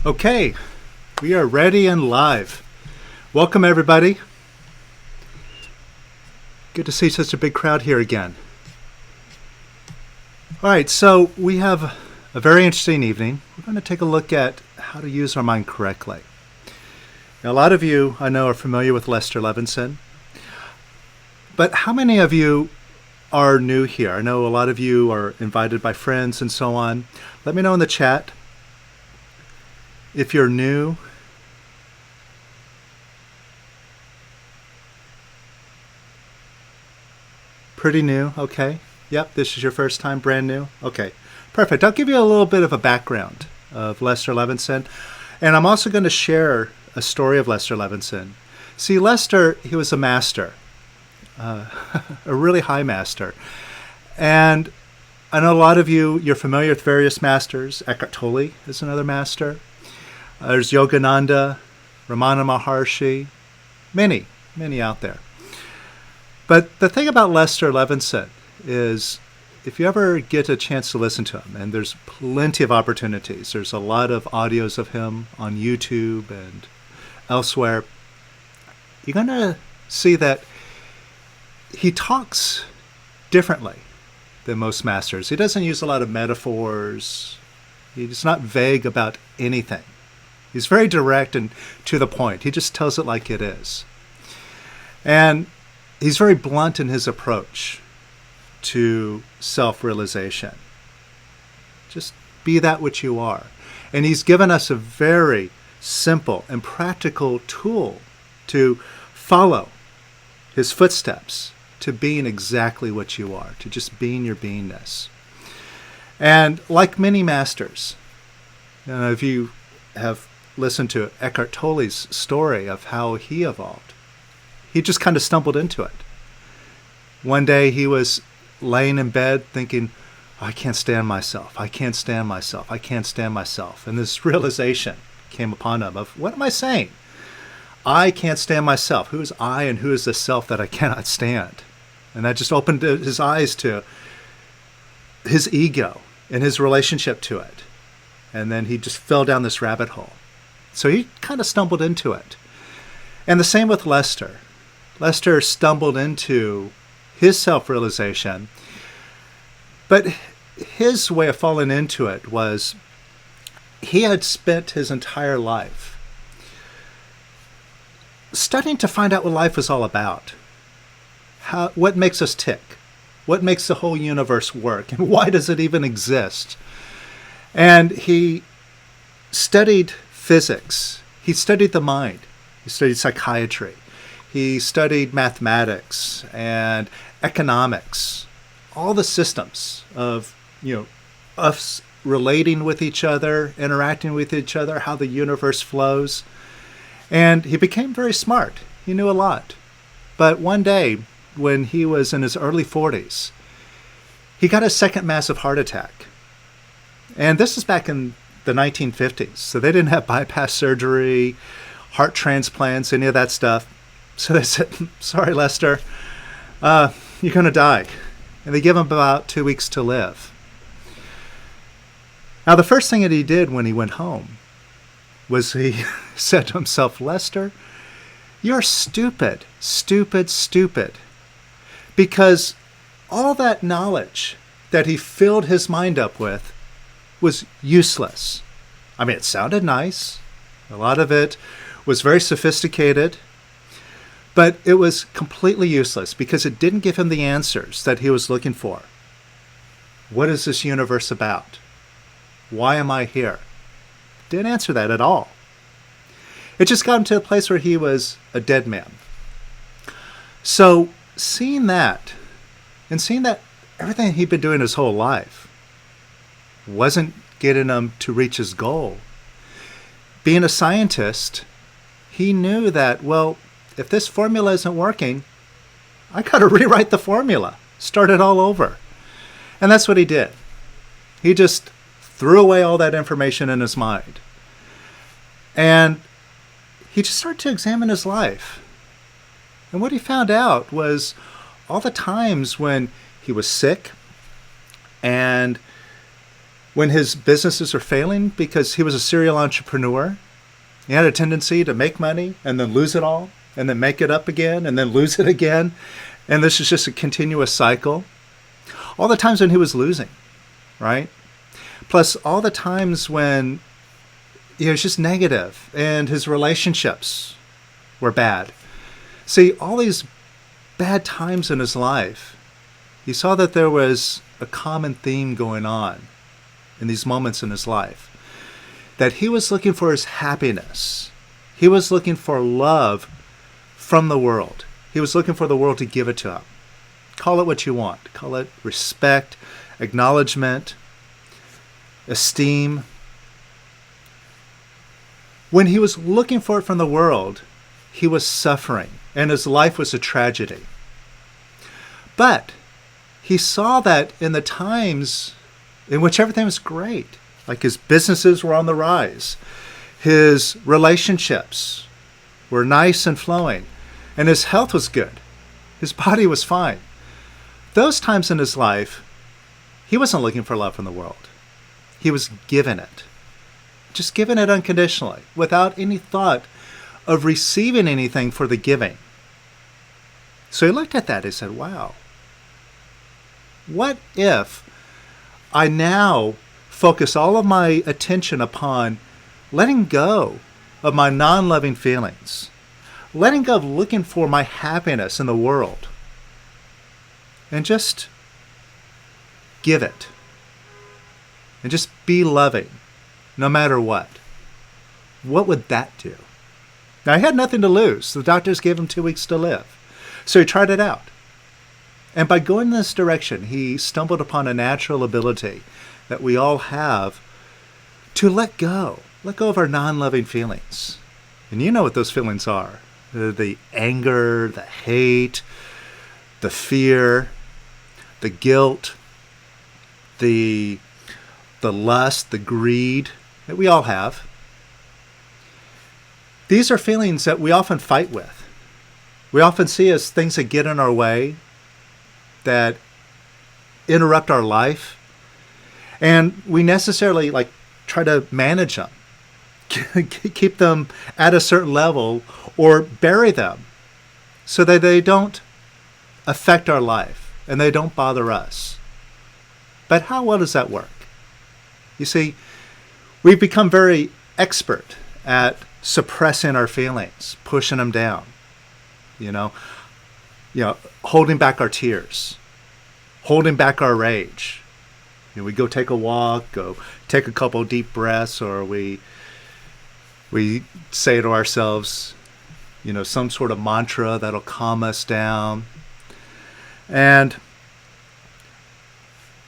Okay, we are ready and live. Welcome, everybody. Good to see such a big crowd here again. All right, so we have a very interesting evening. We're going to take a look at how to use our mind correctly. Now, a lot of you, I know, are familiar with Lester Levinson, but how many of you are new here? I know a lot of you are invited by friends and so on. Let me know in the chat if you're new. Pretty new, okay. Yep, this is your first time, brand new. Okay, perfect. I'll give you a little bit of a background of Lester Levinson, and I'm also going to share a story of Lester Levinson. See, Lester, he was a master, a really high master. And I know a lot of you, you're familiar with various masters. Eckhart Tolle is another master. There's Yogananda, Ramana Maharshi, many out there. But the thing about Lester Levinson is if you ever get a chance to listen to him, and there's plenty of opportunities, there's a lot of audios of him on YouTube and elsewhere, you're going to see that he talks differently than most masters. He doesn't use a lot of metaphors. He's not vague about anything. He's very direct and to the point. He just tells it like it is. And he's very blunt in his approach to self-realization. Just be that which you are. And he's given us a very simple and practical tool to follow his footsteps to being exactly what you are, to just being your beingness. And like many masters, if you have listened to Eckhart Tolle's story of how he evolved, he just kind of stumbled into it. One day he was laying in bed thinking, I can't stand myself. I can't stand myself. I can't stand myself. And this realization came upon him of, what am I saying? I can't stand myself. Who is I and who is the self that I cannot stand? And that just opened his eyes to his ego and his relationship to it. And then he just fell down this rabbit hole. So he kind of stumbled into it. And the same with Lester. Lester stumbled into his self-realization, but his way of falling into it was he had spent his entire life studying to find out what life was all about. What makes us tick? What makes the whole universe work? And why does it even exist? And he studied physics. He studied the mind. He studied psychiatry. He studied mathematics and economics, all the systems of, us relating with each other, interacting with each other, how the universe flows. And he became very smart. He knew a lot. But one day, when he was in his early 40s, he got a second massive heart attack. And this is back in the 1950s. So they didn't have bypass surgery, heart transplants, any of that stuff. So they said, sorry, Lester, you're going to die. And they give him about 2 weeks to live. Now, the first thing that he did when he went home was he said to himself, Lester, you're stupid, stupid, stupid. Because all that knowledge that he filled his mind up with was useless. I mean, it sounded nice. A lot of it was very sophisticated. But it was completely useless because it didn't give him the answers that he was looking for. What is this universe about? Why am I here? Didn't answer that at all. It just got him to a place where he was a dead man. So seeing that, and seeing that everything he'd been doing his whole life wasn't getting him to reach his goal, being a scientist, he knew that, well, if this formula isn't working, I got to rewrite the formula, start it all over. And that's what he did. He just threw away all that information in his mind. And he just started to examine his life. And what he found out was all the times when he was sick and when his businesses are failing because he was a serial entrepreneur. He had a tendency to make money and then lose it all and then make it up again and then lose it again. And this is just a continuous cycle. All the times when he was losing, right? Plus all the times when he was just negative and his relationships were bad. See, all these bad times in his life, he saw that there was a common theme going on in these moments in his life. That he was looking for his happiness. He was looking for love from the world. He was looking for the world to give it to him. Call it what you want. Call it respect, acknowledgement, esteem. When he was looking for it from the world, he was suffering, and his life was a tragedy. But he saw that in the times in which everything was great, like his businesses were on the rise, his relationships were nice and flowing, and his health was good. His body was fine. Those times in his life, he wasn't looking for love from the world. He was given it. Just given it unconditionally, without any thought of receiving anything for the giving. So he looked at that and said, wow, what if I now focus all of my attention upon letting go of my non-loving feelings, letting go of looking for my happiness in the world, and just give it, and just be loving, no matter what. What would that do? Now, he had nothing to lose. The doctors gave him 2 weeks to live. So he tried it out. And by going in this direction, he stumbled upon a natural ability that we all have to let go of our non-loving feelings. And you know what those feelings are. The anger, the hate, the fear, the guilt, the lust, the greed that we all have. These are feelings that we often fight with. We often see as things that get in our way, that interrupt our life, and we necessarily try to manage them, keep them at a certain level, or bury them so that they don't affect our life and they don't bother us. But how well does that work? You see, we've become very expert at suppressing our feelings, pushing them down, holding back our tears, holding back our rage. We go take a walk, go take a couple deep breaths, or we say to ourselves, some sort of mantra that'll calm us down. And,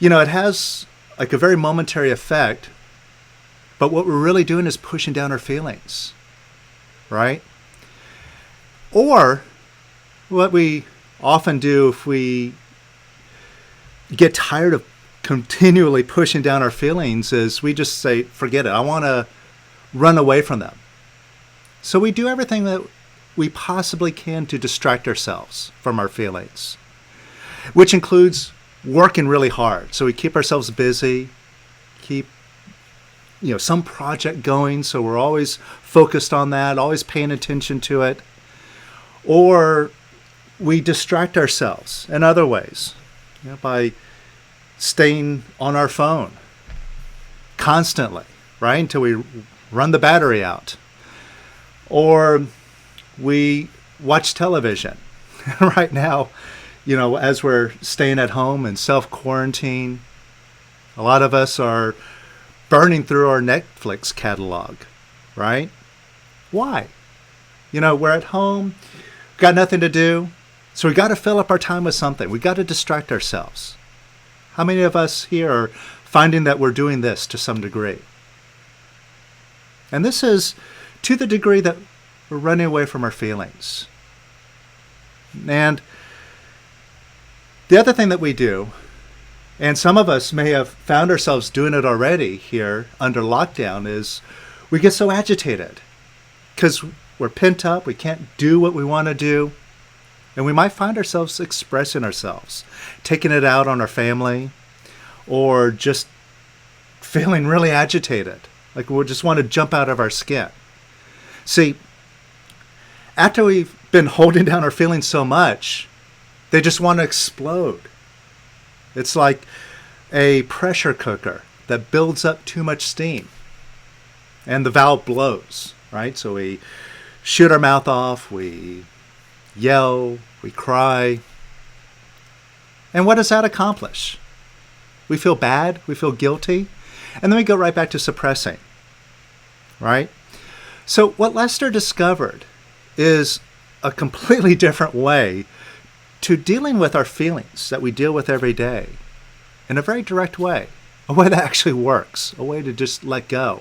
it has a very momentary effect, but what we're really doing is pushing down our feelings, right? Or what we often do if we get tired of continually pushing down our feelings is we just say, forget it. I want to run away from them. So we do everything that we possibly can to distract ourselves from our feelings, which includes working really hard. So we keep ourselves busy, keep some project going, so we're always focused on that, always paying attention to it. Or we distract ourselves in other ways, by staying on our phone constantly, right, until we run the battery out. Or we watch television. Right now, as we're staying at home and self-quarantine, a lot of us are burning through our Netflix catalog, right? Why? We're at home, got nothing to do, so we got to fill up our time with something. We got to distract ourselves. How many of us here are finding that we're doing this to some degree? And this is to the degree that we're running away from our feelings. And the other thing that we do, and some of us may have found ourselves doing it already here under lockdown, is we get so agitated because we're pent up, we can't do what we want to do, and we might find ourselves expressing ourselves, taking it out on our family, or just feeling really agitated, like we just want to jump out of our skin. See, after we've been holding down our feelings so much, they just want to explode. It's like a pressure cooker that builds up too much steam and the valve blows, right? So we shoot our mouth off, we yell, we cry. And what does that accomplish? We feel bad, we feel guilty, and then we go right back to suppressing, right? So what Lester discovered is a completely different way to dealing with our feelings that we deal with every day in a very direct way, a way that actually works, a way to just let go.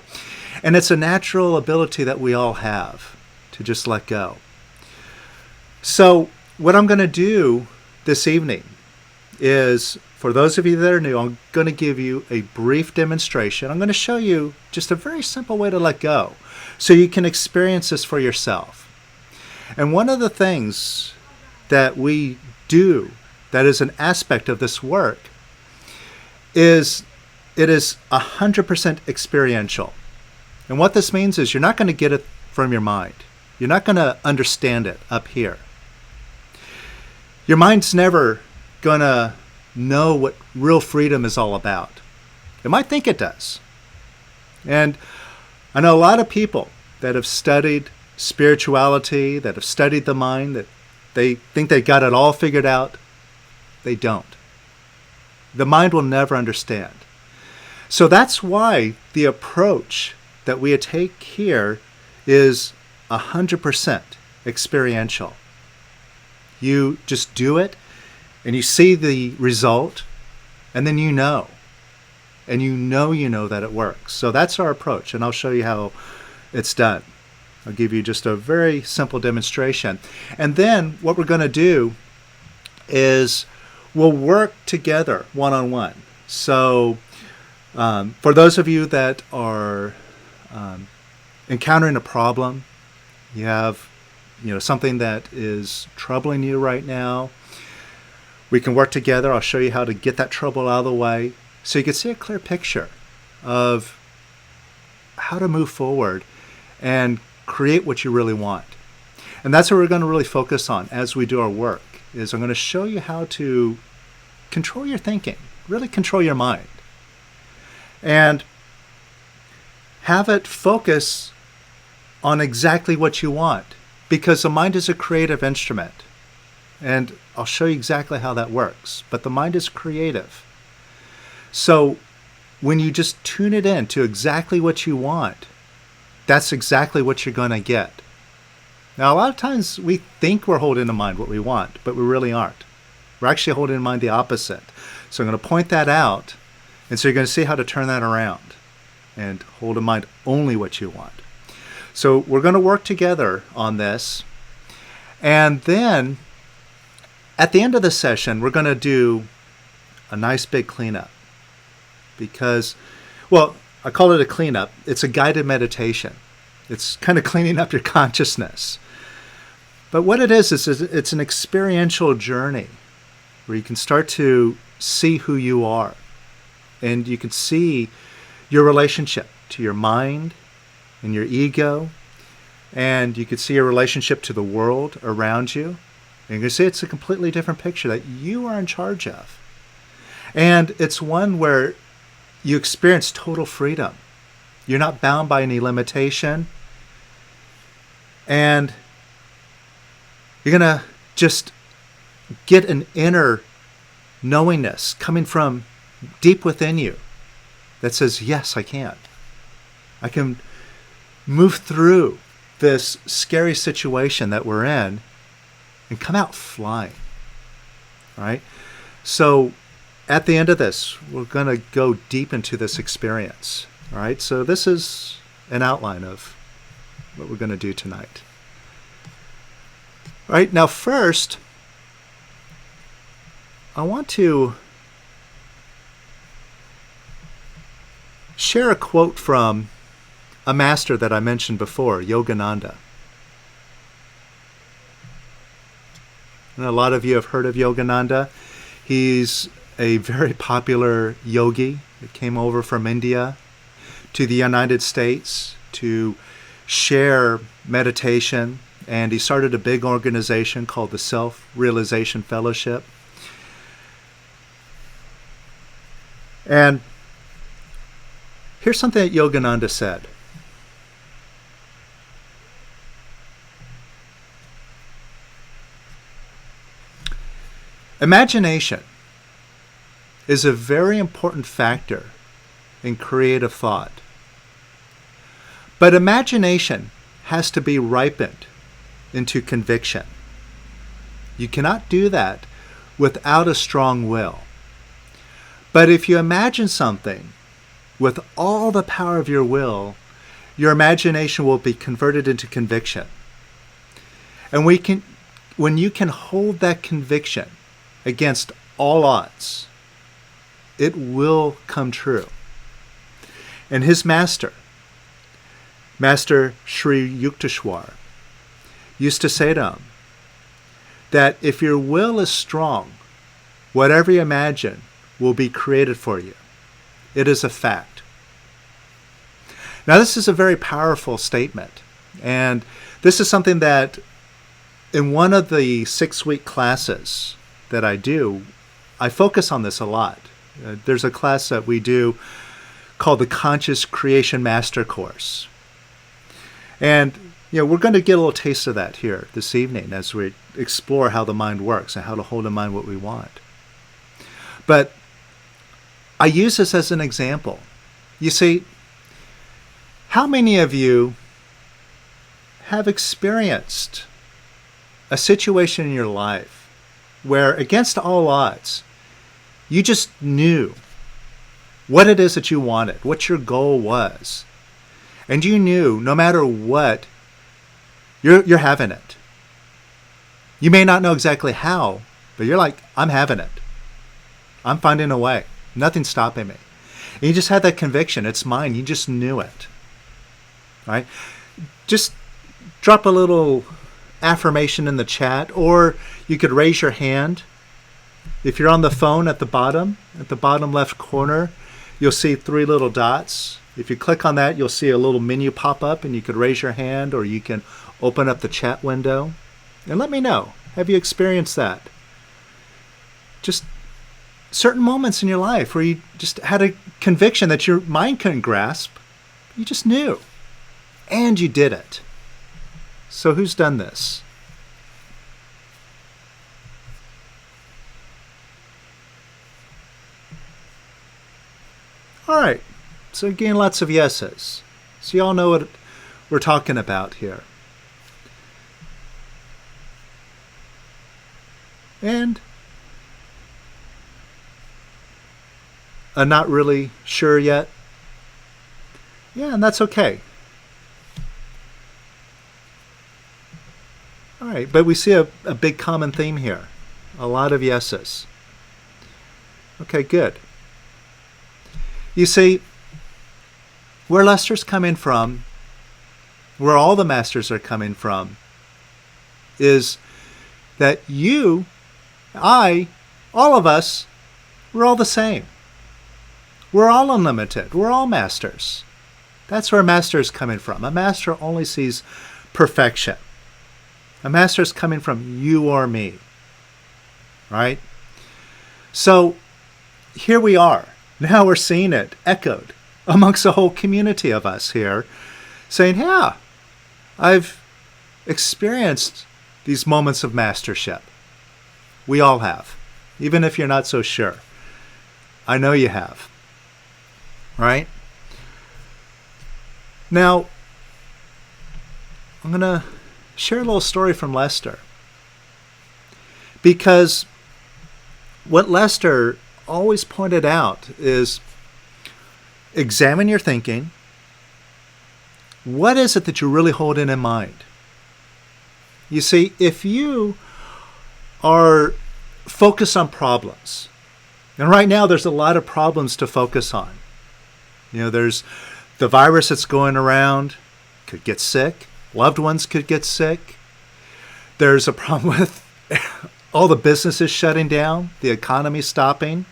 And it's a natural ability that we all have to just let go. So what I'm going to do this evening is, for those of you that are new, I'm going to give you a brief demonstration. I'm going to show you just a very simple way to let go so you can experience this for yourself. And one of the things that we do that is an aspect of this work is it is 100% experiential. And what this means is you're not going to get it from your mind. You're not going to understand it up here. Your mind's never going to know what real freedom is all about. It might think it does. And I know a lot of people that have studied spirituality, that have studied the mind, that they think they got it all figured out. They don't. The mind will never understand. So that's why the approach that we take here is 100% experiential. You just do it, and you see the result, and then you know. And you know that it works. So that's our approach, and I'll show you how it's done. I'll give you just a very simple demonstration. And then what we're going to do is we'll work together one-on-one. So for those of you that are encountering a problem, you have something that is troubling you right now, we can work together. I'll show you how to get that trouble out of the way so you can see a clear picture of how to move forward and create what you really want. And that's what we're going to really focus on as we do our work, is I'm going to show you how to control your thinking, really control your mind, and have it focus on exactly what you want, because the mind is a creative instrument. And I'll show you exactly how that works. But the mind is creative. So when you just tune it in to exactly what you want, that's exactly what you're going to get. Now, a lot of times we think we're holding in mind what we want, but we really aren't. We're actually holding in mind the opposite. So I'm going to point that out, and so you're going to see how to turn that around and hold in mind only what you want. So we're going to work together on this, and then at the end of the session, we're going to do a nice big cleanup. Because, well, I call it a cleanup. It's a guided meditation. It's kind of cleaning up your consciousness. But what it is it's an experiential journey where you can start to see who you are. And you can see your relationship to your mind and your ego. And you can see your relationship to the world around you. And you can see it's a completely different picture that you are in charge of. And it's one where you experience total freedom. You're not bound by any limitation. And you're going to just get an inner knowingness coming from deep within you that says, yes, I can. I can move through this scary situation that we're in and come out flying. Right? So at the end of this, we're going to go deep into this experience. All right? So this is an outline of what we're going to do tonight. All right, now first, I want to share a quote from a master that I mentioned before, Yogananda. And a lot of you have heard of Yogananda. He's a very popular yogi that came over from India to the United States to share meditation, and he started a big organization called the Self-Realization Fellowship. And here's something that Yogananda said. Imagination is a very important factor in creative thought. But imagination has to be ripened into conviction. You cannot do that without a strong will. But if you imagine something with all the power of your will, your imagination will be converted into conviction. And when you can hold that conviction against all odds, it will come true. And his master, Master Sri Yukteswar, used to say to him that if your will is strong, whatever you imagine will be created for you. It is a fact. Now, this is a very powerful statement. And this is something that in one of the 6-week classes that I do, I focus on this a lot. There's a class that we do called the Conscious Creation Master Course. And we're going to get a little taste of that here this evening as we explore how the mind works and how to hold in mind what we want. But I use this as an example. You see, how many of you have experienced a situation in your life where, against all odds, you just knew what it is that you wanted, what your goal was, and you knew no matter what, you're having it. You may not know exactly how, but you're like, I'm having it. I'm finding a way. Nothing's stopping me. And you just had that conviction. It's mine. You just knew it. Right? Just drop a little affirmation in the chat, or you could raise your hand. If you're on the phone at the bottom left corner, you'll see 3 little dots. If you click on that, you'll see a little menu pop up, and you could raise your hand, or you can open up the chat window. And let me know, have you experienced that? Just certain moments in your life where you just had a conviction that your mind couldn't grasp. You just knew. And you did it. So who's done this? All right. So again, lots of yeses. So you all know what we're talking about here. And I'm not really sure yet. Yeah, and that's okay. All right, but we see a big common theme here. A lot of yeses. Okay, good. You see, where Lester's coming from, where all the masters are coming from, is that you, I, all of us, we're all the same. We're all unlimited. We're all masters. That's where a master is coming from. A master only sees perfection. A master is coming from you or me. Right? So here we are. Now we're seeing it echoed amongst a whole community of us here, saying, yeah, I've experienced these moments of mastership. We all have. Even if you're not so sure. I know you have. Right? Now, I'm going to share a little story from Lester. Because what Lester always pointed out is examine your thinking. What is it that you're really holding in mind? You see, if you are focused on problems, and right now there's a lot of problems to focus on. There's the virus that's going around, could get sick. Loved ones could get sick. There's a problem with all the businesses shutting down, the economy stopping.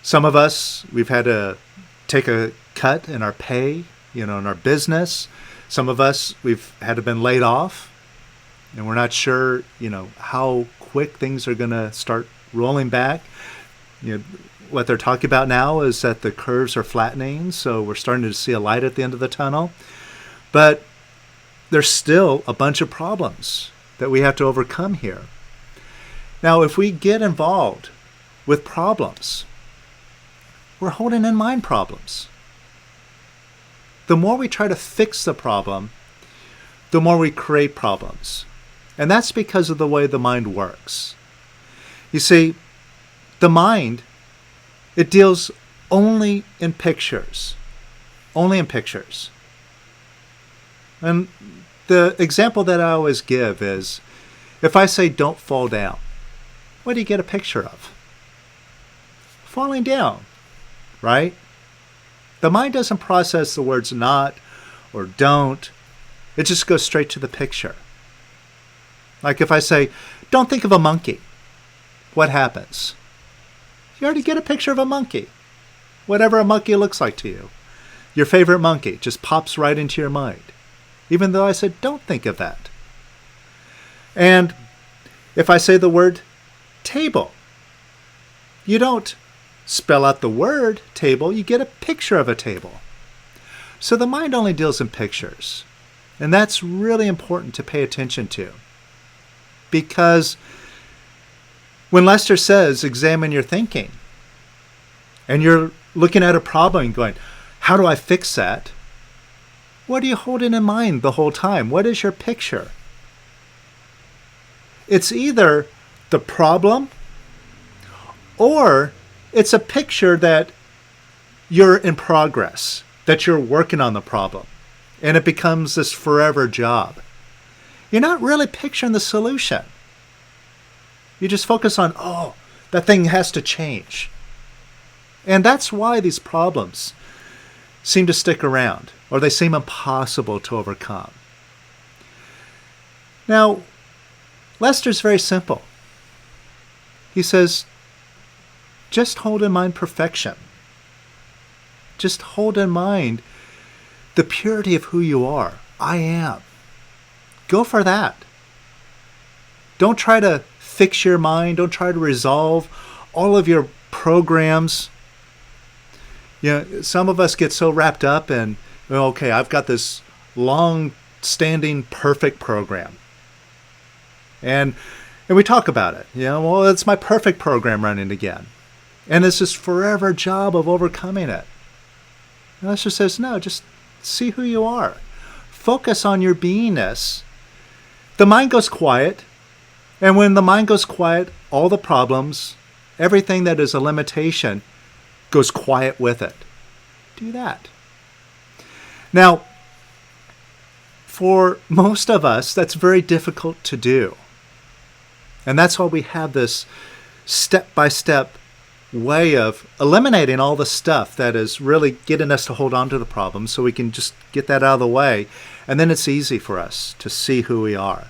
Some of us, we've had to take a cut in our pay, in our business. Some of us, we've had to been laid off, and we're not sure, how quick things are going to start rolling back. What they're talking about now is that the curves are flattening, so we're starting to see a light at the end of the tunnel. But there's still a bunch of problems that we have to overcome here. Now, if we get involved with problems, we're holding in mind problems. The more we try to fix the problem, the more we create problems. And that's because of the way the mind works. You see, the mind, it deals only in pictures. Only in pictures. And the example that I always give is, if I say don't fall down, what do you get a picture of? Falling down, right? The mind doesn't process the words not or don't. It just goes straight to the picture. Like if I say, don't think of a monkey, what happens? You already get a picture of a monkey. Whatever a monkey looks like to you. Your favorite monkey just pops right into your mind. Even though I said, don't think of that. And if I say the word table, you don't spell out the word table, you get a picture of a table. So the mind only deals in pictures. And that's really important to pay attention to. Because when Lester says, examine your thinking, and you're looking at a problem and going, how do I fix that? What are you holding in mind the whole time? What is your picture? It's either the problem, or it's a picture that you're in progress, that you're working on the problem, and it becomes this forever job. You're not really picturing the solution. You just focus on, that thing has to change. And that's why these problems seem to stick around, or they seem impossible to overcome. Now, Lester's very simple. He says, just hold in mind perfection. Just hold in mind the purity of who you are. I am. Go for that. Don't try to fix your mind. Don't try to resolve all of your programs. Some of us get so wrapped up in, okay, I've got this long-standing perfect program. And we talk about it. It's my perfect program running again. And it's this forever job of overcoming it. And Lester says, no, just see who you are. Focus on your beingness. The mind goes quiet. And when the mind goes quiet, all the problems, everything that is a limitation, goes quiet with it. Do that. Now, for most of us, that's very difficult to do. And that's why we have this step-by-step way of eliminating all the stuff that is really getting us to hold on to the problem, so we can just get that out of the way. And then it's easy for us to see who we are.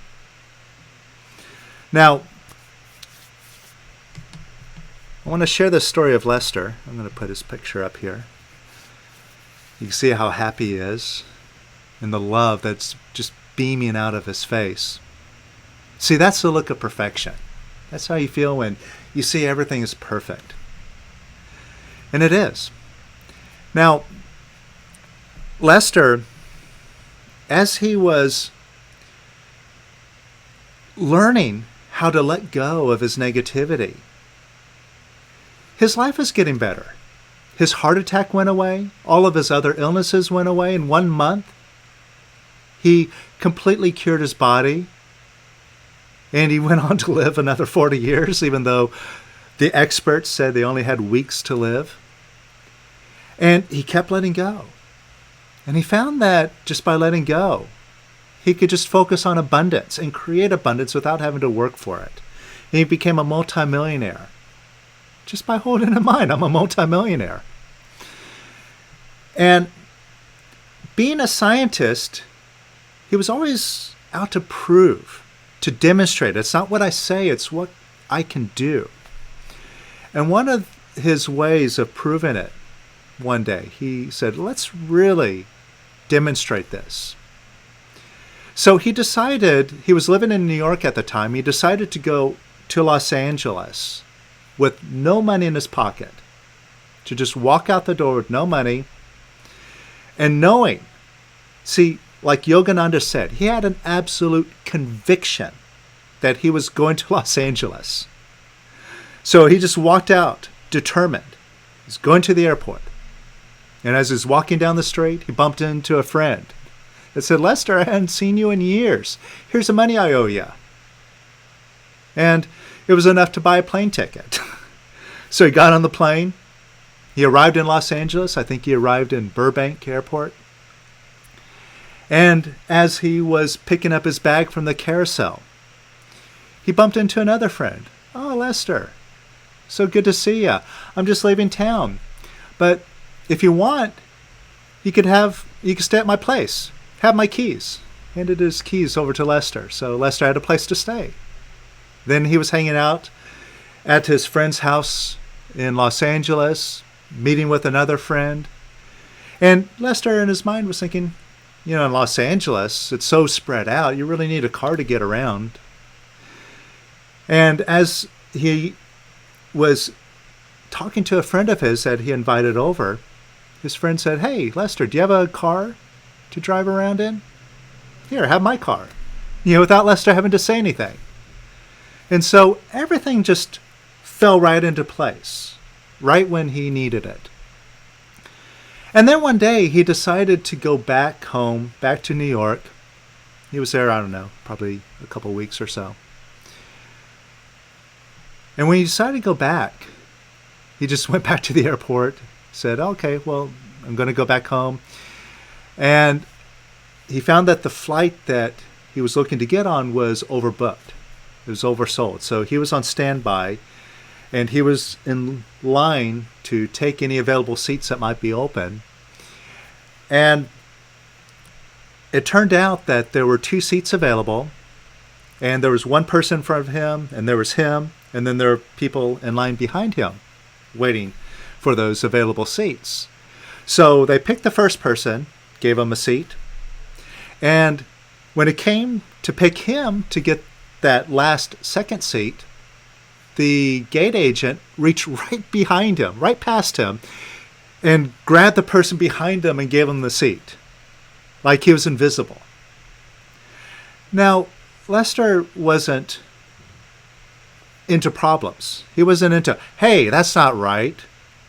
Now, I want to share the story of Lester. I'm going to put his picture up here. You can see how happy he is and the love that's just beaming out of his face. See, that's the look of perfection. That's how you feel when you see everything is perfect. And it is. Now, Lester, as he was learning how to let go of his negativity, his life was getting better. His heart attack went away. All of his other illnesses went away in 1 month. He completely cured his body. And he went on to live another 40 years, even though the experts said they only had weeks to live. And he kept letting go. And he found that just by letting go, he could just focus on abundance and create abundance without having to work for it. And he became a multimillionaire. Just by holding in mind, I'm a multimillionaire. And being a scientist, he was always out to prove, to demonstrate. It's not what I say, it's what I can do. And one of his ways of proving it one day. He said, let's really demonstrate this. So he decided, he was living in New York at the time, he decided to go to Los Angeles with no money in his pocket, to just walk out the door with no money, and knowing, see, like Yogananda said, he had an absolute conviction that he was going to Los Angeles. So he just walked out, determined. He's going to the airport. And as he's walking down the street, he bumped into a friend that said, Lester, I hadn't seen you in years. Here's the money I owe you. And it was enough to buy a plane ticket. So he got on the plane. He arrived in Los Angeles. I think he arrived in Burbank Airport. And as he was picking up his bag from the carousel, he bumped into another friend. Oh, Lester, so good to see you. I'm just leaving town. But if you want, you could stay at my place. Have my keys. Handed his keys over to Lester. So Lester had a place to stay. Then he was hanging out at his friend's house in Los Angeles, meeting with another friend. And Lester in his mind was thinking, in Los Angeles, it's so spread out, you really need a car to get around. And as he was talking to a friend of his that he invited over, his friend said, hey, Lester, do you have a car to drive around in? Here, have my car. Without Lester having to say anything. And so everything just fell right into place, right when he needed it. And then one day he decided to go back home, back to New York. He was there, I don't know, probably a couple weeks or so. And when he decided to go back, he just went back to the airport, said, okay, well, I'm going to go back home. And he found that the flight that he was looking to get on was overbooked. It was oversold. So he was on standby, and he was in line to take any available seats that might be open. And it turned out that there were 2 seats available, and there was one person in front of him, and there was him, and then there were people in line behind him waiting for those available seats. So they picked the first person, gave him a seat, and when it came to pick him to get that last second seat, the gate agent reached right behind him, right past him, and grabbed the person behind him and gave him the seat, like he was invisible. Now, Lester wasn't into problems. He wasn't into, hey, that's not right.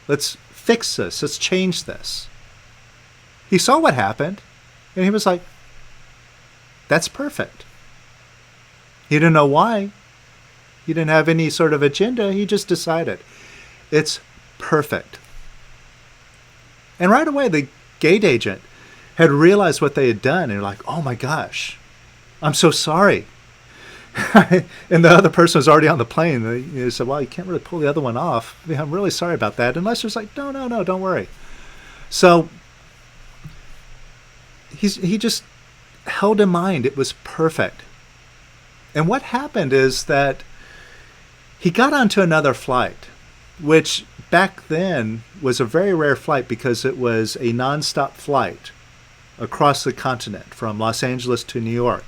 Let's fix this. Let's change this. He saw what happened, and he was like, that's perfect. He didn't know why. He didn't have any sort of agenda. He just decided it's perfect. And right away, the gate agent had realized what they had done. And they're like, oh my gosh, I'm so sorry. And the other person was already on the plane. They said, well, you can't really pull the other one off. Yeah, I'm really sorry about that. And Lester's like, no, don't worry. So he just held in mind it was perfect. And what happened is that he got onto another flight, which back then was a very rare flight because it was a nonstop flight across the continent from Los Angeles to New York.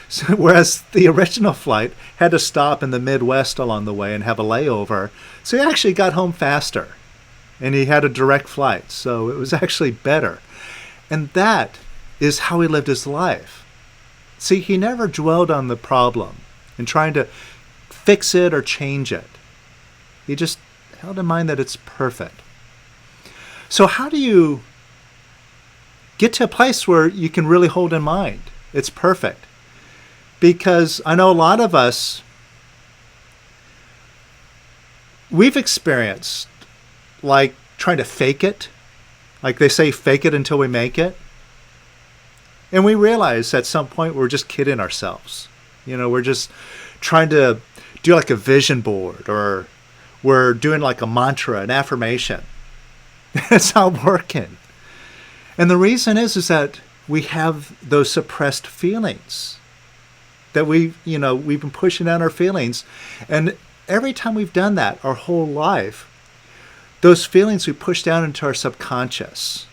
So, whereas the original flight had to stop in the Midwest along the way and have a layover, so he actually got home faster. And he had a direct flight, so it was actually better. And that is how he lived his life. See, he never dwelled on the problem and trying to fix it or change it. He just held in mind that it's perfect. So how do you get to a place where you can really hold in mind it's perfect? Because I know a lot of us, we've experienced like trying to fake it. Like they say, fake it until we make it. And we realize at some point we're just kidding ourselves. We're just trying to do like a vision board, or we're doing like a mantra, an affirmation. It's not working. And the reason is that we have those suppressed feelings that we've been pushing down our feelings. And every time we've done that our whole life, Those feelings we push down into our subconscious.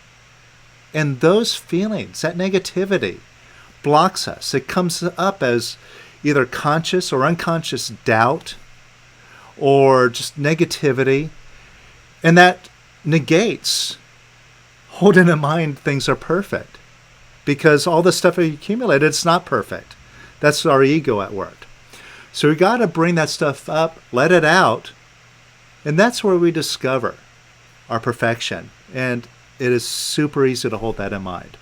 And those feelings, that negativity, blocks us. It comes up as either conscious or unconscious doubt or just negativity. And that negates holding in mind things are perfect. Because all the stuff we accumulated, it's not perfect. That's our ego at work. So we got to bring that stuff up, let it out, and that's where we discover our perfection. And it is super easy to hold that in mind.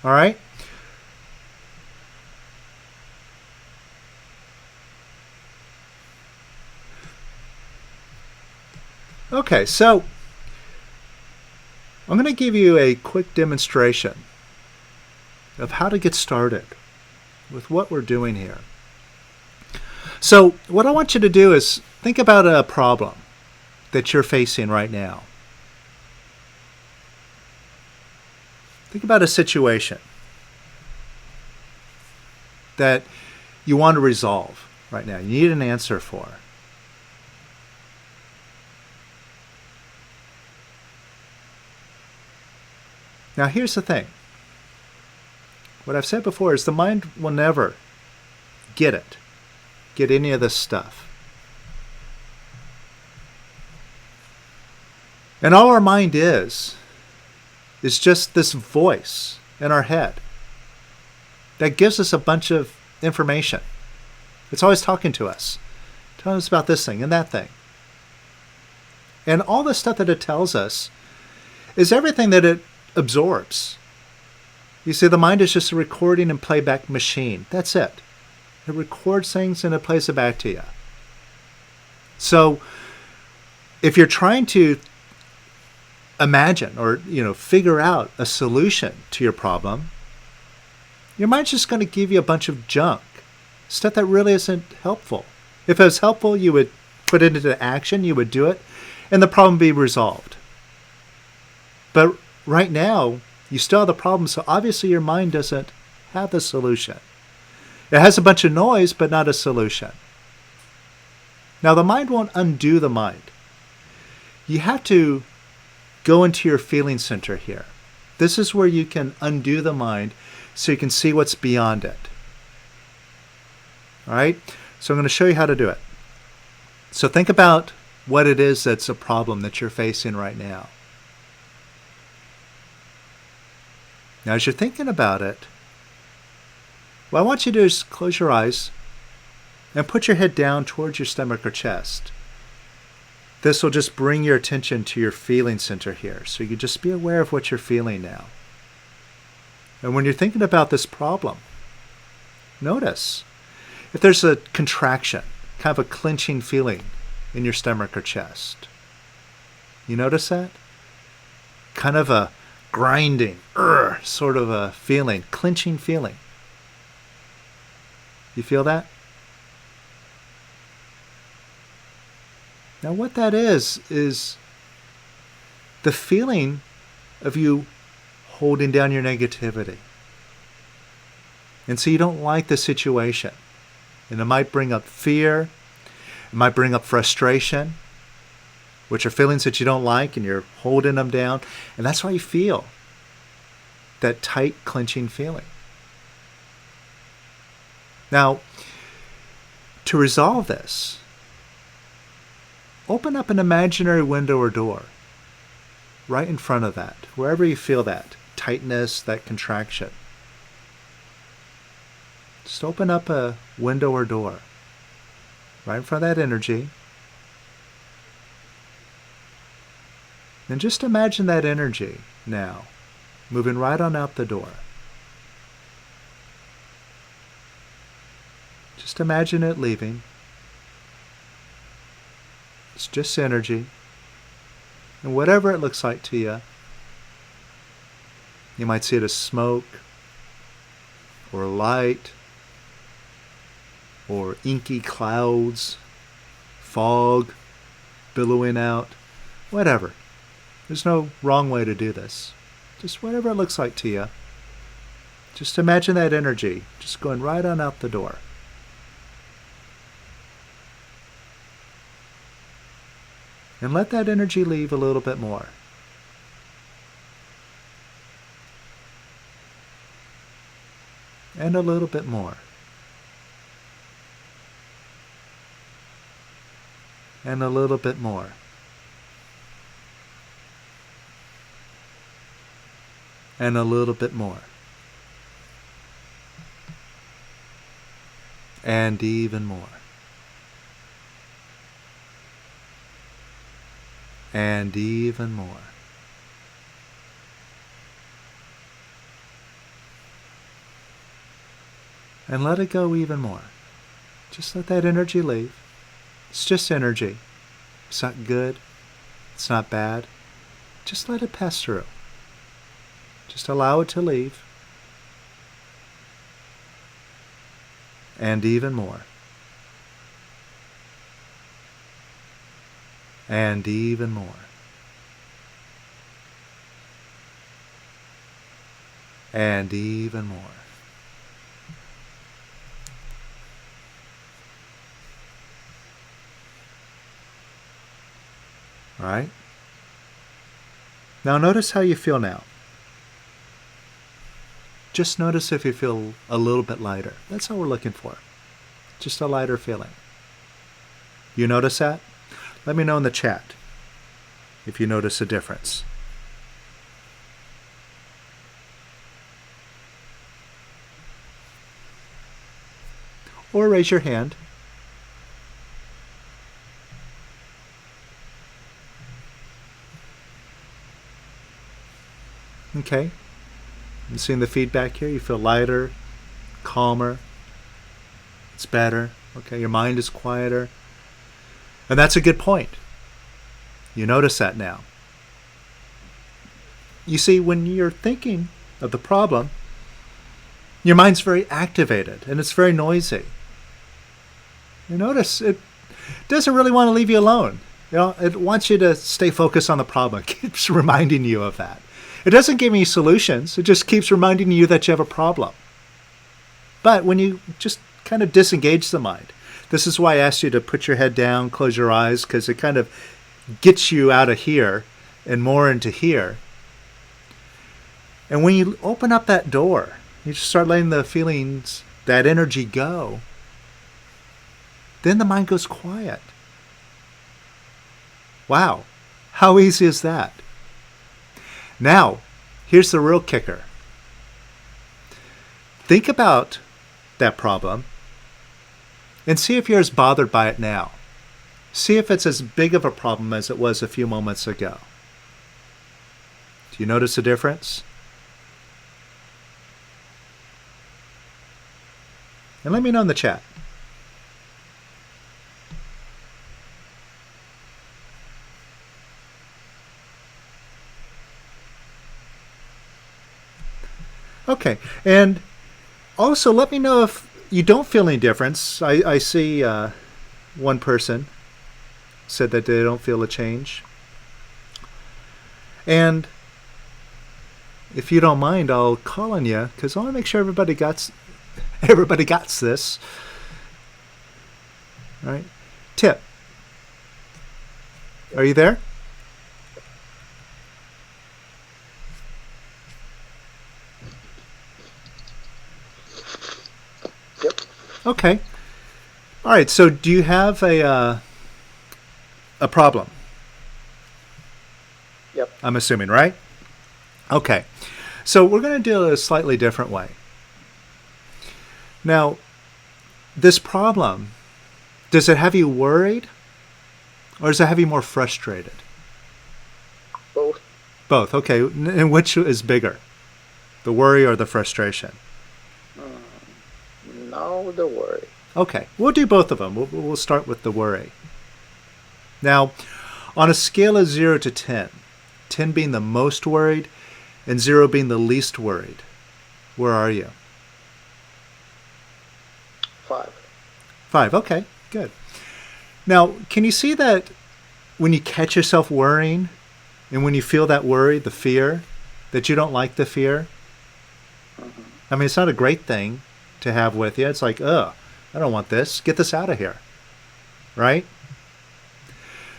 All right? Okay, so I'm going to give you a quick demonstration of how to get started with what we're doing here. So what I want you to do is think about a problem that you're facing right now. Think about a situation that you want to resolve right now. You need an answer for. Now here's the thing. What I've said before is the mind will never get any of this stuff. And all our mind is just this voice in our head that gives us a bunch of information. It's always talking to us, telling us about this thing and that thing. And all the stuff that it tells us is everything that it absorbs. You see, the mind is just a recording and playback machine. That's it. It records things and it plays it back to you. So if you're trying to imagine or figure out a solution to your problem, your mind's just going to give you a bunch of junk, stuff that really isn't helpful. If it was helpful, you would put it into action, you would do it, and the problem would be resolved. But right now, you still have the problem, so obviously your mind doesn't have the solution. It has a bunch of noise, but not a solution. Now, the mind won't undo the mind. You have to go into your feeling center here. This is where you can undo the mind so you can see what's beyond it. All right? So I'm going to show you how to do it. So think about what it is that's a problem that you're facing right now. Now, as you're thinking about it, what I want you to do is close your eyes and put your head down towards your stomach or chest. This will just bring your attention to your feeling center here. So you can just be aware of what you're feeling now. And when you're thinking about this problem, notice if there's a contraction, kind of a clenching feeling in your stomach or chest. You notice that? Kind of a grinding, sort of a feeling, clenching feeling. You feel that? Now what that is the feeling of you holding down your negativity. And so you don't like the situation. And it might bring up fear, it might bring up frustration, which are feelings that you don't like and you're holding them down. And that's why you feel that tight, clenching feeling. Now, to resolve this, open up an imaginary window or door right in front of that, wherever you feel that tightness, that contraction. Just open up a window or door right in front of that energy. And just imagine that energy now moving right on out the door. Just imagine it leaving. It's just energy. And whatever it looks like to you, you might see it as smoke or light or inky clouds, fog billowing out, whatever. There's no wrong way to do this. Just whatever it looks like to you. Just imagine that energy just going right on out the door. And let that energy leave a little bit more. And a little bit more. And a little bit more. And a little bit more. And even more. And even more. And let it go even more. Just let that energy leave. It's just energy. It's not good. It's not bad. Just let it pass through. Just allow it to leave. And even more. And even more. And even more. All right? Now notice how you feel now. Just notice if you feel a little bit lighter. That's all we're looking for. Just a lighter feeling. You notice that? Let me know in the chat if you notice a difference. Or raise your hand. Okay. I'm seeing the feedback here. You feel lighter, calmer. It's better. Okay, your mind is quieter. And that's a good point. You notice that now. You see, when you're thinking of the problem, your mind's very activated and it's very noisy. You notice it doesn't really want to leave you alone. You know, it wants you to stay focused on the problem. It keeps reminding you of that. It doesn't give you solutions. It just keeps reminding you that you have a problem. But when you just kind of disengage the mind, this is why I asked you to put your head down, close your eyes, because it kind of gets you out of here and more into here. And when you open up that door, you just start letting the feelings, that energy go, then the mind goes quiet. Wow, how easy is that? Now, here's the real kicker. Think about that problem and see if you're as bothered by it now. See if it's as big of a problem as it was a few moments ago. Do you notice a difference? And let me know in the chat. Okay, and also let me know if you don't feel any difference. I see one person said that they don't feel a change. And if you don't mind, I'll call on you because I want to make sure everybody got this. All right, Tip, are you there? Okay. All right. So, do you have a problem? Yep. I'm assuming, right? Okay. So we're going to do it a slightly different way. Now, this problem, does it have you worried, or does it have you more frustrated? Both. Both. Okay. And which is bigger, the worry or the frustration? Now the worry. Okay, we'll do both of them. We'll start with the worry. Now, on a scale of 0 to 10, 10 being the most worried and 0 being the least worried, where are you? 5. 5, okay, good. Now, can you see that when you catch yourself worrying and when you feel that worry, the fear, that you don't like the fear? Mm-hmm. I mean, it's not a great thing to have with you. It's like, ugh, I don't want this. Get this out of here. Right?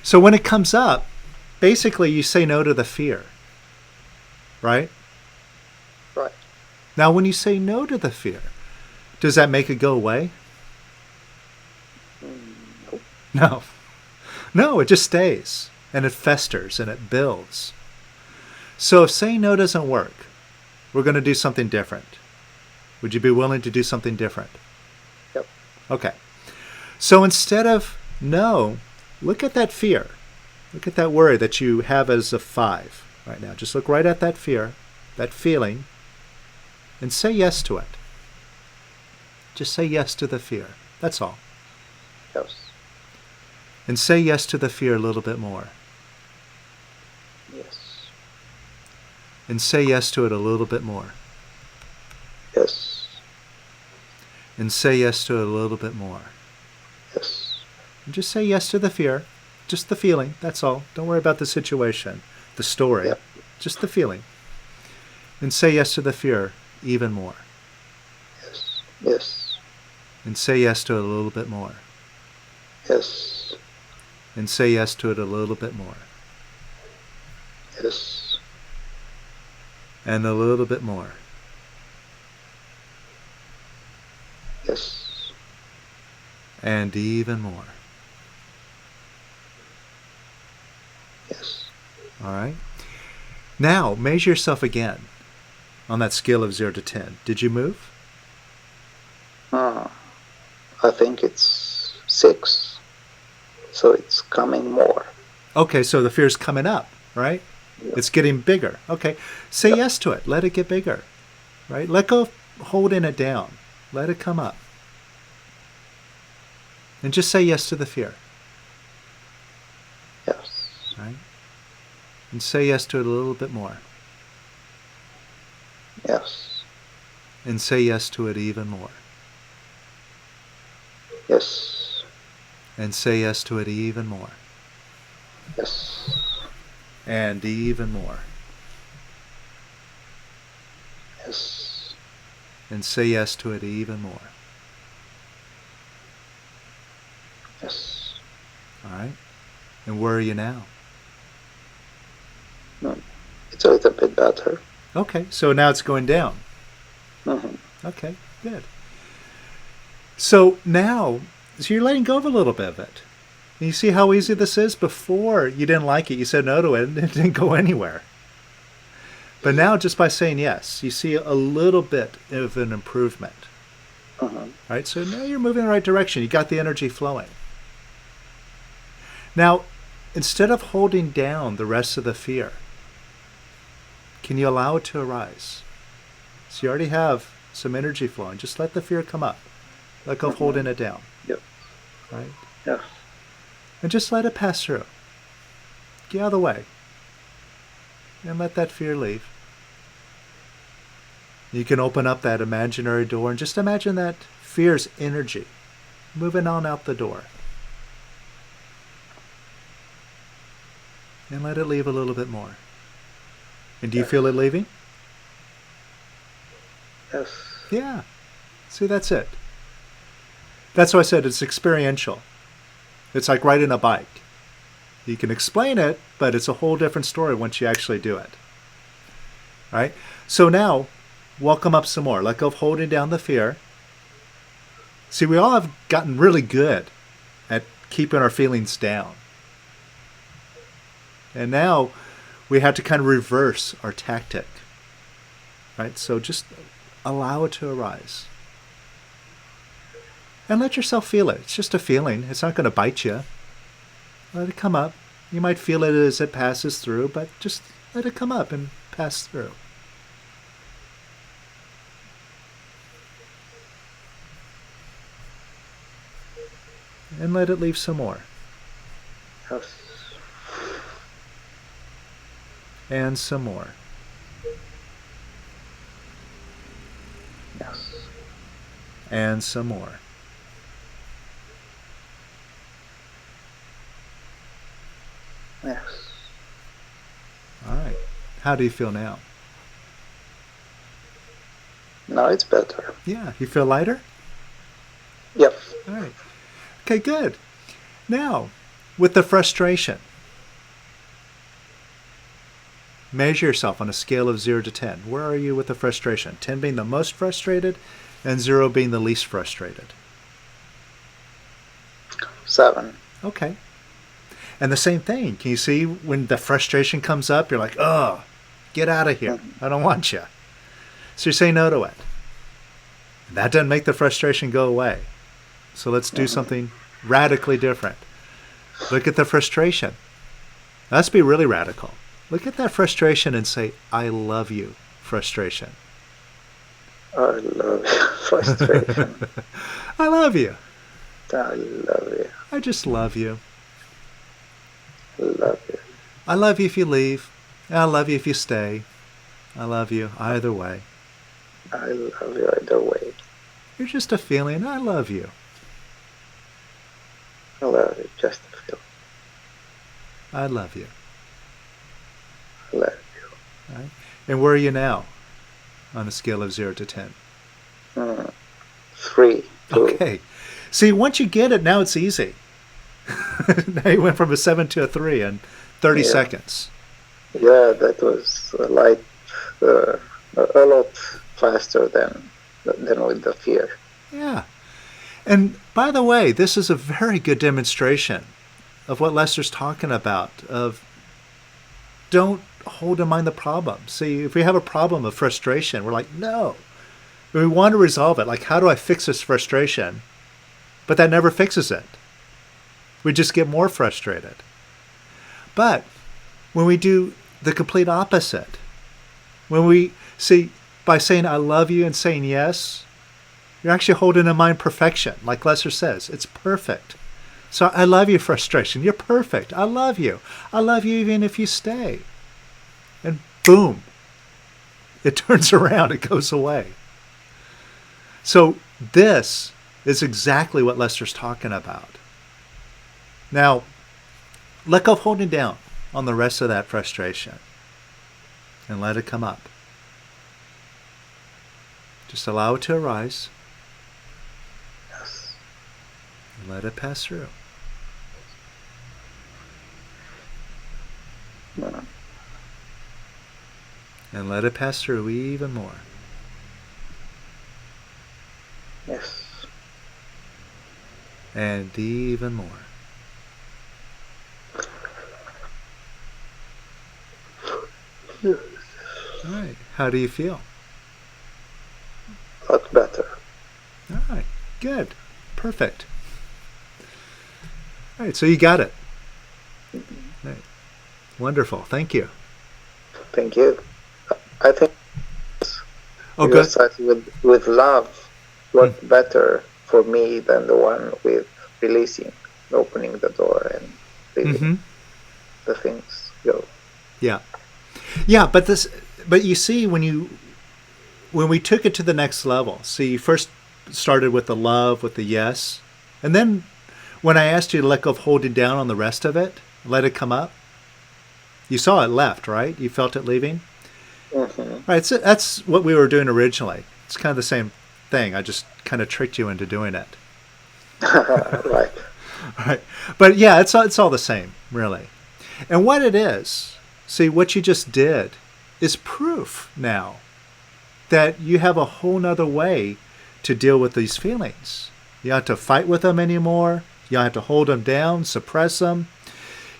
So when it comes up, basically you say no to the fear, right? Right. Now, when you say no to the fear, does that make it go away? Nope. No. No, it just stays and it festers and it builds. So if saying no doesn't work, we're going to do something different. Would you be willing to do something different? Yep. Okay. So instead of no, look at that fear. Look at that worry that you have as a 5 right now. Just look right at that fear, that feeling, and say yes to it. Just say yes to the fear. That's all. Yes. And say yes to the fear a little bit more. Yes. And say yes to it a little bit more. Yes. And say yes to it a little bit more. Yes. And just say yes to the fear. Just the feeling. That's all. Don't worry about the situation, the story. Yep. Just the feeling. And say yes to the fear even more. Yes. Yes. And say yes to it a little bit more. Yes. And say yes to it a little bit more. Yes. And a little bit more. Yes. And even more. Yes. All right? Now, measure yourself again on that scale of 0 to 10. Did you move? I think it's 6. So it's coming more. Okay, so the fear's coming up, right? Yep. It's getting bigger. Okay, say Yep. yes to it. Let it get bigger, right? Let go of holding it down. Let it come up. And just say yes to the fear, Yes. right? And say yes to it a little bit more. Yes. And say yes to it even more. Yes. And say yes to it even more. Yes. And even more. Yes. And say yes to it even more. Yes. All right? And where are you now? It's a little bit better. Okay, so now it's going down. Mm-hmm. Okay, good. So now, so you're letting go of a little bit of it. And you see how easy this is? Before, you didn't like it, you said no to it, and it didn't go anywhere. But now, just by saying yes, you see a little bit of an improvement. Mm-hmm. Right? So now you're moving in the right direction. You got the energy flowing. Now, instead of holding down the rest of the fear, can you allow it to arise? So you already have some energy flowing. Just let the fear come up. Let go of holding it down. Yep. Right? Yes. And just let it pass through. Get out of the way. And let that fear leave. You can open up that imaginary door and just imagine that fear's energy moving on out the door. And let it leave a little bit more. And do you Yes. feel it leaving? Yes. Yeah. See, that's it. That's why I said it's experiential. It's like riding a bike. You can explain it, but it's a whole different story once you actually do it. Right? So now, welcome up some more. Let go of holding down the fear. See, we all have gotten really good at keeping our feelings down. And now we have to kind of reverse our tactic. Right? So just allow it to arise. And let yourself feel it. It's just a feeling. It's not going to bite you. Let it come up. You might feel it as it passes through, but just let it come up and pass through. And let it leave some more. Yes. And some more. Yes. And some more. Yes. All right. How do you feel now? Now it's better. Yeah. You feel lighter? Yep. All right. Okay, good. Now, with the frustration. Measure yourself on a scale of 0 to 10. Where are you with the frustration? 10 being the most frustrated and 0 being the least frustrated. 7. Okay. And the same thing. Can you see when the frustration comes up, you're like, oh, get out of here. I don't want you. So you say no to it. That doesn't make the frustration go away. So let's do something radically different. Look at the frustration. Let's be really radical. Look at that frustration and say, I love you, frustration. I love you. Frustration. I love you. I love you. I just love you. Love you. I love you if you leave. I love you if you stay. I love you either way. I love you either way. You're just a feeling. I love you. I love you just to feel. I love you. I love you. Right? And where are you now on a scale of 0 to 10? 3. 2. Okay. See, once you get it, now it's easy. Now you went from a 7 to a 3 in 30 seconds. Yeah, that was a lot faster than with the fear. Yeah. And by the way, this is a very good demonstration of what Lester's talking about, of don't hold in mind the problem. See, if we have a problem of frustration, we're like, no. We want to resolve it. Like, how do I fix this frustration? But that never fixes it. We just get more frustrated. But when we do the complete opposite, when we see, by saying I love you and saying yes, you're actually holding in mind perfection. Like Lester says, it's perfect. So I love you, frustration. You're perfect. I love you. I love you even if you stay. And boom, it turns around. It goes away. So this is exactly what Lester's talking about. Now, let go of holding down on the rest of that frustration and let it come up. Just allow it to arise. Yes. And let it pass through. No. And let it pass through even more. Yes. And even more. Yes. All right. How do you feel? A lot better. All right. Good. Perfect. All right. So you got it. All right. Wonderful. Thank you. Thank you. I think Oh, good. exercise with love worked better for me than the one with releasing, opening the door and leaving the things go. Yeah. Yeah, but you see when we took it to the next level, see, you first started with the love, with the yes, and then when I asked you to let go of holding down on the rest of it, let it come up, you saw it left, right? You felt it leaving? Right, so that's what we were doing originally. It's kind of the same thing. I just kind of tricked you into doing it. Right. Right. But yeah, it's all the same, really. And what it is, see, what you just did is proof now that you have a whole nother way to deal with these feelings. You don't have to fight with them anymore. You don't have to hold them down, suppress them.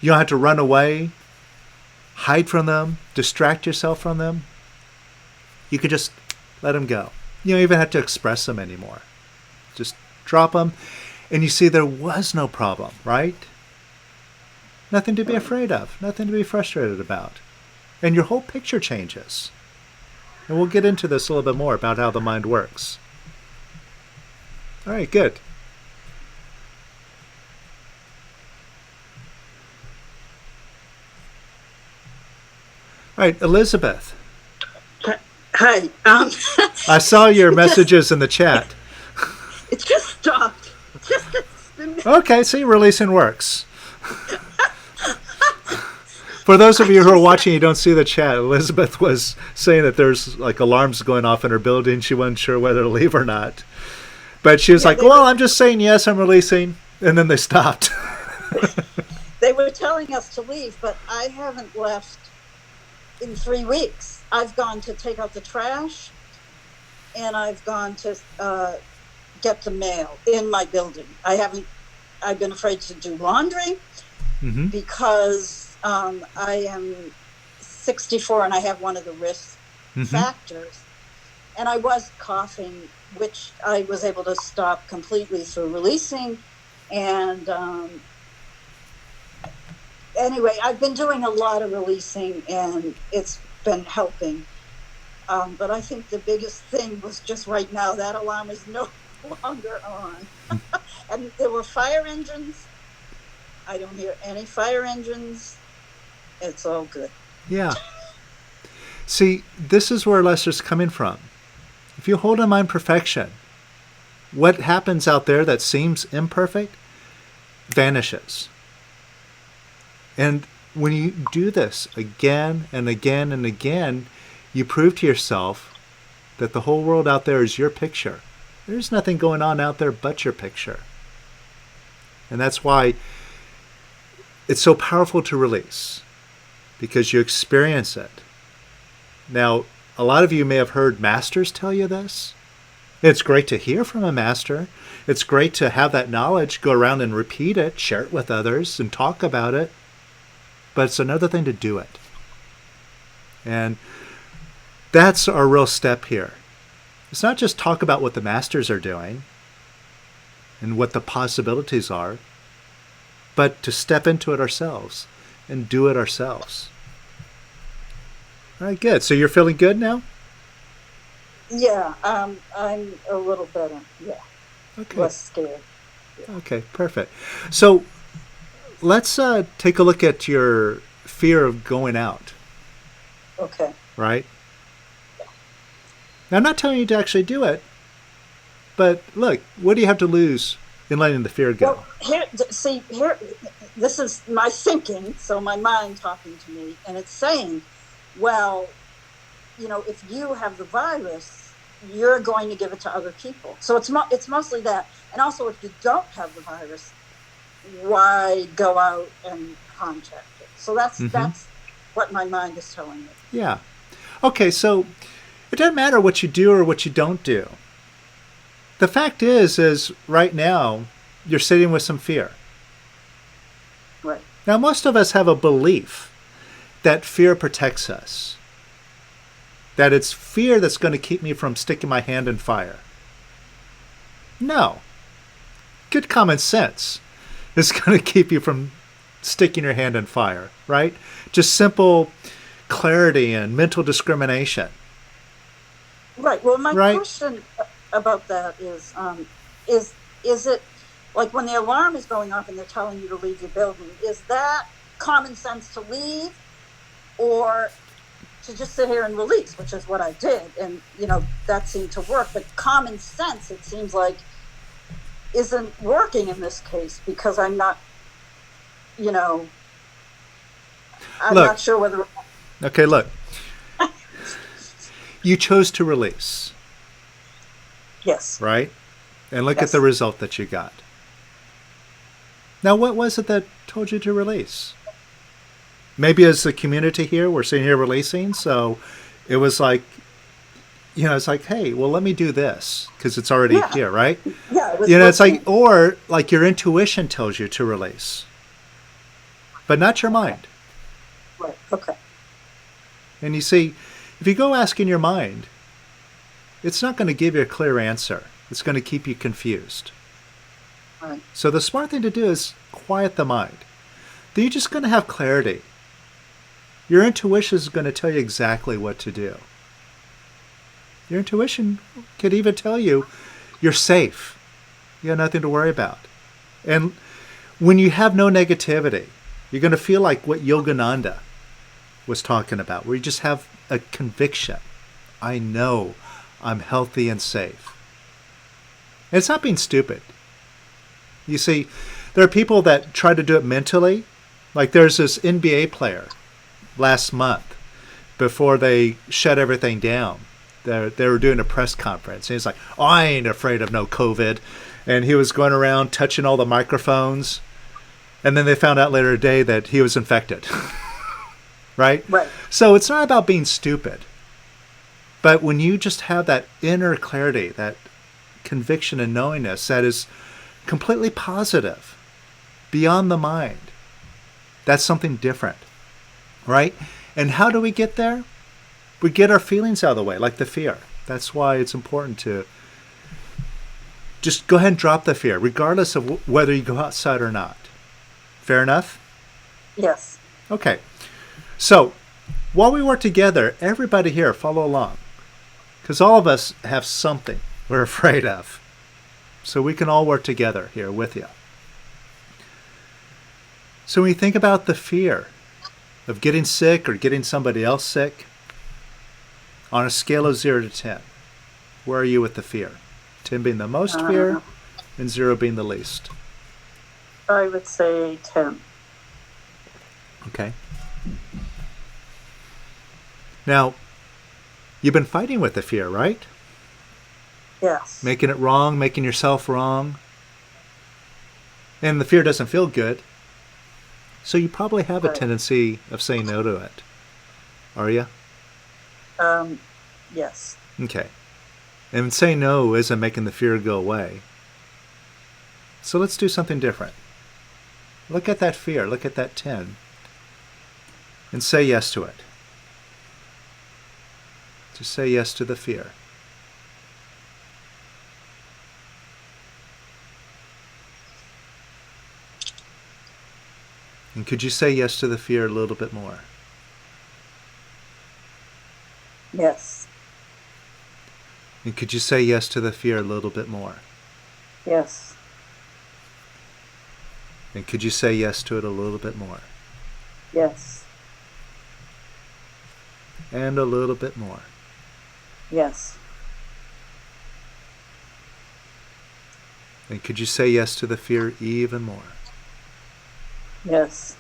You don't have to run away, hide from them, distract yourself from them. You could just let them go. You don't even have to express them anymore. Just drop them. And you see there was no problem, right? Nothing to be afraid of, nothing to be frustrated about. And your whole picture changes. And we'll get into this a little bit more about how the mind works. All right, good. All right, Elizabeth. Hi. I saw your messages in the chat. It just stopped. Okay, see, releasing works. For those of you who are watching, you don't see the chat. Elizabeth was saying that there's like alarms going off in her building. She wasn't sure whether to leave or not. But she was like, well, I'm just saying yes, I'm releasing. And then they stopped. They were telling us to leave, but I haven't left in 3 weeks. I've gone to take out the trash, and I've gone to get the mail in my building. I've been afraid to do laundry Mm-hmm. because I am 64 and I have one of the risk Mm-hmm. factors. And I was coughing, which I was able to stop completely through releasing. And anyway, I've been doing a lot of releasing, and it's been helping. But I think the biggest thing was just right now, that alarm is no longer on. And there were fire engines. I don't hear any fire engines. It's all good. Yeah. See, this is where Lester's coming from. If you hold in mind perfection, what happens out there that seems imperfect vanishes. And when you do this again and again and again, you prove to yourself that the whole world out there is your picture. There's nothing going on out there but your picture. And that's why it's so powerful to release, because you experience it. Now, a lot of you may have heard masters tell you this. It's great to hear from a master. It's great to have that knowledge, go around and repeat it, share it with others, and talk about it. But it's another thing to do it. And that's our real step here. It's not just talk about what the masters are doing and what the possibilities are, but to step into it ourselves and do it ourselves. All right, good. So you're feeling good now? Yeah, I'm a little better. Yeah, Okay. less scared. Okay, perfect. So let's take a look at your fear of going out, Okay. right? Now, I'm not telling you to actually do it, but look, what do you have to lose in letting the fear go? Well, here, this is my thinking, so my mind talking to me, and it's saying, well, if you have the virus, you're going to give it to other people. So it's mostly that. And also, if you don't have the virus, why go out and contact it? So that's what my mind is telling me. Yeah. Okay, so it doesn't matter what you do or what you don't do. The fact is right now, you're sitting with some fear. Right. Now, most of us have a belief that fear protects us. That it's fear that's going to keep me from sticking my hand in fire. No. Good common sense is going to keep you from sticking your hand in fire, right? Just simple clarity and mental discrimination. Right. Well, my Right. question about that is it like when the alarm is going off and they're telling you to leave your building, is that common sense to leave, or to just sit here and release, which is what I did, and that seemed to work. But common sense, it seems like, isn't working in this case, because I'm not, I'm Look. not sure whether. Okay, look. You chose to release, Yes. right? And look at Yes. the result that you got. Now, what was it that told you to release? Maybe as the community here, we're sitting here releasing, so it was like, it's like, hey, well, let me do this, because it's already Yeah. here, right? Yeah. It was It's like, working. or like your intuition tells you to release, but not your mind. Right. Okay. And you see, if you go asking your mind, it's not going to give you a clear answer. It's going to keep you confused. Right. So the smart thing to do is quiet the mind. Then you're just going to have clarity. Your intuition is going to tell you exactly what to do. Your intuition could even tell you you're safe. You have nothing to worry about. And when you have no negativity, you're going to feel like what Yogananda was talking about, where you just have a conviction. I know I'm healthy and safe. And it's not being stupid. You see, there are people that try to do it mentally. Like there's this NBA player last month before they shut everything down. They were doing a press conference. And he's like, oh, I ain't afraid of no COVID. And he was going around touching all the microphones. And then they found out later today that he was infected. Right? Right. So it's not about being stupid. But when you just have that inner clarity, that conviction and knowingness that is completely positive, beyond the mind, that's something different. Right? And how do we get there? We get our feelings out of the way, like the fear. That's why it's important to just go ahead and drop the fear, regardless of whether you go outside or not. Fair enough? Yes. Okay. So, while we work together, everybody here follow along. Because all of us have something we're afraid of. So we can all work together here with you. So when you think about the fear of getting sick or getting somebody else sick, on a scale of 0 to 10, where are you with the fear? 10 being the most fear and 0 being the least. I would say 10. Okay. Now, you've been fighting with the fear, right? Yes. Making it wrong, making yourself wrong. And the fear doesn't feel good. So you probably have a Right. tendency of saying no to it. Are you? Yes. Okay. And saying no isn't making the fear go away. So let's do something different. Look at that fear, look at that 10, and say yes to it. Just say yes to the fear. And could you say yes to the fear a little bit more? Yes. And could you say yes to the fear a little bit more? Yes. And could you say yes to it a little bit more? Yes. And a little bit more. Yes. And could you say yes to the fear even more? Yes.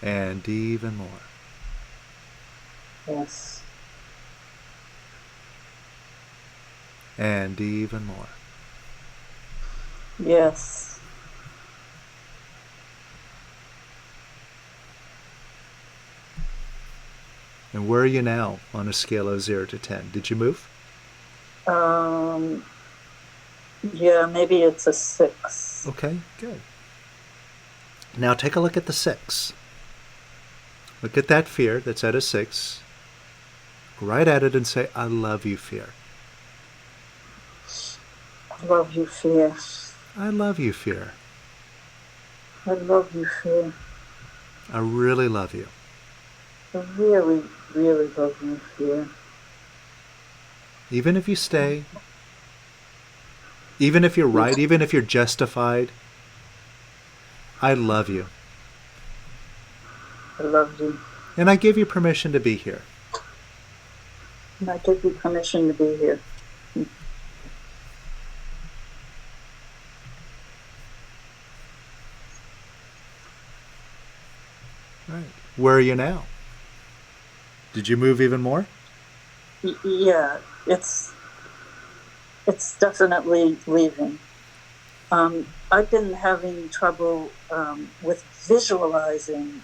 And even more. Yes. And even more. Yes. And where are you now on a scale of 0 to 10? Did you move? Yeah, maybe it's a 6. Okay, good. Now take a look at the 6. Look at that fear that's at a 6. Go right at it and say, I love you, fear. I love you, fear. I love you, fear. I love you, fear. I really love you. I really, really love you, fear. Even if you stay, even if you're right, even if you're justified, I love you. I love you. And I give you permission to be here. And I give you permission to be here. Right. Where are you now? Did you move even more? Yeah, it's definitely leaving. I've been having trouble with visualizing,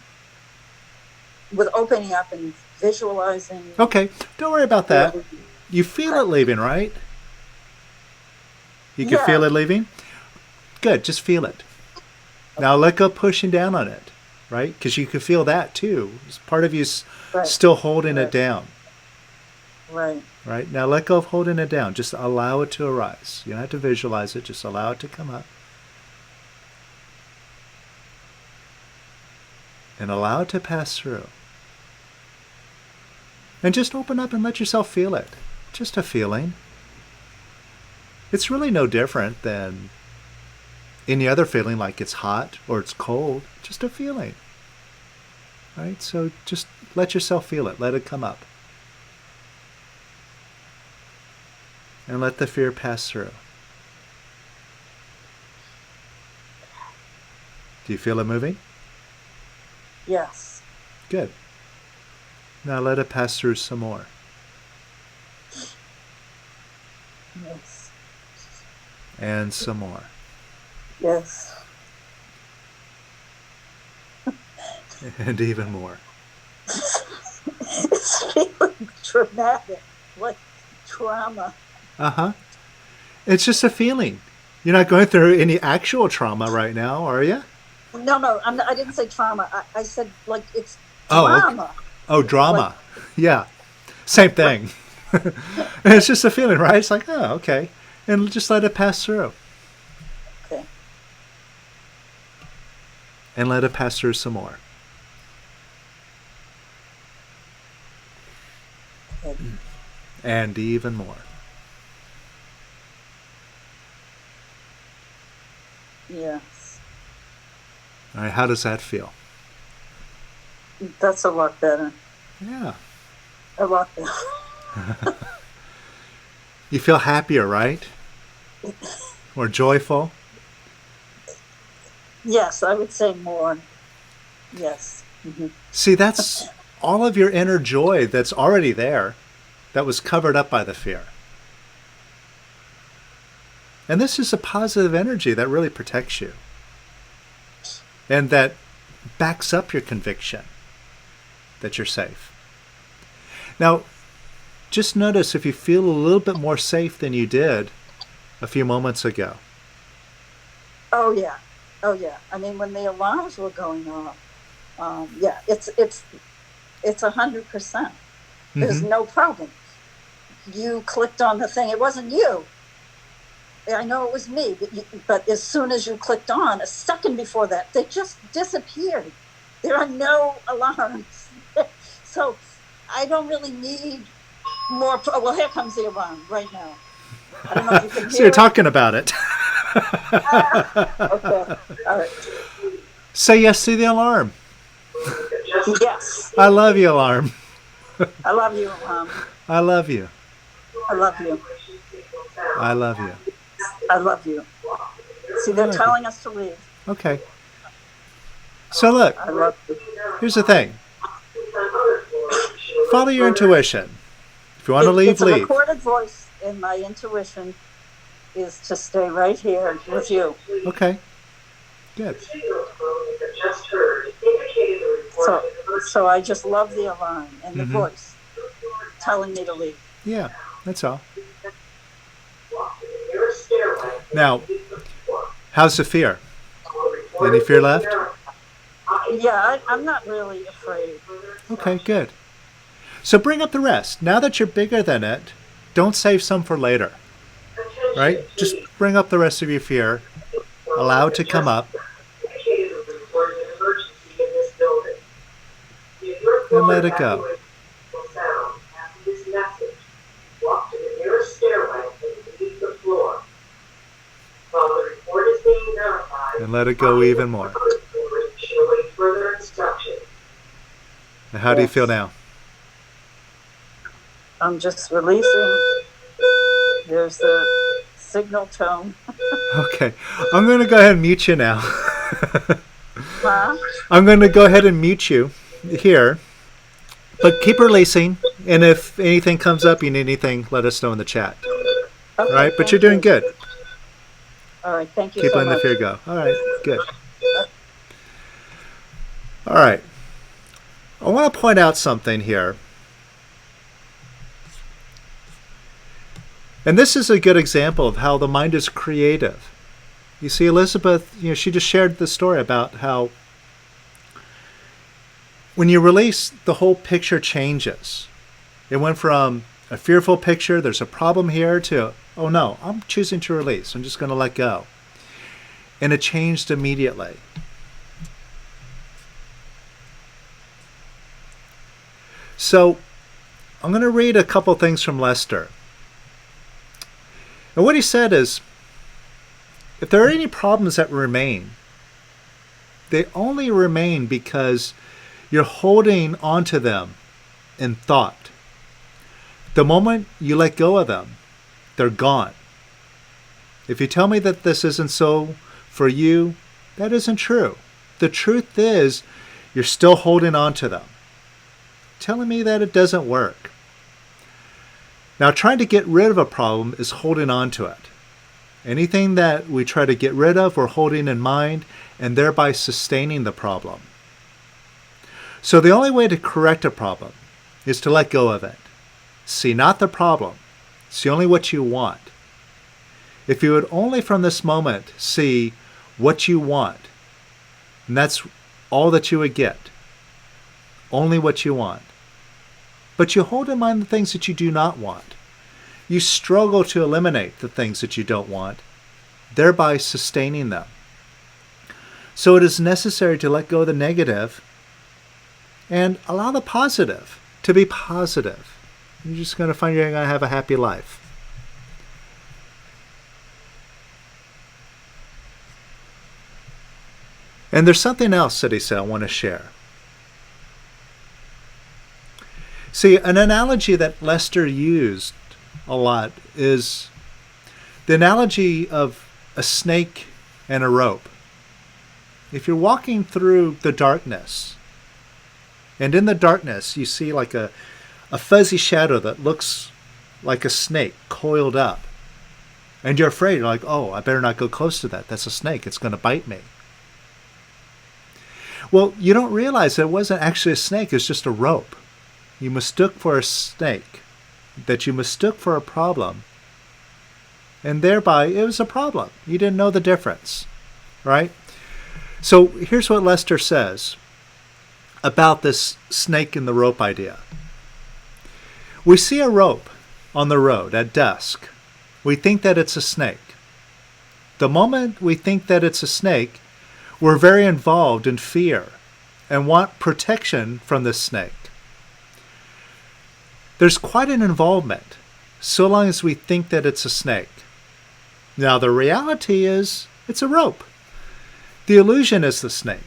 with opening up and visualizing. Okay, don't worry about that. You feel it leaving, right? You can Yeah. feel it leaving? Good, just feel it. Now let go pushing down on it, right? Because you can feel that too. Part of you's Right. still holding it Right. down, Right. right? Now let go of holding it down. Just allow it to arise. You don't have to visualize it. Just allow it to come up. And allow it to pass through. And just open up and let yourself feel it. Just a feeling. It's really no different than any other feeling, like it's hot or it's cold. Just a feeling. Right? So just let yourself feel it. Let it come up. And let the fear pass through. Do you feel it moving? Yes. Good. Now let it pass through some more. Yes. And some more. Yes. And even more. It's feeling traumatic, like trauma. Uh-huh. It's just a feeling. You're not going through any actual trauma right now, are you? No, I didn't say trauma. I said like it's Oh, okay. drama. Oh, drama. Yeah. Same thing. And it's just a feeling, right? It's like, oh, okay. And just let it pass through. Okay. And let it pass through some more. Okay. And even more. Yes. All right, how does that feel? That's a lot better. Yeah. A lot better. You feel happier, right? More joyful? Yes, I would say more. Yes. Mm-hmm. See, that's all of your inner joy that's already there, that was covered up by the fear. And this is a positive energy that really protects you. And that backs up your conviction that you're safe. Now, just notice if you feel a little bit more safe than you did a few moments ago. Oh yeah. Oh yeah. I mean, when the alarms were going off, yeah, it's 100%. There's no problem. You clicked on the thing. It wasn't you. I know it was me, but as soon as you clicked on, a second before that, they just disappeared. There are no alarms. So I don't really need more. Well, here comes the alarm right now. I don't know if you can hear So you're it. talking about it. Okay. All right. Say yes to the alarm. Yes. I love you, alarm. I love you, I love you. I love you. I love you. I love you. See, they're telling us to leave. Okay. So look, I love you. here's the thing. Follow your intuition. If you want to leave, It's a leave. recorded voice, and my intuition is to stay right here with you. Okay. Good. So I just love the alarm and the voice telling me to leave. Yeah, that's all. Now, how's the fear? Any fear left? Yeah, I'm not really afraid. Okay, good. So bring up the rest. Now that you're bigger than it, don't save some for later. Right? Just bring up the rest of your fear. Allow it to come up. And let it go. And let it go even more. And how do you feel now? I'm just releasing. There's the signal tone. Okay. I'm going to go ahead and mute you now. Huh? I'm going to go ahead and mute you here. But keep releasing. And if anything comes up, you need anything, let us know in the chat. Okay, All right? But thank you're doing you. good. All right, thank you Keep so letting the much. fear go. All right. Good. All right. I want to point out something here. And this is a good example of how the mind is creative. You see, Elizabeth, she just shared the story about how when you release, the whole picture changes. It went from a fearful picture, there's a problem here, to, oh no, I'm choosing to release. I'm just going to let go. And it changed immediately. So I'm going to read a couple things from Lester. And what he said is, if there are any problems that remain, they only remain because you're holding onto them in thought. The moment you let go of them, they're gone. If you tell me that this isn't so for you, that isn't true. The truth is, you're still holding on to them, telling me that it doesn't work. Now, trying to get rid of a problem is holding on to it. Anything that we try to get rid of, we're holding in mind and thereby sustaining the problem. So the only way to correct a problem is to let go of it. See not the problem, see only what you want. If you would only from this moment see what you want, and that's all that you would get, only what you want. But you hold in mind the things that you do not want. You struggle to eliminate the things that you don't want, thereby sustaining them. So it is necessary to let go of the negative and allow the positive to be positive. You're just going to find you're going to have a happy life. And there's something else that he said I want to share. See, an analogy that Lester used a lot is the analogy of a snake and a rope. If you're walking through the darkness, and in the darkness you see like a fuzzy shadow that looks like a snake coiled up, and you're afraid, you're like, oh, I better not go close to that. That's a snake. It's going to bite me. Well, you don't realize that it wasn't actually a snake. It's just a rope. You mistook for a snake, that you mistook for a problem, and thereby it was a problem. You didn't know the difference, right? So here's what Lester says about this snake in the rope idea. We see a rope on the road at dusk. We think that it's a snake. The moment we think that it's a snake, we're very involved in fear and want protection from this snake. There's quite an involvement so long as we think that it's a snake. Now the reality is it's a rope. The illusion is the snake.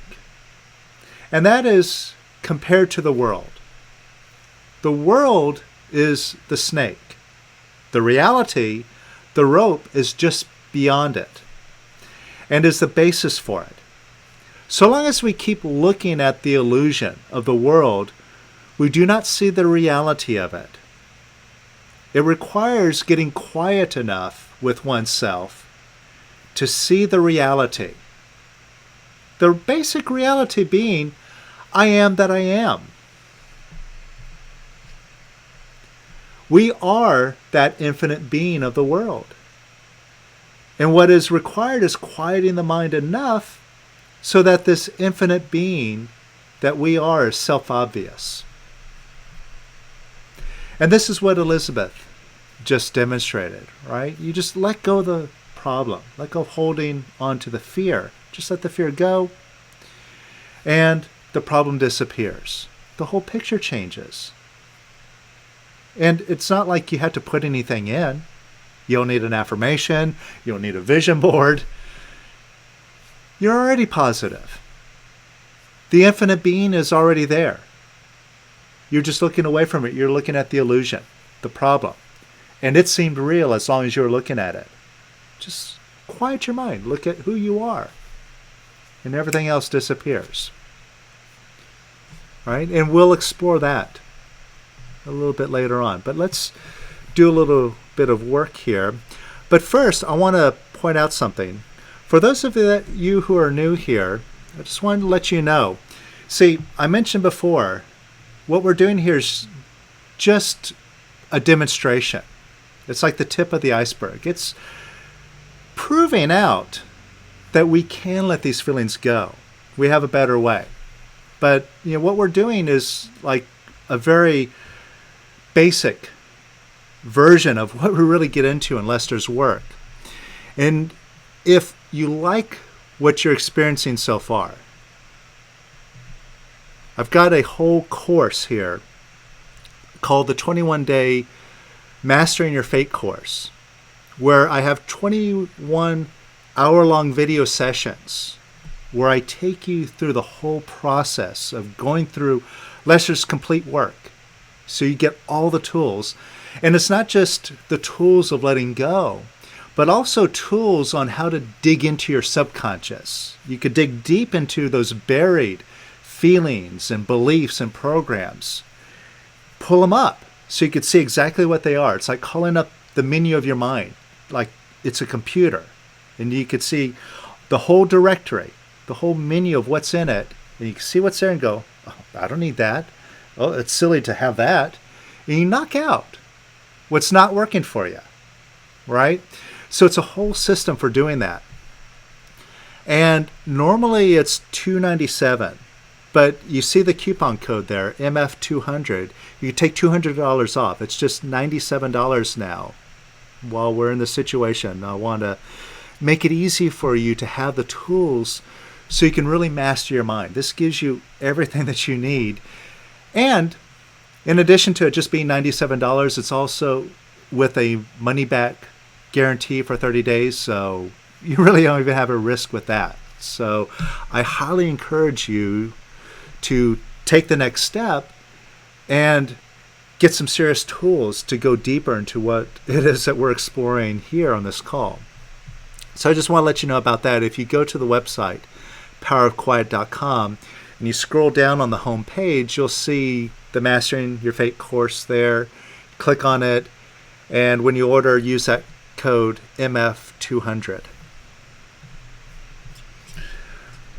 And that is compared to the world. The world is the snake. The reality, the rope, is just beyond it and is the basis for it. So long as we keep looking at the illusion of the world, we do not see the reality of it. It requires getting quiet enough with oneself to see the reality. The basic reality being, I am that I am. We are that infinite being of the world. And what is required is quieting the mind enough so that this infinite being that we are is self-obvious. And this is what Elizabeth just demonstrated, right? You just let go of the problem. Let go of holding on to the fear. Just let the fear go, and the problem disappears. The whole picture changes. And it's not like you have to put anything in. You don't need an affirmation. You don't need a vision board. You're already positive. The infinite being is already there. You're just looking away from it. You're looking at the illusion, the problem. And it seemed real as long as you were looking at it. Just quiet your mind. Look at who you are. And everything else disappears. Right? And we'll explore that a little bit later on. But let's do a little bit of work here. But first, I want to point out something. For those of you who are new here, I just wanted to let you know. See, I mentioned before, what we're doing here is just a demonstration. It's like the tip of the iceberg. It's proving out that we can let these feelings go. We have a better way. But what we're doing is like a very basic version of what we really get into in Lester's work. And if you like what you're experiencing so far, I've got a whole course here called the 21-Day Mastering Your Fate course, where I have 21 hour-long video sessions where I take you through the whole process of going through Lester's complete work. So you get all the tools. And it's not just the tools of letting go, but also tools on how to dig into your subconscious. You could dig deep into those buried feelings and beliefs and programs. Pull them up so you could see exactly what they are. It's like calling up the menu of your mind, like it's a computer. And you could see the whole directory, the whole menu of what's in it, and you can see what's there and go, I don't need that. Oh, it's silly to have that. And you knock out what's not working for you, right? So it's a whole system for doing that. And normally it's $297, but you see the coupon code there, MF200. You take $200 off. It's just $97 now. While we're in this situation, I want to make it easy for you to have the tools so you can really master your mind. This gives you everything that you need. And in addition to it just being $97, it's also with a money back guarantee for 30 days. So you really don't even have a risk with that. So I highly encourage you to take the next step and get some serious tools to go deeper into what it is that we're exploring here on this call. So I just want to let you know about that. If you go to the website, powerofquiet.com, and you scroll down on the home page, you'll see the Mastering Your Fate course there. Click on it, and when you order, use that code MF200.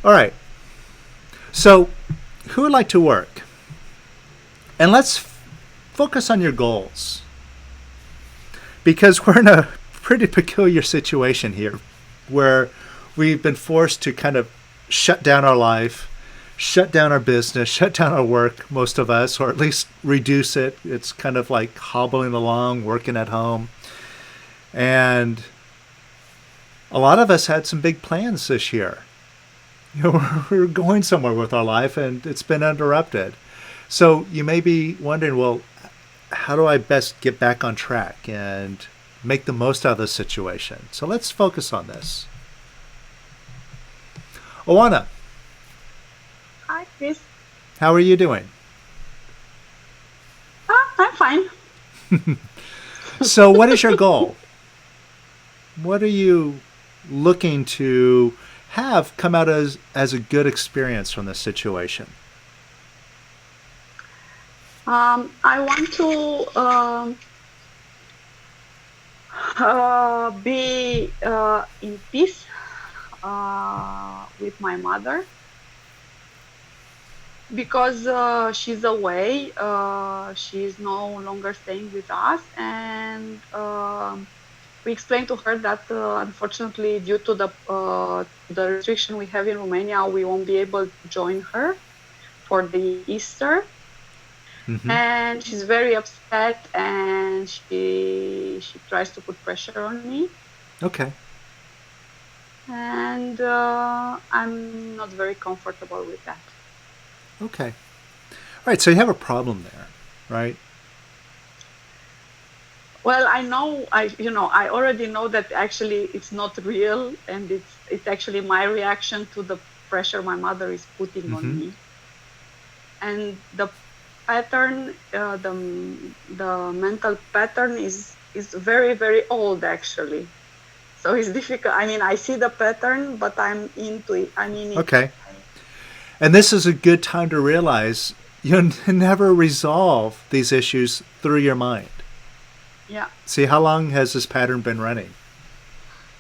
All right. So who would like to work? And let's focus on your goals, because we're in a pretty peculiar situation here where we've been forced to kind of shut down our life, shut down our business, shut down our work, most of us, or at least reduce it. It's kind of like hobbling along, working at home. And a lot of us had some big plans this year. You know, we're going somewhere with our life and it's been interrupted. So you may be wondering, well, how do I best get back on track and make the most out of this situation? So let's focus on this. Oana, Hi, Chris. how are you doing? I'm fine. So what is your goal? What are you looking to have come out as a good experience from this situation? I want to be in peace with my mother, because she's away. She's no longer staying with us, and we explained to her that unfortunately, due to the restriction we have in Romania, we won't be able to join her for the Easter. Mm-hmm. And she's very upset, and she tries to put pressure on me, Okay. and I'm not very comfortable with that. Okay. All right. So you have a problem there, right? Well, I already know that actually it's not real, and it's actually my reaction to the pressure my mother is putting on me. And the pattern, the mental pattern is very, very old actually. So it's difficult. I mean, I see the pattern, but I'm into it. I mean, Okay. And this is a good time to realize you'll never resolve these issues through your mind. yeah. See, how long has this pattern been running?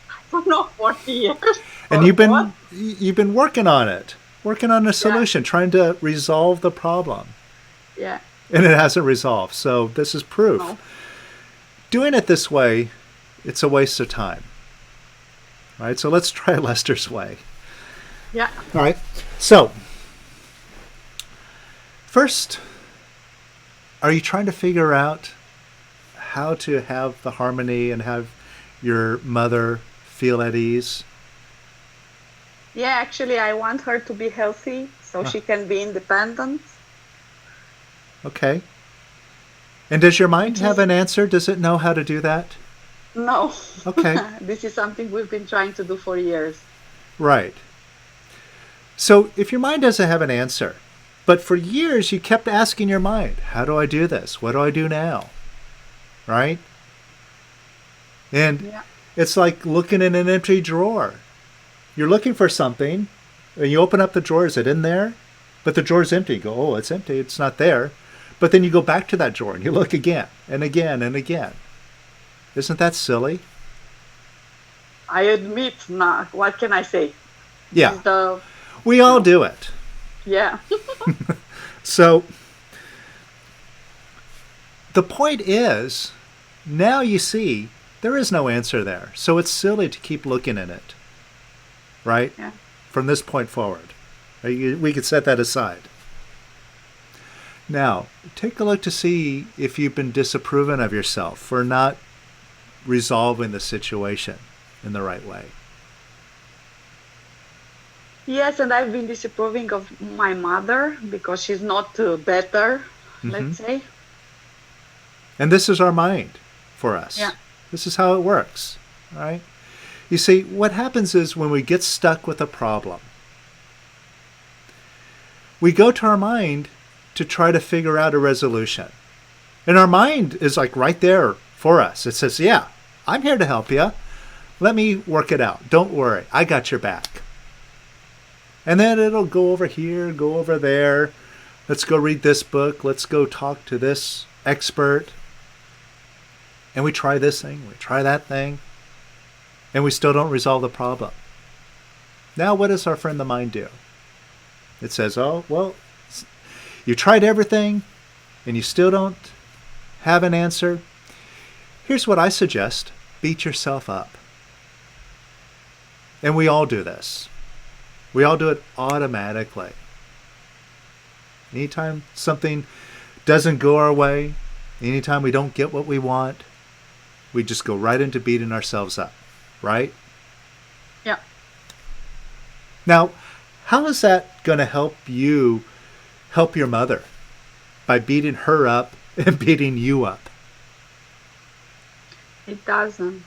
I don't know, 40 years. And or you've what? been working on it, working on a solution, trying to resolve the problem. Yeah. And it hasn't resolved. So this is proof. No. Doing it this way, it's a waste of time. All right, so let's try Lester's way. Yeah. All right, so first, are you trying to figure out how to have the harmony and have your mother feel at ease? Yeah, actually, I want her to be healthy so she can be independent. Okay. And does your mind have an answer? Does it know how to do that? No. Okay. This is something we've been trying to do for years. Right. So if your mind doesn't have an answer, but for years you kept asking your mind, how do I do this? What do I do now? Right? And Yeah. it's like looking in an empty drawer. You're looking for something, and you open up the drawer. Is it in there? But the drawer's empty. You go, oh, it's empty. It's not there. But then you go back to that drawer and you look again and again and again. Isn't that silly? I admit, not. What can I say? Yeah. It's We all do it. yeah. So the point is, now you see there is no answer there. So it's silly to keep looking in it, right? Yeah. From this point forward. We could set that aside. Now, take a look to see if you've been disapproving of yourself for not resolving the situation in the right way. Yes, and I've been disapproving of my mother because she's not better, let's say. And this is our mind for us. Yeah. This is how it works, right? You see, what happens is when we get stuck with a problem, we go to our mind to try to figure out a resolution. And our mind is like right there for us. It says, yeah, I'm here to help you. Let me work it out. Don't worry. I got your back. And then it'll go over here, go over there. Let's go read this book. Let's go talk to this expert. And we try this thing, we try that thing, and we still don't resolve the problem. Now what does our friend the mind do? It says, oh, well, you tried everything, and you still don't have an answer. Here's what I suggest. Beat yourself up. And we all do this. We all do it automatically. Anytime something doesn't go our way, anytime we don't get what we want, we just go right into beating ourselves up, right? Yeah. Now, how is that going to help you help your mother by beating her up and beating you up? It doesn't.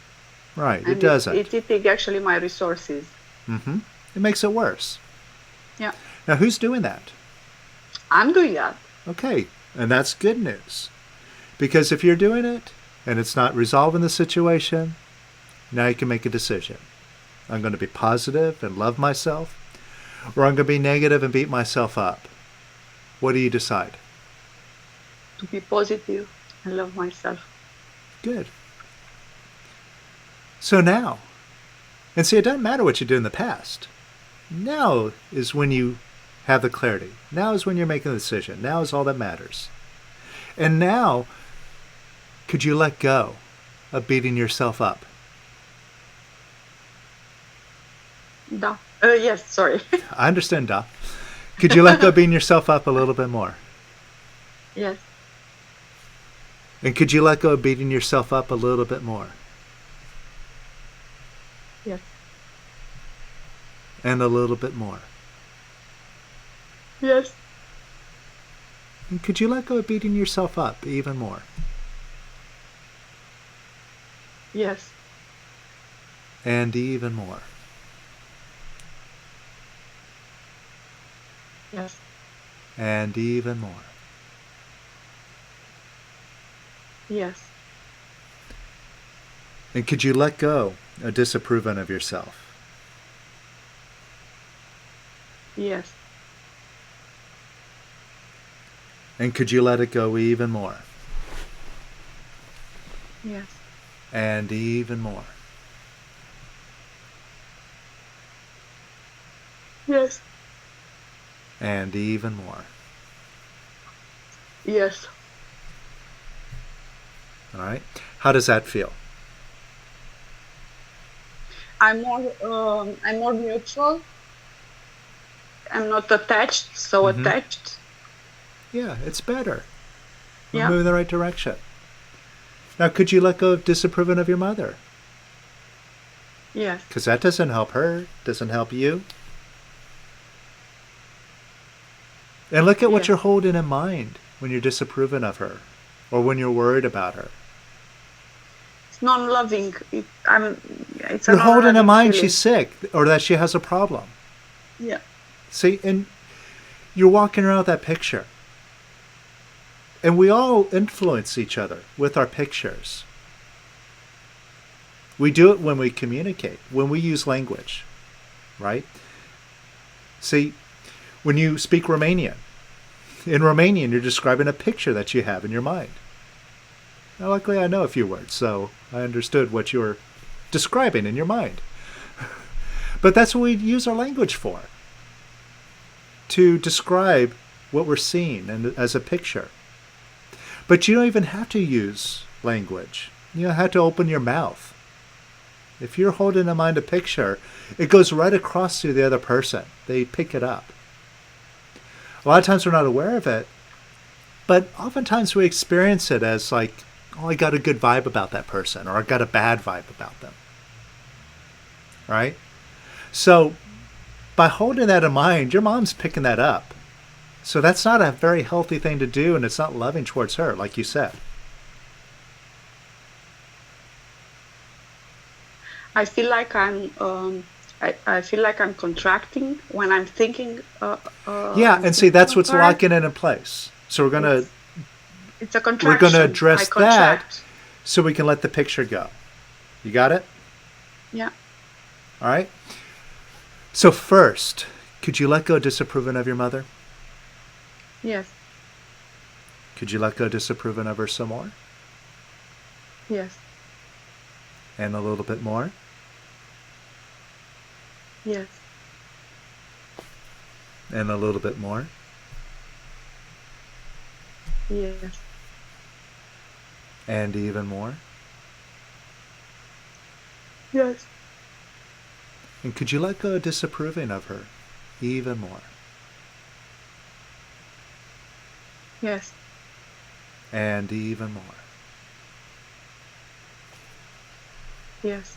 Right, And it doesn't. It's eating actually my resources. It makes it worse. Yeah. Now, who's doing that? I'm doing that. Okay, and that's good news. Because if you're doing it and it's not resolving the situation, now you can make a decision. I'm going to be positive and love myself, or I'm going to be negative and beat myself up. What do you decide? To be positive and love myself. Good. So now, and see, it doesn't matter what you did in the past. Now is when you have the clarity. Now is when you're making the decision. Now is all that matters. And now, could you let go of beating yourself up? Da. Yes, sorry. I understand, Da. Could you let go of beating yourself up a little bit more? Yes. And could you let go of beating yourself up a little bit more? Yes. And a little bit more. Yes. And could you let go of beating yourself up even more? Yes. And even more. Yes. And even more. Yes. And could you let go of disapproving of yourself? Yes. And could you let it go even more? Yes. And even more. Yes. And even more. Yes. All right? How does that feel? I'm more neutral. I'm not attached, so attached. Yeah, it's better. We're Yeah. moving in the right direction. Now, could you let go of disapproving of your mother? Yes. Because that doesn't help her, doesn't help you. And look at what Yes. you're holding in mind when you're disapproving of her or when you're worried about her. It's non-loving. It's You're a holding in non-loving mind feeling. she's sick or that she has a problem. Yeah. See, and you're walking around with that picture. And we all influence each other with our pictures. We do it when we communicate, when we use language, right? See, when you speak Romanian, in Romanian, you're describing a picture that you have in your mind. Now, luckily, I know a few words, so I understood what you were describing in your mind. But that's what we use our language for, to describe what we're seeing and as a picture. But you don't even have to use language. You don't have to open your mouth. If you're holding in mind a picture, it goes right across to the other person. They pick it up. A lot of times we're not aware of it, but oftentimes we experience it as like, oh, I got a good vibe about that person, or I got a bad vibe about them. Right? So by holding that in mind, your mom's picking that up. So that's not a very healthy thing to do, and it's not loving towards her, like you said. I feel like I feel like I'm contracting when I'm thinking. Yeah, and see, that's what's her. locking it in place. So It's a contraction. we're gonna address I contract. that so we can let the picture go. You got it? Yeah. All right. So first, could you let go disapproving of your mother? Yes. Could you let go disapproving of her some more? Yes. And a little bit more? Yes. And a little bit more? Yes. And even more? Yes. And could you let go disapproving of her even more? Yes. And even more? Yes.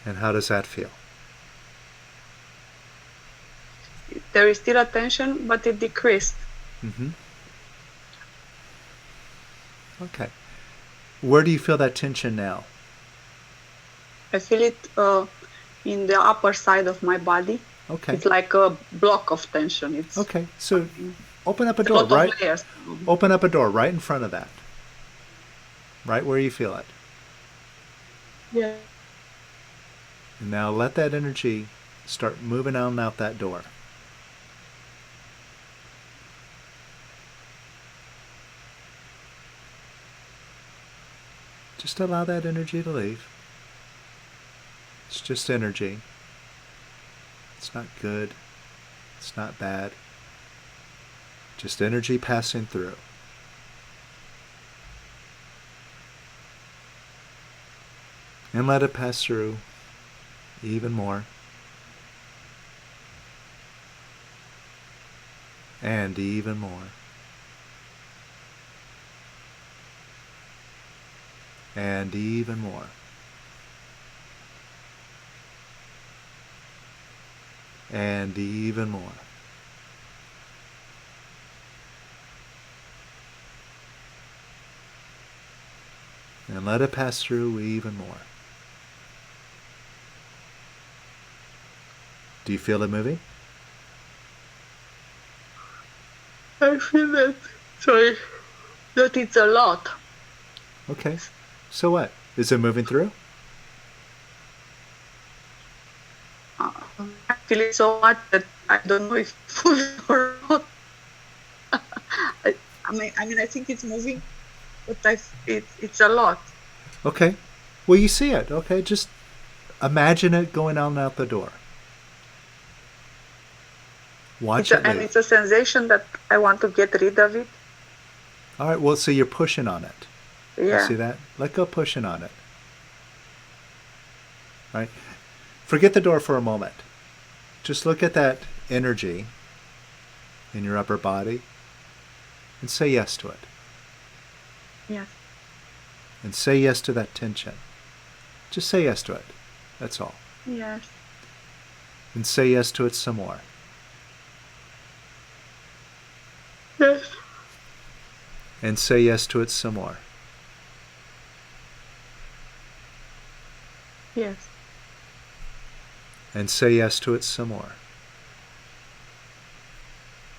And how does that feel? There is still a tension, but it decreased. Mm-hmm. Okay. Where do you feel that tension now? I feel it in the upper side of my body. Okay. It's like a block of tension. It's Okay. So open up a a door, lot right? of layers. Open up a door right in front of that. Right where you feel it. Yeah. And now let that energy start moving on out that door. Just allow that energy to leave. It's just energy. It's not good. It's not bad. Just energy passing through. And let it pass through even more. And even more. And even more. And even more. And let it pass through even more. Do you feel it moving? I feel that. Sorry. That it's a lot. Okay. So what? Is it moving through? I feel it so much that I don't know if it's moving or not. I mean, I think it's moving, but it's a lot. Okay. Well, you see it. Okay. Just imagine it going on out the door. Watch it And leave. it's a sensation that I want to get rid of it. All right. Well, so you're pushing on it. Yeah. You see that? Let go pushing on it. Right? Forget the door for a moment. Just look at that energy in your upper body and say yes to it. Yes. And say yes to that tension. Just say yes to it. That's all. Yes. And say yes to it some more. Yes. And say yes to it some more. Yes. And say yes to it some more.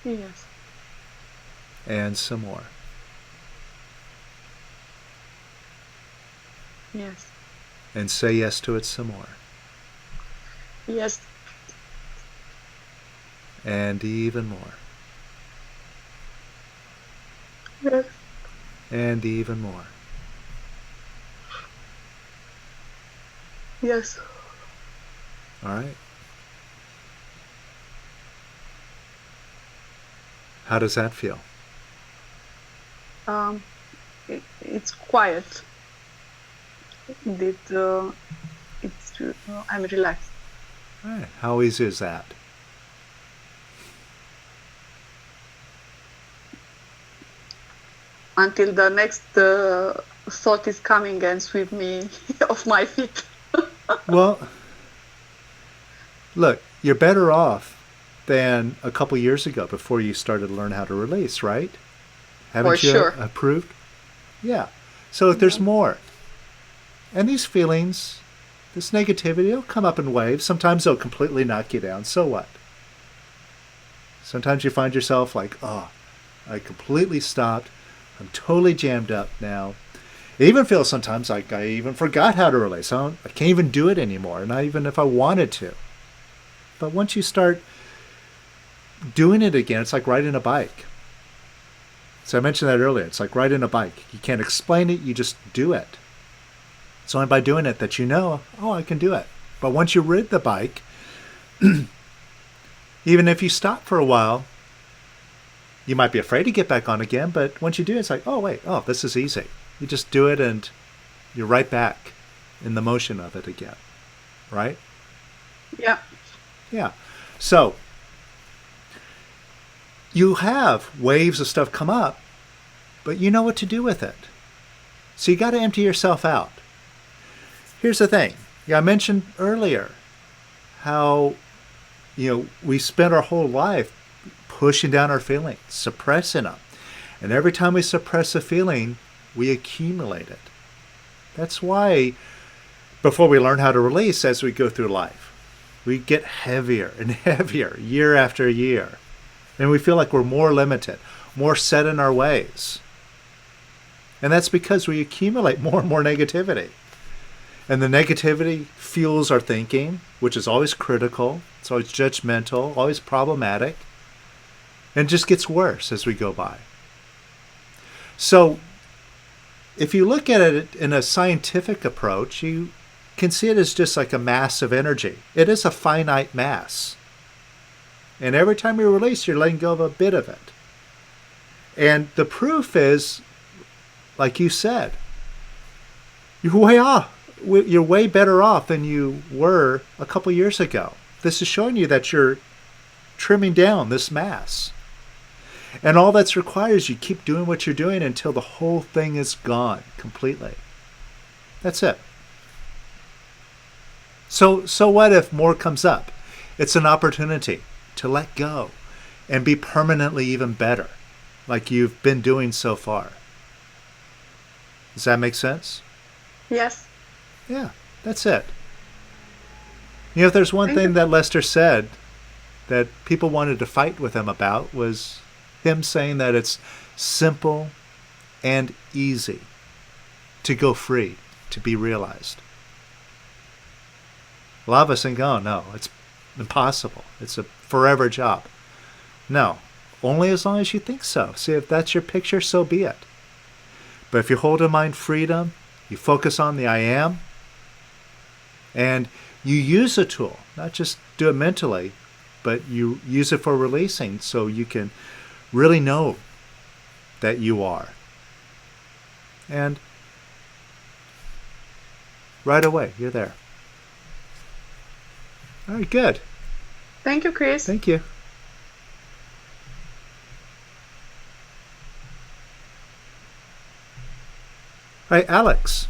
Yes. And some more. Yes. And say yes to it some more. Yes. And even more. Yes. And even more. Yes. All right. How does that feel? It's quiet. I'm relaxed. All right. How easy is that? Until the next thought is coming and sweep me off my feet. Well, look, you're better off than a couple years ago before you started to learn how to release, right? Haven't For you sure. approved? Yeah. So if there's more, and these feelings, this negativity, it'll come up in waves. Sometimes they'll completely knock you down. So what? Sometimes you find yourself like, oh, I completely stopped. I'm totally jammed up now. I even feel sometimes like I even forgot how to release. I can't even do it anymore, not even if I wanted to. But once you start doing it again, it's like riding a bike. So I mentioned that earlier. It's like riding a bike. You can't explain it, you just do it. It's only by doing it that you know, oh, I can do it. But once you rid the bike, even if you stop for a while, you might be afraid to get back on again, but once you do, it's like, oh, wait, oh, this is easy. You just do it and you're right back in the motion of it again, right? Yeah. Yeah. So you have waves of stuff come up, but you know what to do with it. So you got to empty yourself out. Here's the thing. Yeah, I mentioned earlier how, we spend our whole life pushing down our feelings, suppressing them. And every time we suppress a feeling, we accumulate it. That's why before we learn how to release as we go through life, we get heavier and heavier year after year. And we feel like we're more limited, more set in our ways. And that's because we accumulate more and more negativity. And the negativity fuels our thinking, which is always critical, it's always judgmental, always problematic, and it just gets worse as we go by. So if you look at it in a scientific approach, you can see it as just like a mass of energy. It is a finite mass. And every time you release, you're letting go of a bit of it. And the proof is, like you said, you're way off. You're way better off than you were a couple years ago. This is showing you that you're trimming down this mass. And all that's required is you keep doing what you're doing until the whole thing is gone completely. That's it. So what if more comes up? It's an opportunity to let go and be permanently even better, like you've been doing so far. Does that make sense? Yes. Yeah, that's it. If there's one thing that Lester said that people wanted to fight with him about was him saying that it's simple and easy to go free, to be realized. A lot of us think, oh no, it's impossible. It's a forever job. No, only as long as you think so. See, if that's your picture, so be it. But if you hold in mind freedom, you focus on the I am, and you use a tool, not just do it mentally, but you use it for releasing so you can really know that you are. And right away, you're there. All right, good. Thank you, Chris. Thank you. All right, Alex.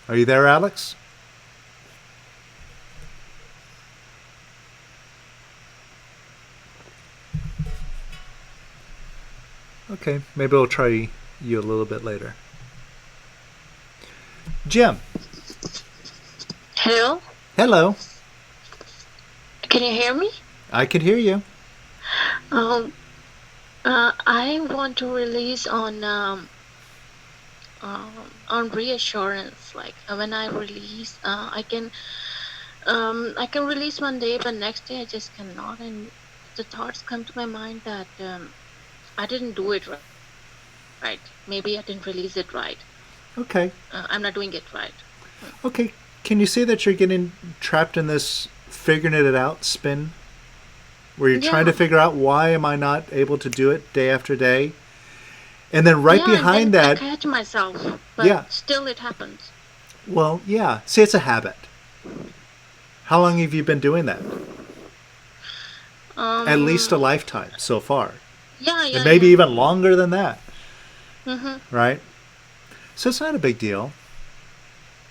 Are you there, Alex? Okay, maybe I'll try you a little bit later. Jim. Hello? Hello. Can you hear me? I can hear you. I want to release on reassurance. Like when I release, I can release one day, but next day I just cannot. And the thoughts come to my mind that I didn't do it right. Maybe I didn't release it right. Okay. I'm not doing it right. Okay. Can you see that you're getting trapped in this figuring it out spin? Where you're trying to Yeah. figure out why am I not able to do it day after day? And then right Yeah, and behind then I that, catch myself, but yeah. still it happens. Well, yeah. See, it's a habit. How long have you been doing that? At least a Um, lifetime so far. yeah, And yeah, maybe yeah. even longer than that, Mm-hmm. right? So it's not a big deal.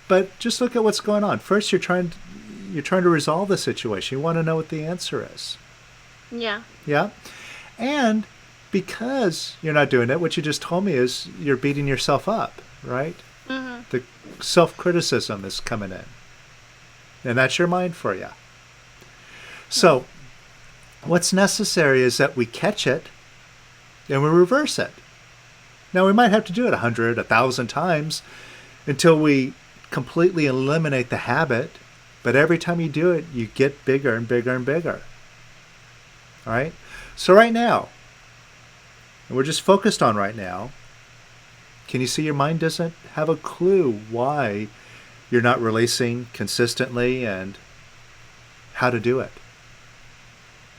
But just look at what's going on. First, you're trying to resolve the situation. You want to know what the answer is. Yeah. Yeah? And because you're not doing it, what you just told me is you're beating yourself up, right? Mm-hmm. The self-criticism is coming in. And that's your mind for you. So what's necessary is that we catch it and we reverse it. Now, we might have to do it 100, 1,000 times until we completely eliminate the habit. But every time you do it, you get bigger and bigger and bigger. All right? So right now, and we're just focused on right now, can you see your mind doesn't have a clue why you're not releasing consistently and how to do it?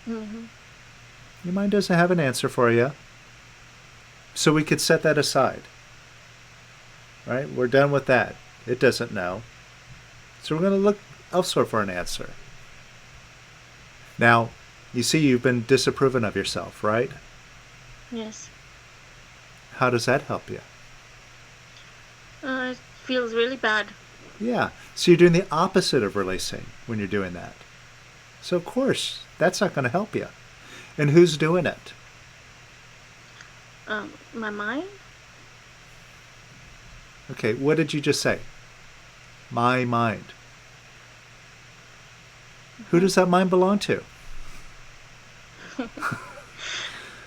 Mm-hmm. Your mind doesn't have an answer for you. So we could set that aside. Right? We're done with that. It doesn't know. So we're going to look elsewhere for an answer. Now, you see you've been disapproving of yourself, right? Yes. How does that help you? It feels really bad. Yeah. So you're doing the opposite of releasing when you're doing that. So of course, that's not going to help you. And who's doing it? My mind? Okay, what did you just say? My mind. Who does that mind belong to?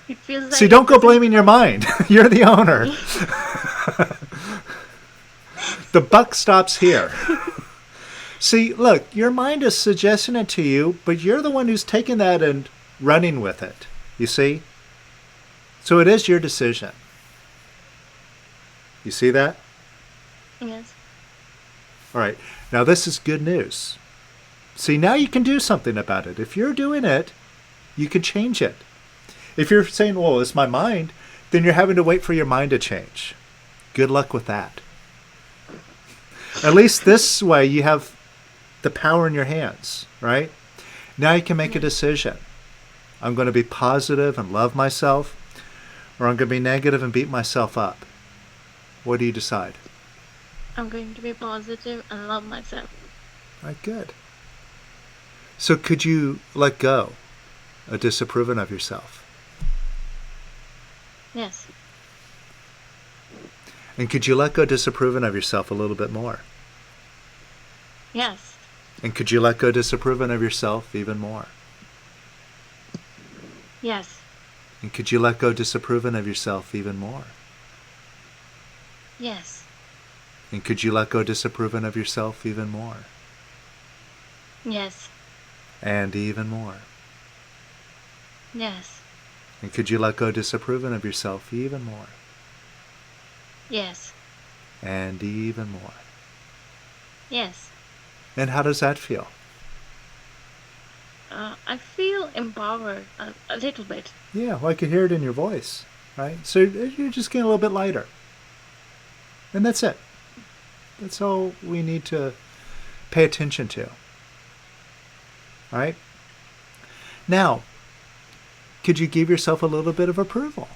It feels like See, don't go blaming your mind. You're the owner. The buck stops here. See, look, your mind is suggesting it to you, but you're the one who's taking that and running with it. You see? So it is your decision. You see that? Yes. All right. Now this is good news. See, now you can do something about it. If you're doing it, you can change it. If you're saying, well, it's my mind, then you're having to wait for your mind to change. Good luck with that. At least this way you have the power in your hands, right? Now you can make a decision. I'm going to be positive and love myself, or I'm going to be negative and beat myself up. What do you decide? I'm going to be positive and love myself. Right, good. So could you let go of disapproving of yourself? Yes. And could you let go of disapproving of yourself a little bit more? Yes. And could you let go of disapproving of yourself even more? Yes. And could you let go of disapproving of yourself even more? Yes. And could you let go of disapproving of yourself even more? Yes. And even more. Yes. And could you let go of disapproving of yourself even more? Yes. And even more. Yes. And how does that feel? I feel empowered a little bit. Yeah, well, I could hear it in your voice, right? So you're just getting a little bit lighter. And that's it. That's all we need to pay attention to. All right? Now, could you give yourself a little bit of approval?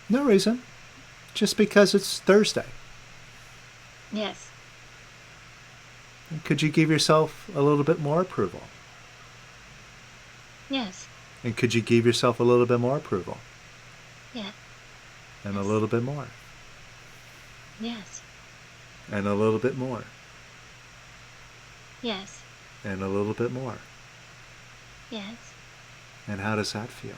No reason. Just because it's Thursday. Yes. Could you give yourself a little bit more approval? Yes. And could you give yourself a little bit more approval? Yeah. And Yes. a little bit more. Yes. And a little bit more. Yes. And a little bit more. Yes. And how does that feel?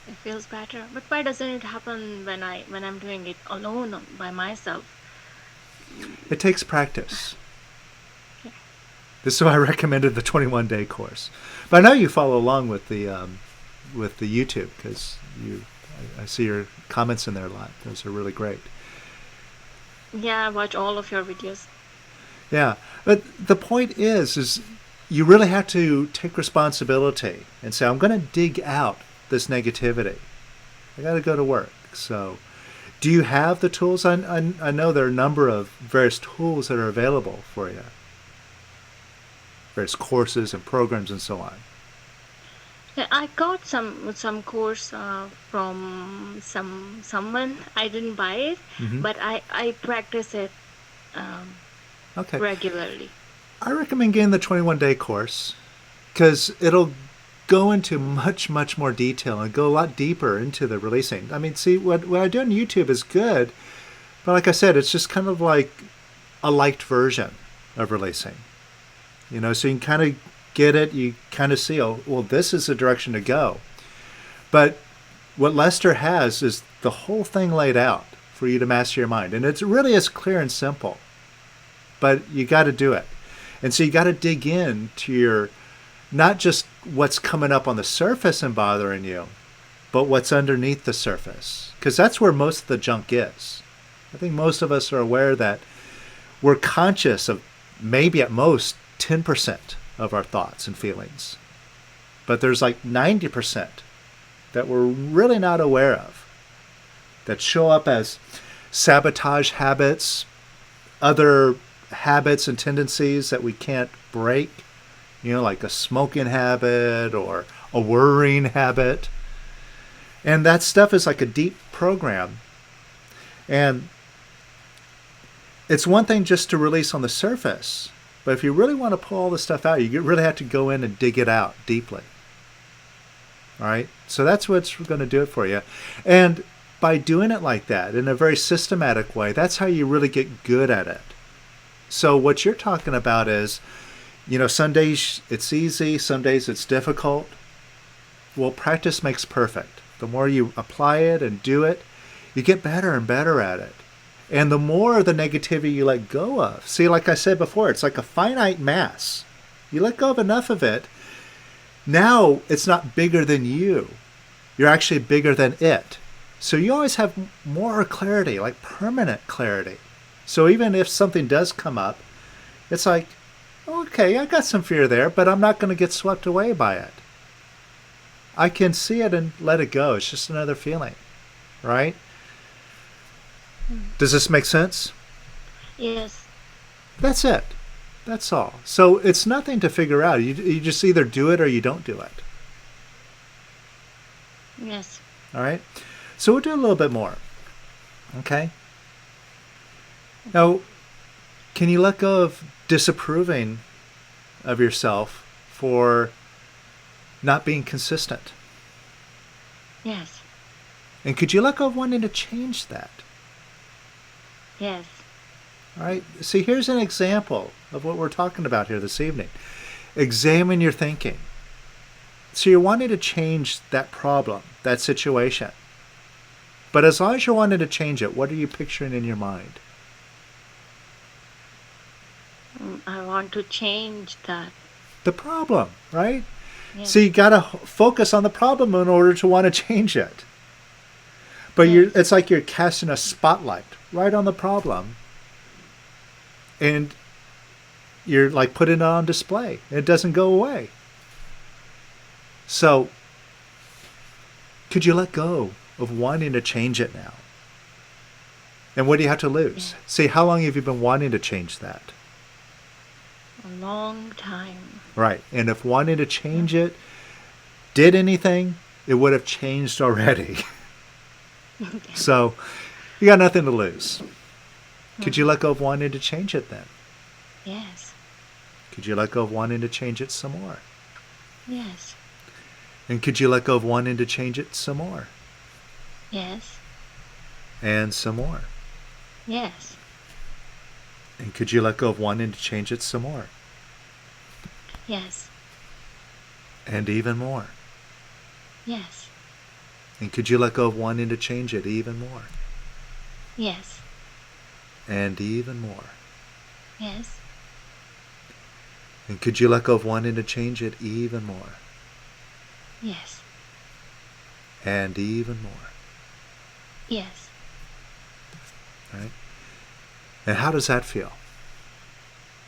It feels better. But why doesn't it happen when I'm doing it alone by myself? It takes practice. Okay. This is why I recommended the 21-day course. But I know you follow along with the YouTube because I see your comments in there a lot. Those are really great. Yeah, I watch all of your videos. Yeah. But the point is you really have to take responsibility and say, I'm going to dig out this negativity. I got to go to work. So, do you have the tools? I know there are a number of various tools that are available for you, various courses and programs and so on. Yeah, I got some course from someone. I didn't buy it, Hmm. but I practice it um, Okay. regularly. I recommend getting the 21-day course because it'll go into much, much more detail and go a lot deeper into the releasing. I mean, see, what I do on YouTube is good, but like I said, it's just kind of like a liked version of releasing. So you can kind of get it, you kind of see, oh, well, this is the direction to go. But what Lester has is the whole thing laid out for you to master your mind. And it's really as clear and simple, but you got to do it. And so you got to dig in to your, not just what's coming up on the surface and bothering you, but what's underneath the surface. Because that's where most of the junk is. I think most of us are aware that we're conscious of maybe at most 10% of our thoughts and feelings. But there's like 90% that we're really not aware of that show up as sabotage habits, other habits and tendencies that we can't break, like a smoking habit or a worrying habit. And that stuff is like a deep program. And it's one thing just to release on the surface, but if you really want to pull all this stuff out, you really have to go in and dig it out deeply. All right? So that's what's going to do it for you. And by doing it like that, in a very systematic way, that's how you really get good at it. So what you're talking about is, some days it's easy, some days it's difficult. Well, practice makes perfect. The more you apply it and do it, you get better and better at it. And the more the negativity you let go of. See, like I said before, it's like a finite mass. You let go of enough of it, now it's not bigger than you. You're actually bigger than it. So you always have more clarity, like permanent clarity. So even if something does come up, it's like, okay, I got some fear there, but I'm not going to get swept away by it. I can see it and let it go. It's just another feeling, right? Does this make sense? Yes. That's it. That's all. So it's nothing to figure out. You just either do it or you don't do it. Yes. All right? So we'll do a little bit more. Okay? Now, can you let go of disapproving of yourself for not being consistent? Yes. And could you let go of wanting to change that? Yes. All right? See, here's an example of what we're talking about here this evening. Examine your thinking. So you're wanting to change that problem, that situation. But as long as you're wanting to change it, what are you picturing in your mind? I want to change that. The problem, right? Yes. So you got to focus on the problem in order to want to change it. But Yes. it's like you're casting a spotlight right on the problem, and you're like putting it on display. It doesn't go away. So could you let go of wanting to change it now? And what do you have to lose? Yeah. See, how long have you been wanting to change that? A long time. Right. And if wanting to change it did anything, it would have changed already. So you got nothing to lose. Could you let go of wanting to change it then? Yes. Could you let go of wanting to change it some more? Yes. And could you let go of wanting to change it some more? Yes. And some more? Yes. And could you let go of wanting to change it some more? Yes. And even more? Yes. And could you let go of wanting to change it even more? Yes. And even more? Yes. And could you let go of wanting to change it even more? Yes. And even more? Yes. Right? And how does that feel?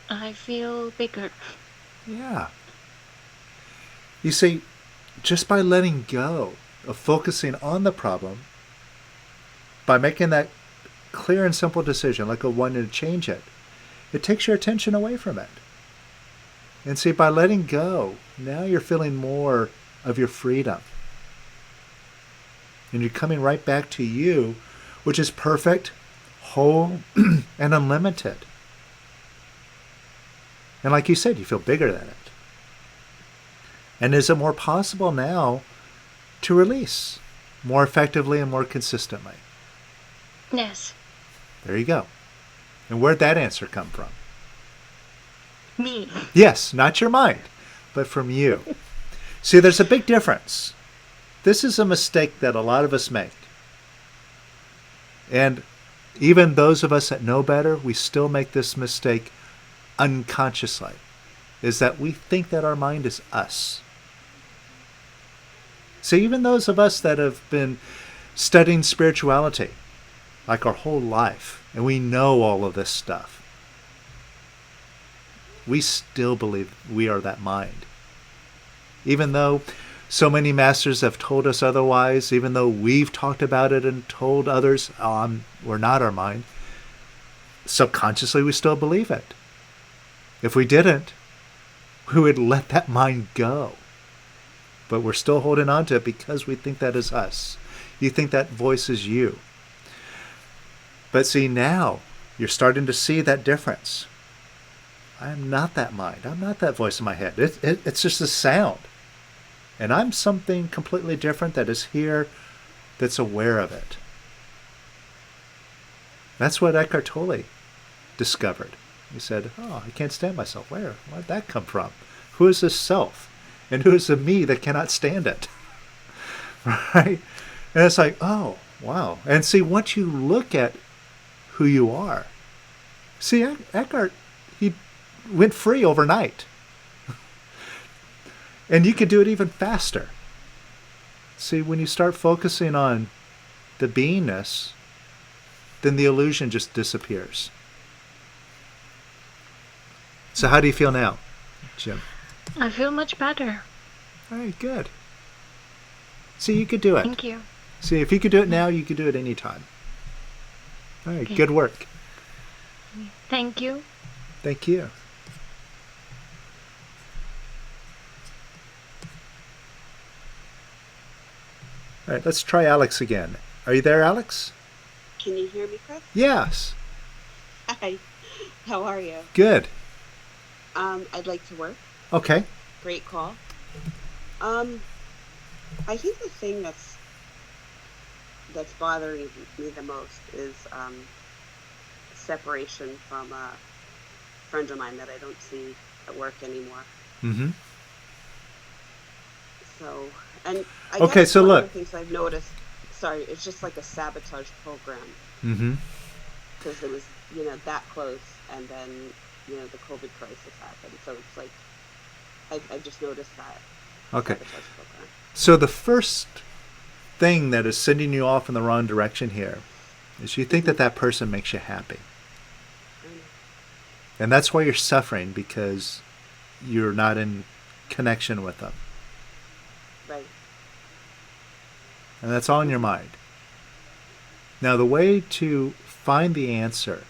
I feel bigger. Yeah. You see, just by letting go of focusing on the problem, by making that clear and simple decision, like a wanting to change it, it takes your attention away from it. And see, by letting go, now you're feeling more of your freedom. And you're coming right back to you, which is perfect, whole, and unlimited. And like you said, you feel bigger than it. And is it more possible now to release more effectively and more consistently? Yes. There you go. And where'd that answer come from? Me. Yes, not your mind, but from you. See, there's a big difference. This is a mistake that a lot of us make. And even those of us that know better, we still make this mistake unconsciously, is that we think that our mind is us. So even those of us that have been studying spirituality like our whole life, and we know all of this stuff, we still believe we are that mind. Even though so many masters have told us otherwise, even though we've talked about it and told others, we're not our mind, subconsciously we still believe it. If we didn't, we would let that mind go. But we're still holding on to it because we think that is us. You think that voice is you. But see, now you're starting to see that difference. I am not that mind. I'm not that voice in my head. It's just a sound. And I'm something completely different that is here, that's aware of it. That's what Eckhart Tolle discovered. He said, I can't stand myself. Where'd that come from? Who is this self? And who is the me that cannot stand it? Right? And it's like, oh, wow. And see, once you look at who you are, see, Eckhart, he went free overnight. And you could do it even faster. See, when you start focusing on the beingness, then the illusion just disappears. So how do you feel now, Jim? I feel much better. All right, good. See, you could do it. Thank you. See, if you could do it now, you could do it anytime. All right, Okay. good work. Thank you. Thank you. All right, let's try Alex again. Are you there, Alex? Can you hear me, Chris? Yes. Hi. How are you? Good. I'd like to work. Okay. Great call. I think the thing that's bothering me the most is separation from a friend of mine that I don't see at work anymore. Mm-hmm. So, and I Okay, guess so one look. of the things I've noticed, sorry, it's just like a sabotage program Mm-hmm. because it was, that close, and then, the COVID crisis happened. So it's like, I've just noticed that. Okay. Sabotage program. So the first thing that is sending you off in the wrong direction here is you think that that person makes you happy. And that's why you're suffering, because you're not in connection with them. Right. And that's all in your mind. Now, the way to find the answer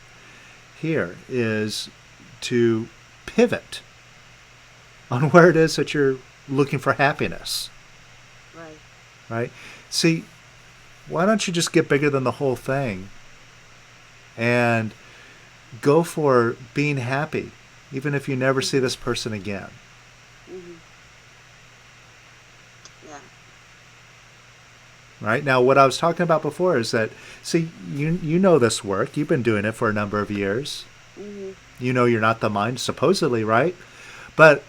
here is to pivot on where it is that you're looking for happiness. Right. Right? See, why don't you just get bigger than the whole thing and go for being happy, even if you never see this person again? Mm-hmm. Yeah. Right? Now, what I was talking about before is that, see, you know this work. You've been doing it for a number of years. Mm-hmm. You know you're not the mind, supposedly, right? But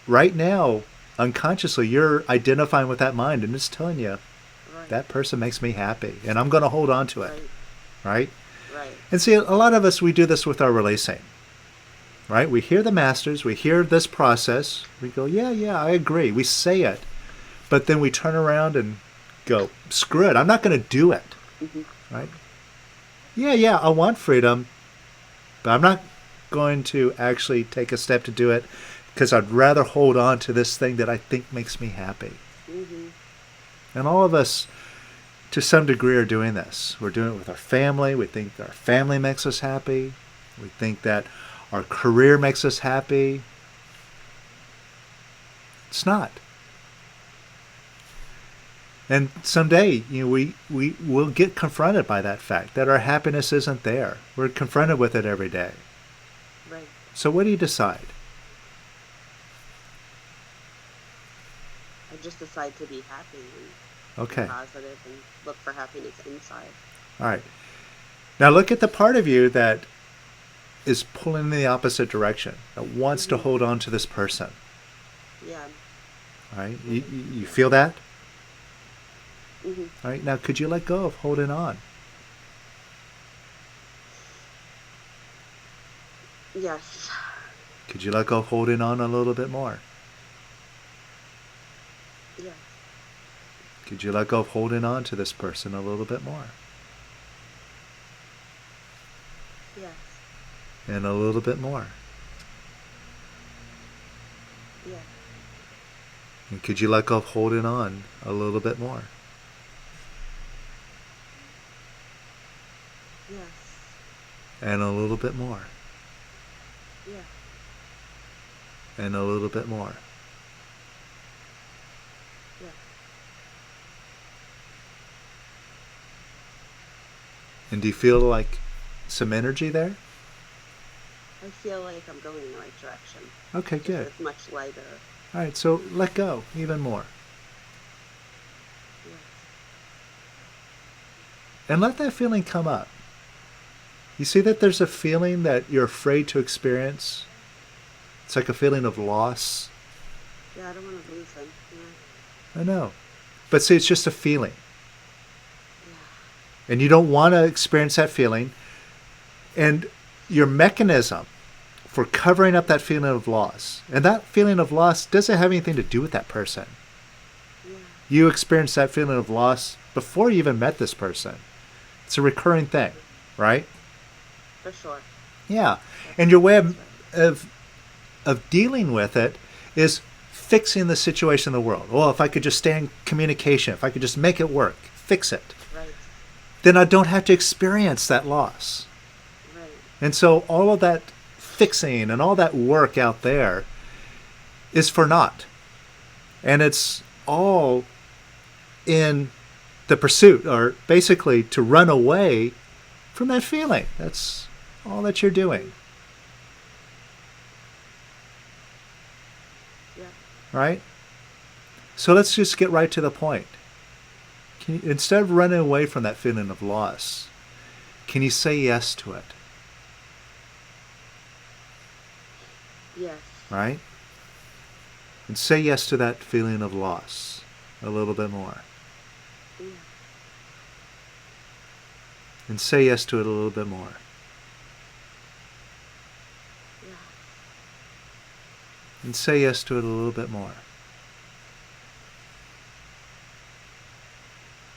right now, unconsciously, you're identifying with that mind, and it's telling you, Right. that person makes me happy, and I'm going to hold on to it, Right. right? Right. And see, a lot of us, we do this with our releasing, right? We hear the masters, we hear this process, we go, yeah, I agree. We say it, but then we turn around and go, screw it, I'm not going to do it, Mm-hmm. right? Yeah, I want freedom, But I'm not going to actually take a step to do it because I'd rather hold on to this thing that I think makes me happy. Mm-hmm. And all of us, to some degree, are doing this. We're doing it with our family. We think our family makes us happy. We think that our career makes us happy. It's not. And someday, we will get confronted by that fact that our happiness isn't there. We're confronted with it every day. Right. So what do you decide? I just decide to be happy and Okay. be positive and look for happiness inside. All right. Now look at the part of you that is pulling in the opposite direction, that wants to hold on to this person. Yeah. All right. You feel that? Mm-hmm. All right. Now could you let go of holding on? Yes. Could you let go of holding on a little bit more? Yes. Could you let go of holding on to this person a little bit more? Yes. And a little bit more? Yes. And could you let go of holding on a little bit more? Yes. And a little bit more? Yes. And a little bit more? Yes. And do you feel like some energy there? I feel like I'm going in the right direction. Okay, good. It's much lighter. All right, so let go even more. Yes. And let that feeling come up. You see that there's a feeling that you're afraid to experience? It's like a feeling of loss. Yeah, I don't want to lose them. Yeah. I know. But see, it's just a feeling. Yeah. And you don't want to experience that feeling. And your mechanism for covering up that feeling of loss, and that feeling of loss doesn't have anything to do with that person. Yeah. You experienced that feeling of loss before you even met this person. It's a recurring thing, right? For sure. Yeah. And your way of dealing with it is fixing the situation in the world. Well, if I could just stay in communication, if I could just make it work, fix it, Right. then I don't have to experience that loss. Right. And so all of that fixing and all that work out there is for naught. And it's all in the pursuit, or basically to run away from that feeling. That's all that you're doing. Yeah. Right? So let's just get right to the point. Instead of running away from that feeling of loss, can you say yes to it? Yes. Right? And say yes to that feeling of loss a little bit more. Yeah. And say yes to it a little bit more. Yeah. And say yes to it a little bit more.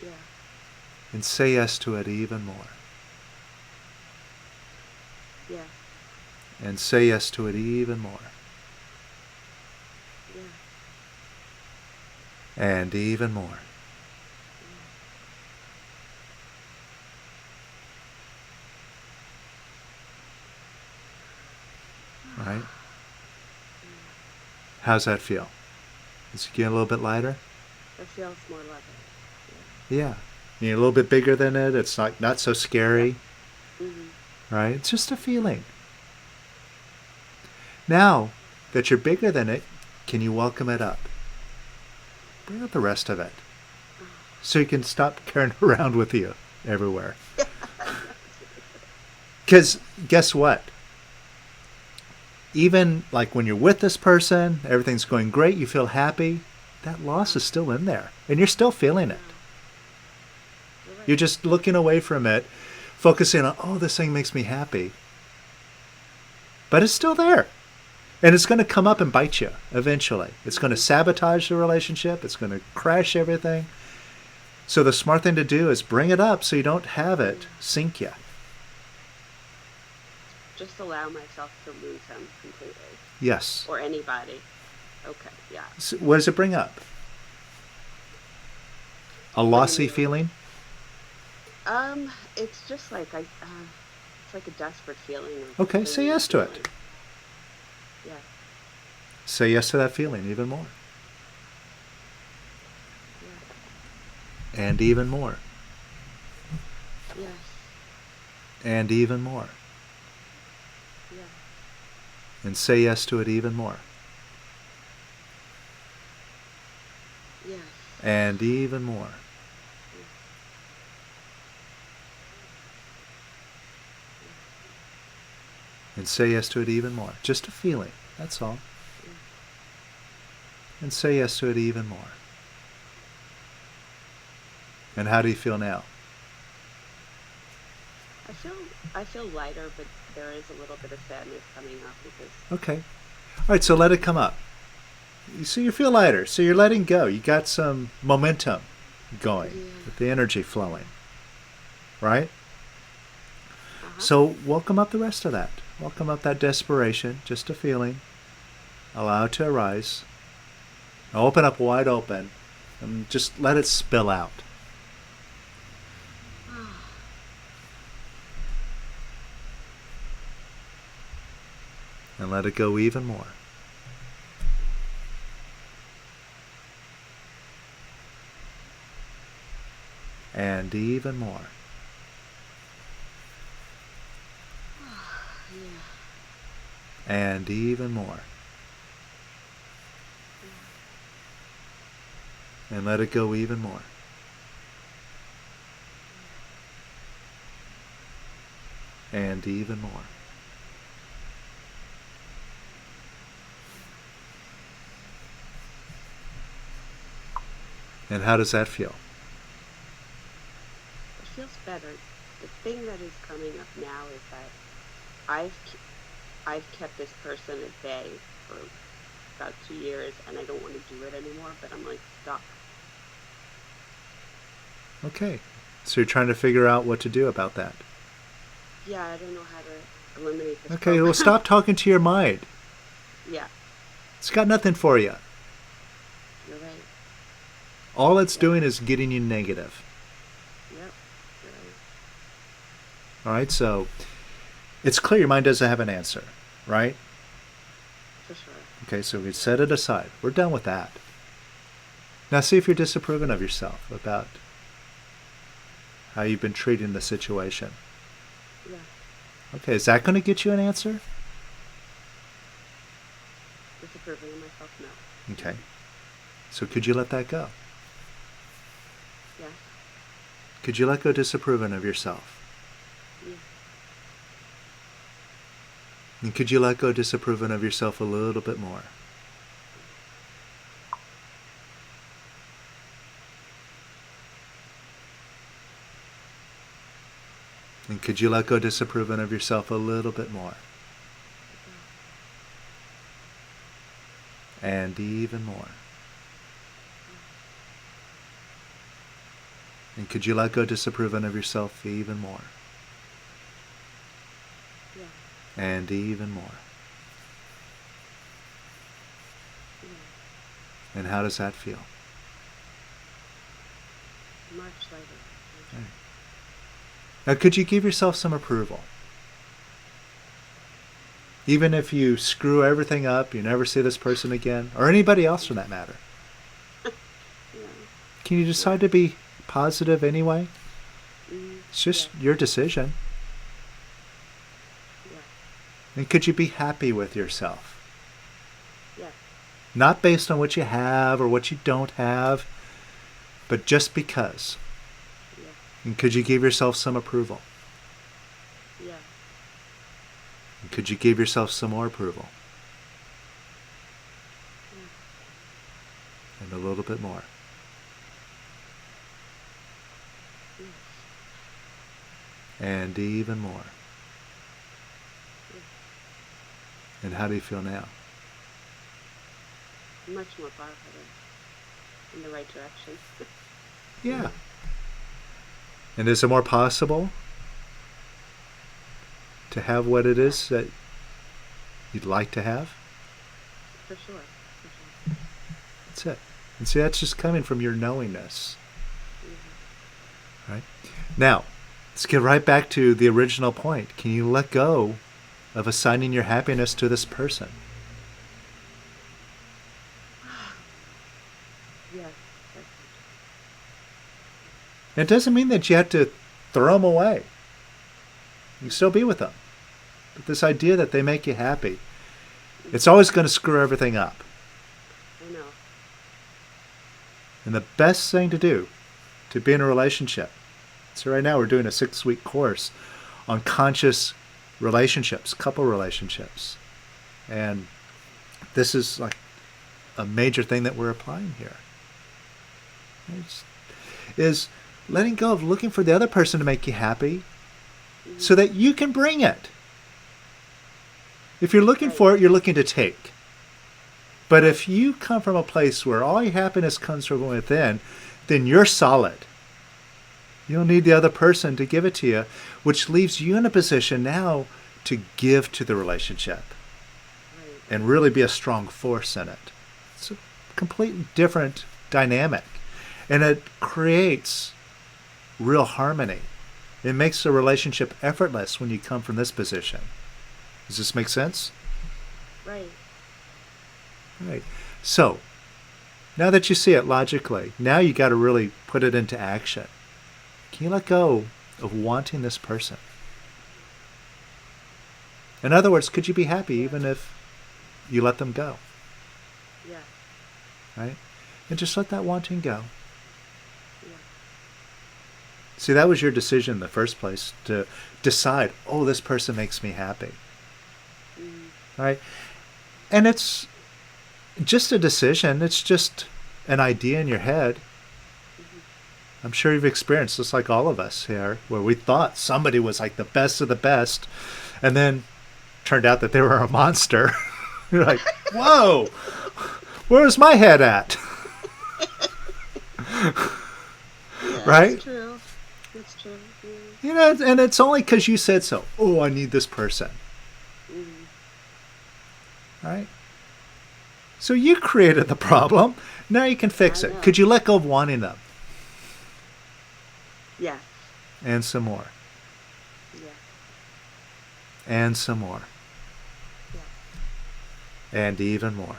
Yeah. And say yes to it even more. Yeah. And say yes to it even more. Yeah. And even more. Right? How's that feel? Is it getting a little bit lighter? It feels more loving. Yeah. You're a little bit bigger than it. It's not so scary. Mm-hmm. Right? It's just a feeling. Now that you're bigger than it, can you welcome it up? Bring up the rest of it. So you can stop carrying it around with you everywhere. Because guess what? Even like when you're with this person, everything's going great, you feel happy, that loss is still in there. And you're still feeling it. You're just looking away from it, focusing on, oh, this thing makes me happy. But it's still there. And it's going to come up and bite you eventually. It's going to sabotage the relationship. It's going to crash everything. So the smart thing to do is bring it up so you don't have it sink you. just allow myself to lose him completely, Yes. or anybody. Okay, yeah. So what does it bring up? A What do you lossy mean? feeling? It's just like it's like a desperate feeling of Okay, say clinging yes to it. feeling. Yeah, Say yes to that feeling even more. yeah, And even more. yes, And even more. yeah, And say yes to it even more. yes, And even more. And say yes to it even more. Just a feeling, that's all. And say yes to it even more. And how do you feel now? I feel I feel lighter, but there is a little bit of sadness coming up because Okay. All right, so let it come up. So you feel lighter. So you're letting go. You got some momentum going yeah, with the energy flowing, right? uh-huh. So welcome up the rest of that. Welcome up that desperation, just a feeling. Allow it to arise. Now open up wide open and just let it spill out. And let it go even more. And even more. Yeah, And even more. And let it go even more. And even more. And how does that feel? it feels better. The thing that is coming up now is that I've k- I've kept this person at bay for about 2 years, and I don't want to do it anymore. But I'm like stuck. Okay. So you're trying to figure out what to do about that. Yeah, I don't know how to eliminate this Okay, well, program. stop talking to your mind. Yeah, It's got nothing for you. you're right. All it's Yeah, doing is getting you negative. yep, you're right. All right, so it's clear your mind doesn't have an answer, right? For sure. Okay, so we set it aside. We're done with that. Now see if you're disapproving of yourself about how you've been treating the situation. Yeah, Okay, is that going to get you an answer? disapproving of myself. No. Okay, so could you let that go? Yes. Could you let go disapproving of yourself? Yeah. And could you let go disapproving of yourself a little bit more? And could you let go disapproving of yourself a little bit more? And even more. And could you let go disapproving of yourself even more? Yeah. And even more. Yeah. And how does that feel? Much lighter. Okay. Now, could you give yourself some approval? Even if you screw everything up, you never see this person again, or anybody else for that matter. Yeah. Can you decide to be positive anyway? Mm, It's just yeah. your decision. Yeah. And could you be happy with yourself? Yeah. Not based on what you have or what you don't have, but just because. Yeah. And could you give yourself some approval? Yeah. And could you give yourself some more approval? Yeah. And a little bit more. Yes. And even more. Yeah. And how do you feel now? Much more positive. In the right direction. Yeah. And is it more possible to have what it is that you'd like to have? For sure. For sure. That's it. And see, that's just coming from your knowingness. Right? Now, let's get right back to the original point. Can you let go of assigning your happiness to this person? Yes. It doesn't mean that you have to throw them away. You can still be with them. But this idea that they make you happy, it's always going to screw everything up. I know. And the best thing to do to be in a relationship, so right now we're doing a 6-week course on conscious relationships, couple relationships. And this is like a major thing that we're applying here. Is letting go of looking for the other person to make you happy so that you can bring it. If you're looking for it, you're looking to take. But if you come from a place where all your happiness comes from within, then you're solid. You don't need the other person to give it to you, which leaves you in a position now to give to the relationship and really be a strong force in it. It's a completely different dynamic. And it creates real harmony. It makes the relationship effortless when you come from this position. Does this make sense? Right. Right. So, now that you see it logically, now you got to really put it into action. Can you let go of wanting this person? In other words, could you be happy even if you let them go? Yeah. Right? And just let that wanting go. Yeah. See, that was your decision in the first place, to decide, oh, this person makes me happy. Right? And it's just a decision. It's just an idea in your head. I'm sure you've experienced this, like all of us here, where we thought somebody was like the best of the best, and then turned out that they were a monster. You're like, whoa, where's my head at? Right? It's true. It's true. Yeah. You know, and it's only because you said so. Oh, I need this person. Right? So you created the problem. Now you can fix I it. know. Could you let go of wanting them? Yeah. And some more. Yeah. And some more. Yeah. And even more.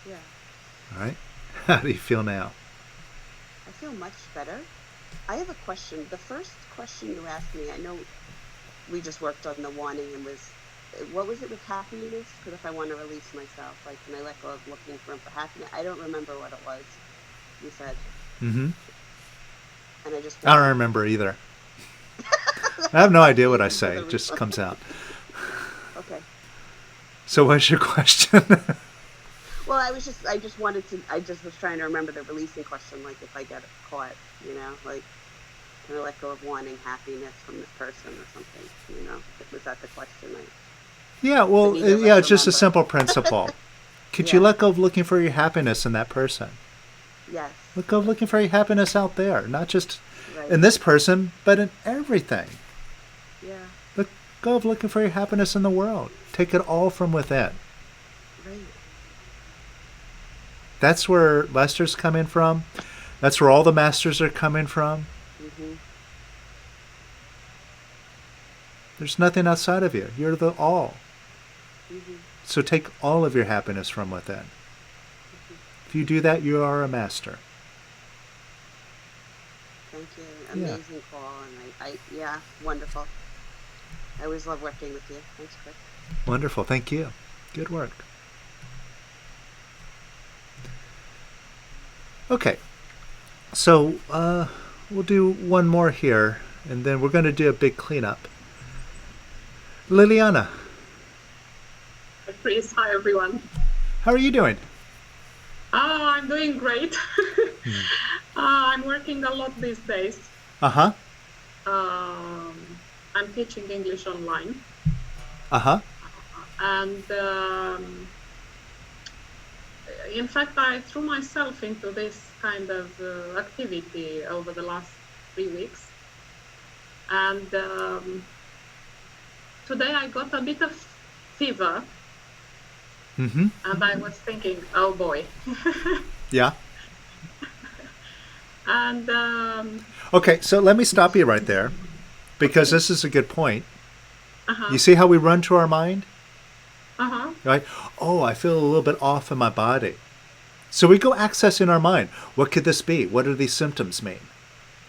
Yeah. All right? How do you feel now? I feel much better. I have a question. The first question you asked me, I know we just worked on the wanting and what was it with happiness? Because if I want to release myself, like, can I let go of looking for happiness? I don't remember what it was you said. Mm-hmm. And I just... I don't remember either. I have no idea what I say. It just comes out. Okay. So what's your question? Well, I just was trying to remember the releasing question, like if I get caught, like, can I let go of wanting happiness from this person or something, was that the question? Yeah, well, yeah, it's just a simple principle. Could you Yeah. let go of looking for your happiness in that person? Yes. Let go of looking for your happiness out there, not just Right. in this person, but in everything. Yeah. Let go of looking for your happiness in the world. Take it all from within. Right. That's where Lester's coming from. That's where all the masters are coming from. Mm-hmm. There's nothing outside of you. You're the all. Mm-hmm. So take all of your happiness from within. If you do that, you are a master. Thank you. Yeah. Amazing call, and yeah, wonderful. I always love working with you. Thanks, Chris. Wonderful. Thank you. Good work. Okay. So we'll do one more here, and then we're going to do a big cleanup. Liliana, Hi, Chris. Hi, everyone. how are you doing? I'm doing great. I'm working a lot these days. Uh-huh. I'm teaching English online. Uh-huh. And in fact, I threw myself into this kind of activity over the last 3 weeks. And today I got a bit of fever, Mm-hmm. and I was thinking, oh boy. Yeah. And Okay, so let me stop you right there, because this is a good point. uh-huh, You see how we run to our mind, uh-huh, right? Oh, I feel a little bit off in my body. So we go accessing our mind. What could this be? What do these symptoms mean?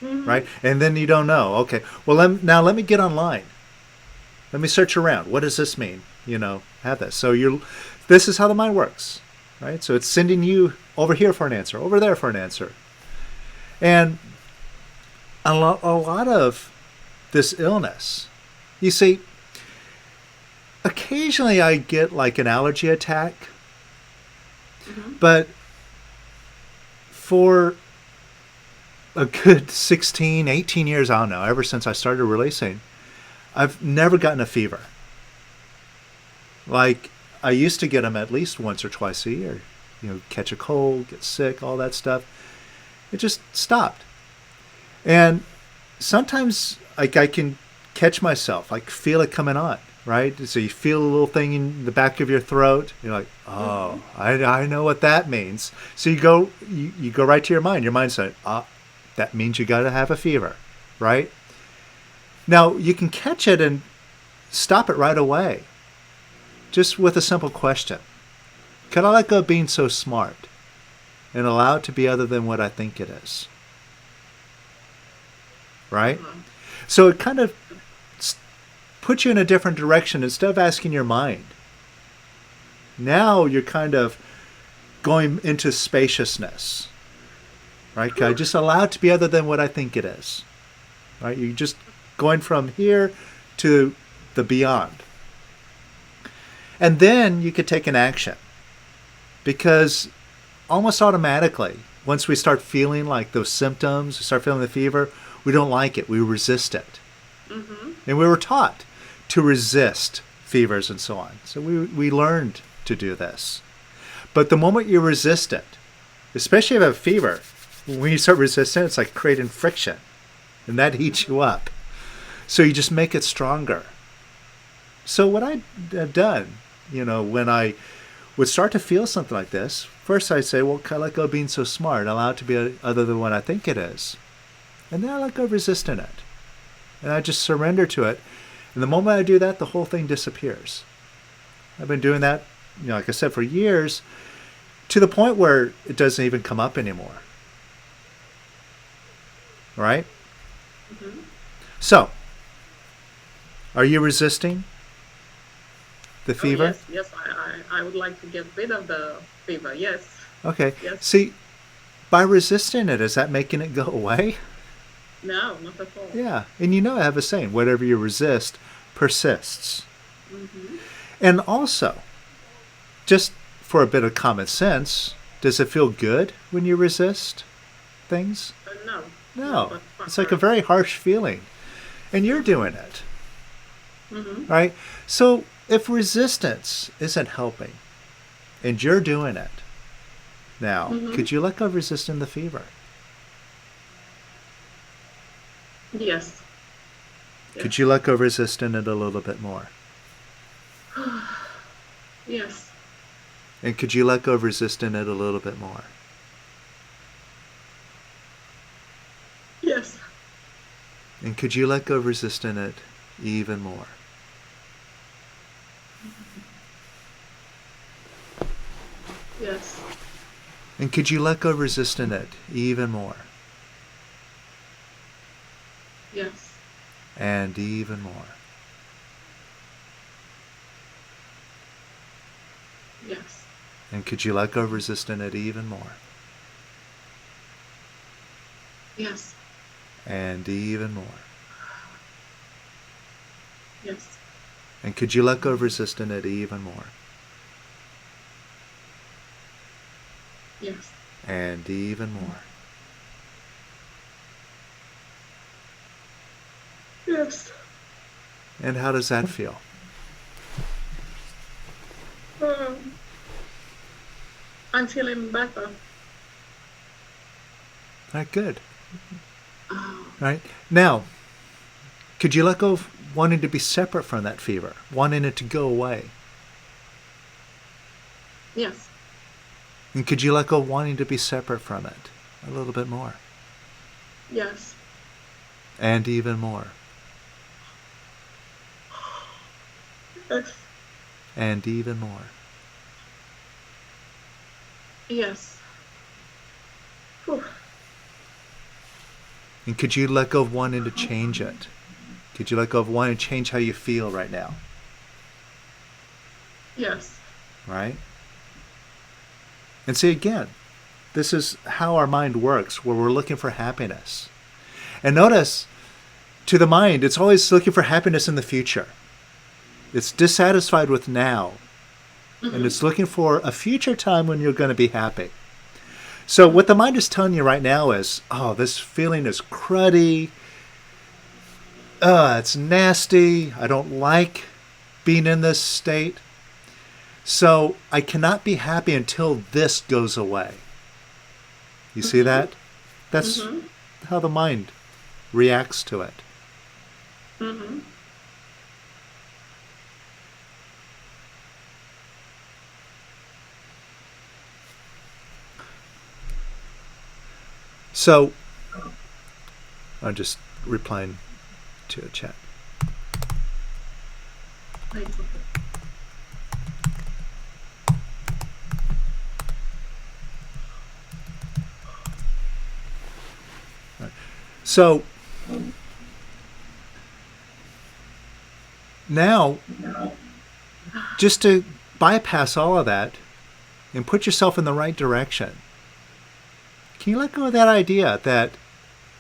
Right? And then you don't know. Okay, well, now let me get online. Let me search around. What does this mean? Have this. So this is how the mind works, right? So it's sending you over here for an answer, over there for an answer. And a lot of this illness, you see, occasionally I get like an allergy attack, but for a good 16, 18 years, I don't know, ever since I started releasing, I've never gotten a fever. Like, I used to get them at least once or twice a year. Catch a cold, get sick, all that stuff. It just stopped. And sometimes, like, I can catch myself, like, feel it coming on, right? So you feel a little thing in the back of your throat. You're like, oh, I know what that means. So you go right to your mind. Your mind's saying, that means you got to have a fever, right? Now, you can catch it and stop it right away, just with a simple question. Can I let go of being so smart and allow it to be other than what I think it is? Right? So it kind of puts you in a different direction. Instead of asking your mind, now you're kind of going into spaciousness. Right? Can I just allow it to be other than what I think it is? Right? You're just going from here to the beyond. And then you could take an action. Because almost automatically, once we start feeling like those symptoms, we start feeling the fever, we don't like it. We resist it. And we were taught to resist fevers and so on. So we learned to do this. But the moment you resist it, especially if you have a fever, when you start resisting, it's like creating friction. And that heats you up. So you just make it stronger. So what I have done, when I would start to feel something like this, first I'd say, well, can I let go of being so smart, allow it to be other than what I think it is? And then I let go of resisting it. And I just surrender to it. And the moment I do that, the whole thing disappears. I've been doing that, like I said, for years, to the point where it doesn't even come up anymore. Right? So, are you resisting the fever? Oh, yes, I would like to get rid of the fever, yes. Okay. Yes. See, by resisting it, is that making it go away? No, not at all. Yeah. And I have a saying, whatever you resist persists. And also, just for a bit of common sense, does it feel good when you resist things? No. No. It's like a very harsh feeling. And you're doing it. Right? So if resistance isn't helping, and you're doing it, now, could you let go of resisting the fever? Yes. Could you let go of resisting it a little bit more? Yes. And could you let go of resisting it a little bit more? Yes. And could you let go of resisting it even more? Yes. And could you let go of resisting it even more? Yes. And even more. Yes. And could you let go of resisting it even more? Yes. And even more. Yes. And could you let go of resisting it even more? Yes. And even more. Yes. And how does that feel? I'm feeling better. Right, good. Right. Now, could you let go of wanting to be separate from that fever, wanting it to go away? Yes. And could you let go of wanting to be separate from it a little bit more? Yes. And even more. Yes. And even more. Yes. Whew. And could you let go of wanting to change it? Could you let go of wanting to change how you feel right now? Yes. Right? And see, again, this is how our mind works, where we're looking for happiness. And notice, to the mind, it's always looking for happiness in the future. It's dissatisfied with now. And it's looking for a future time when you're going to be happy. So what the mind is telling you right now is, oh, this feeling is cruddy. It's nasty. I don't like being in this state. So I cannot be happy until this goes away. You see that? That's how the mind reacts to it. Mm-hmm. So I'm just replying to a chat. Right. So now, just to bypass all of that and put yourself in the right direction, can you let go of that idea that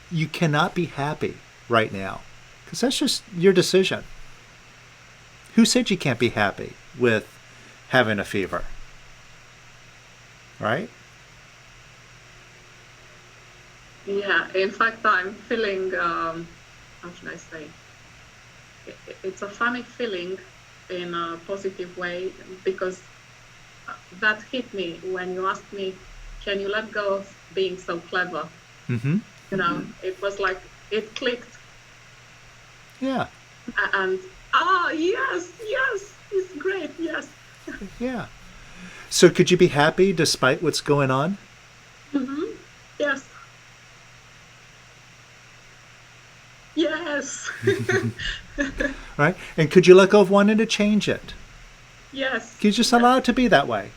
you cannot be happy right now? Because that's just your decision. Who said you can't be happy with having a fever? Right? Yeah, in fact, I'm feeling, how should I say? It's a funny feeling in a positive way, because that hit me when you asked me, can you let go of being so clever? Mm-hmm. You know, it was like, it clicked. Yeah. And, yes, it's great, yes. Yeah. So could you be happy despite what's going on? Mm-hmm. Yes. Yes. Right? And could you let go of wanting to change it? Yes. Could you just allow it to be that way?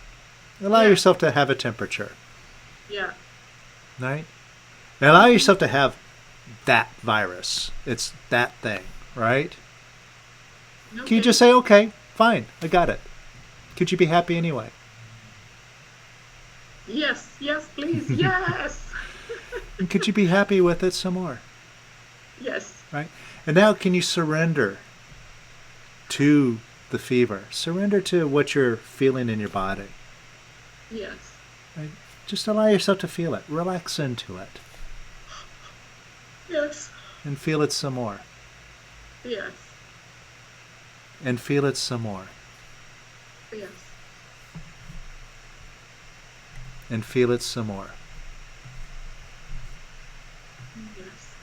Allow Yeah. yourself to have a temperature. Yeah. Right? And allow yourself to have that virus. It's that thing, right? Okay. Can you just say, okay, fine, I got it. Could you be happy anyway? Yes, please, yes. And could you be happy with it some more? Yes. Right? And now can you surrender to the fever? Surrender to what you're feeling in your body. Yes. Right? Just allow yourself to feel it. Relax into it. Yes. And feel it some more. Yes. And feel it some more. Yes. And feel it some more. Yes.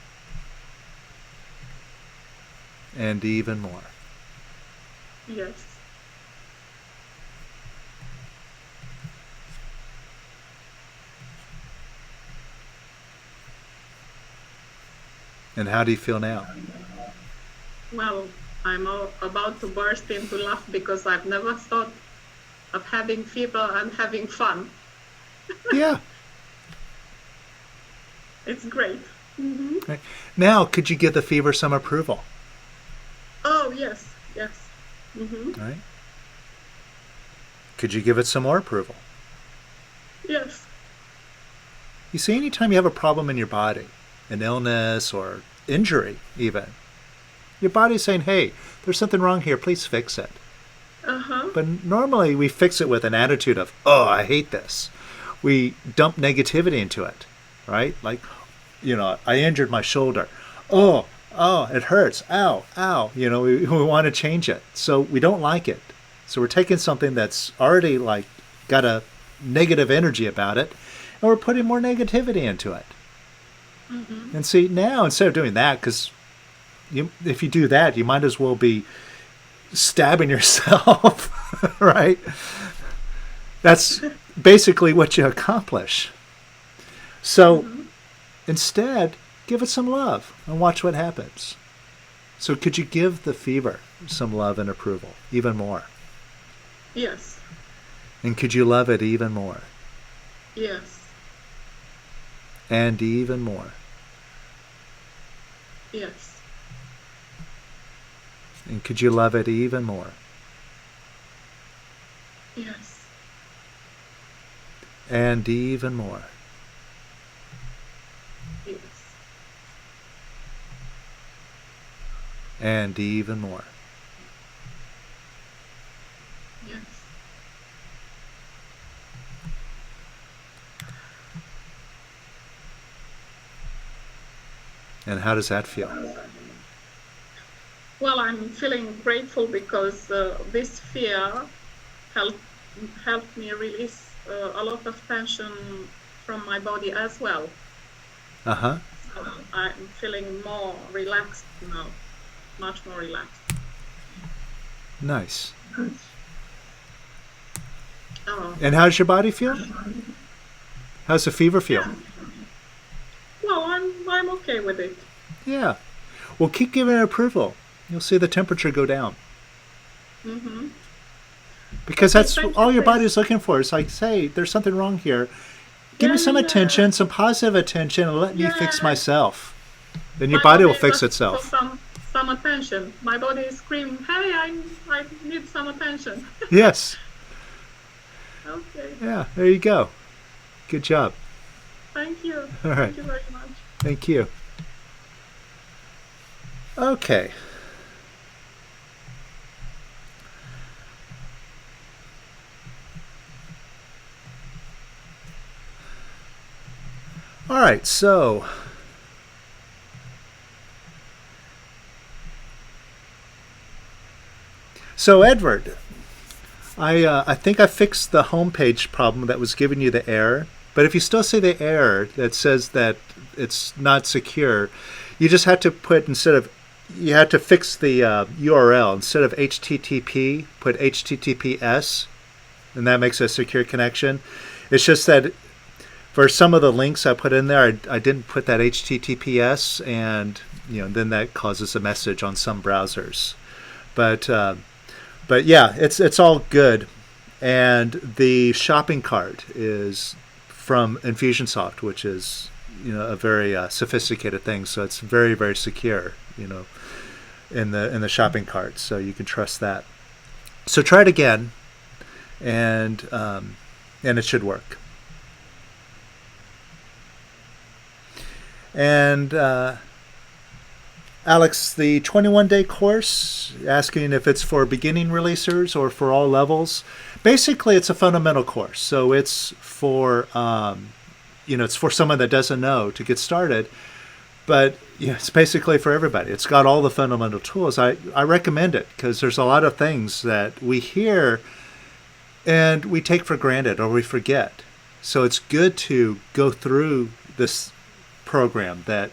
And even more. Yes. And how do you feel now? Well, I'm about to burst into laugh because I've never thought of having fever and having fun. Yeah. It's great. Mm-hmm. Right. Now, could you give the fever some approval? Oh, yes. Mm-hmm. Right? Could you give it some more approval? Yes. You see, anytime you have a problem in your body, an illness or injury even, your body's saying, hey, there's something wrong here, please fix it. Uh-huh. But normally we fix it with an attitude of, oh, I hate this. We dump negativity into it, right? Like, I injured my shoulder. Oh, it hurts. Ow. We want to change it. So we don't like it. So we're taking something that's already got a negative energy about it, and we're putting more negativity into it. Mm-hmm. And see, now instead of doing that, because if you do that, you might as well be stabbing yourself, right? That's basically what you accomplish. So instead, give it some love and watch what happens. So could you give the fever some love and approval even more? Yes. And could you love it even more? Yes. And even more? Yes. And could you love it even more? Yes. And even more? Yes. And even more? Yes. And how does that feel? Well, I'm feeling grateful because this fear helped me release a lot of tension from my body as well. Uh-huh. So I'm feeling more relaxed now, much more relaxed. Nice. Oh, And how does your body feel? How's the fever feel? well, I'm okay with it. Yeah. Well, keep giving it approval. You'll see the temperature go down. Mm-hmm. Because Okay, that's thank all you, your Chris. body's looking for. It's like, say, there's something wrong here. Give me some Yeah. attention, some positive attention, and let me fix Yeah. myself. Then your My body will is fix asking itself. for some attention. My body is screaming, "Hey, I need some attention." Yes. Okay, Yeah, there you go. Good job. thank you. All right. Thank you very much. Thank you. Okay. All right, so Edward, I think I fixed the homepage problem that was giving you the error. But if you still see the error that says that it's not secure, you just had to put you had to fix the URL. Instead of HTTP, put HTTPS, and that makes a secure connection. It's just that for some of the links I put in there, I didn't put that HTTPS, and then that causes a message on some browsers. But yeah, it's all good. And the shopping cart is from Infusionsoft, which is a very sophisticated thing. So it's very, very secure. In the shopping cart, so you can trust that. So try it again, and it should work. And Alex, the 21-day course, asking if it's for beginning releasers or for all levels. Basically, it's a fundamental course, so it's for it's for someone that doesn't know to get started. But it's basically for everybody. It's got all the fundamental tools. I recommend it because there's a lot of things that we hear and we take for granted or we forget. So it's good to go through this program that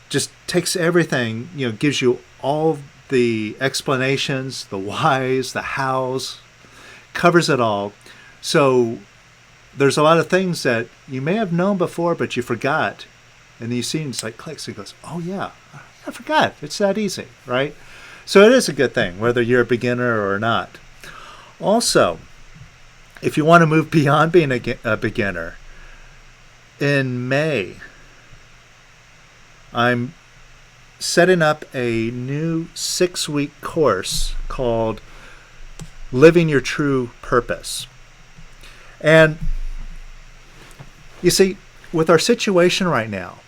just takes everything, gives you all the explanations, the whys, the hows, covers it all. So there's a lot of things that you may have known before, but you forgot. And then you see it's like clicks and goes, oh yeah, I forgot. It's that easy, right? So it is a good thing, whether you're a beginner or not. Also, if you want to move beyond being a beginner, in May, I'm setting up a new 6-week course called Living Your True Purpose. And you see, with our situation right now,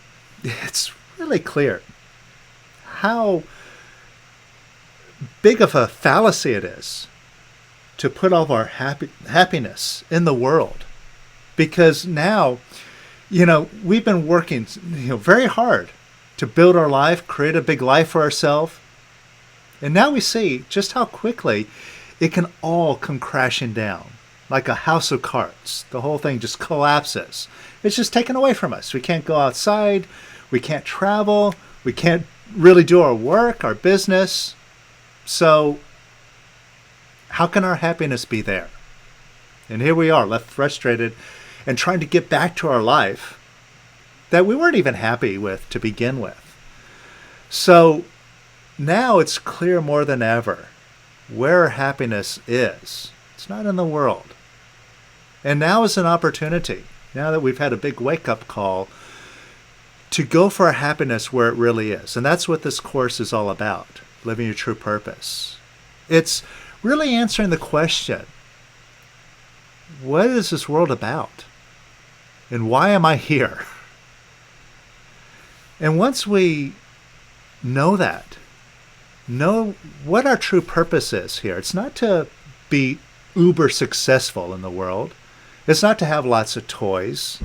it's really clear how big of a fallacy it is to put all of our happiness in the world. Because now, we've been working very hard to build our life, create a big life for ourselves. And now we see just how quickly it can all come crashing down. Like a house of cards. The whole thing just collapses. It's just taken away from us. We can't go outside. We can't travel. We can't really do our work, our business. So how can our happiness be there? And here we are, left frustrated and trying to get back to our life that we weren't even happy with to begin with. So now it's clear more than ever where happiness is. It's not in the world. And now is an opportunity, now that we've had a big wake-up call, to go for our happiness where it really is. And that's what this course is all about, living your true purpose. It's really answering the question, what is this world about? And why am I here? And once we know that, know what our true purpose is here, it's not to be uber successful in the world. It's not to have lots of toys.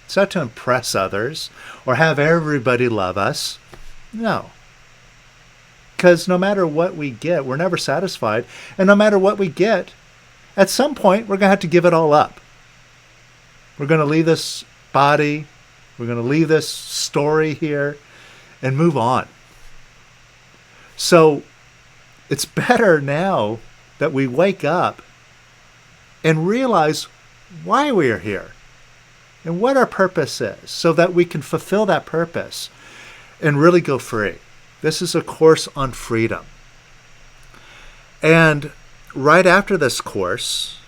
It's not to impress others or have everybody love us. No. Because no matter what we get, we're never satisfied. And no matter what we get, at some point, we're going to have to give it all up. We're going to leave this body. We're going to leave this story here and move on. So it's better now that we wake up and realize why we are here and what our purpose is so that we can fulfill that purpose and really go free. This is a course on freedom. And right after this course,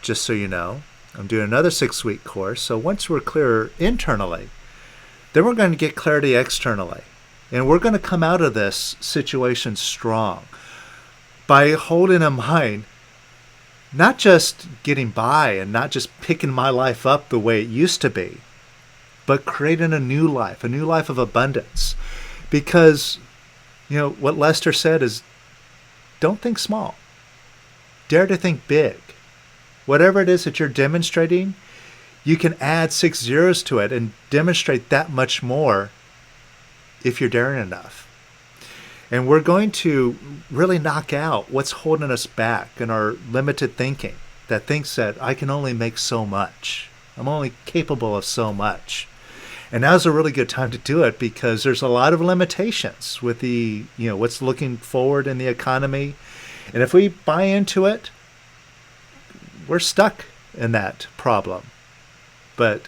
just so you know, I'm doing another 6-week course. So once we're clear internally, then we're going to get clarity externally. And we're going to come out of this situation strong by holding in mind not just getting by and not just picking my life up the way it used to be, but creating a new life of abundance. Because, you know, what Lester said is, don't think small. Dare to think big. Whatever it is that you're demonstrating, you can add 6 zeros to it and demonstrate that much more if you're daring enough. And we're going to really knock out what's holding us back in our limited thinking that thinks that I can only make so much. I'm only capable of so much. And now's a really good time to do it because there's a lot of limitations with the, you know, what's looking forward in the economy. And if we buy into it, we're stuck in that problem. But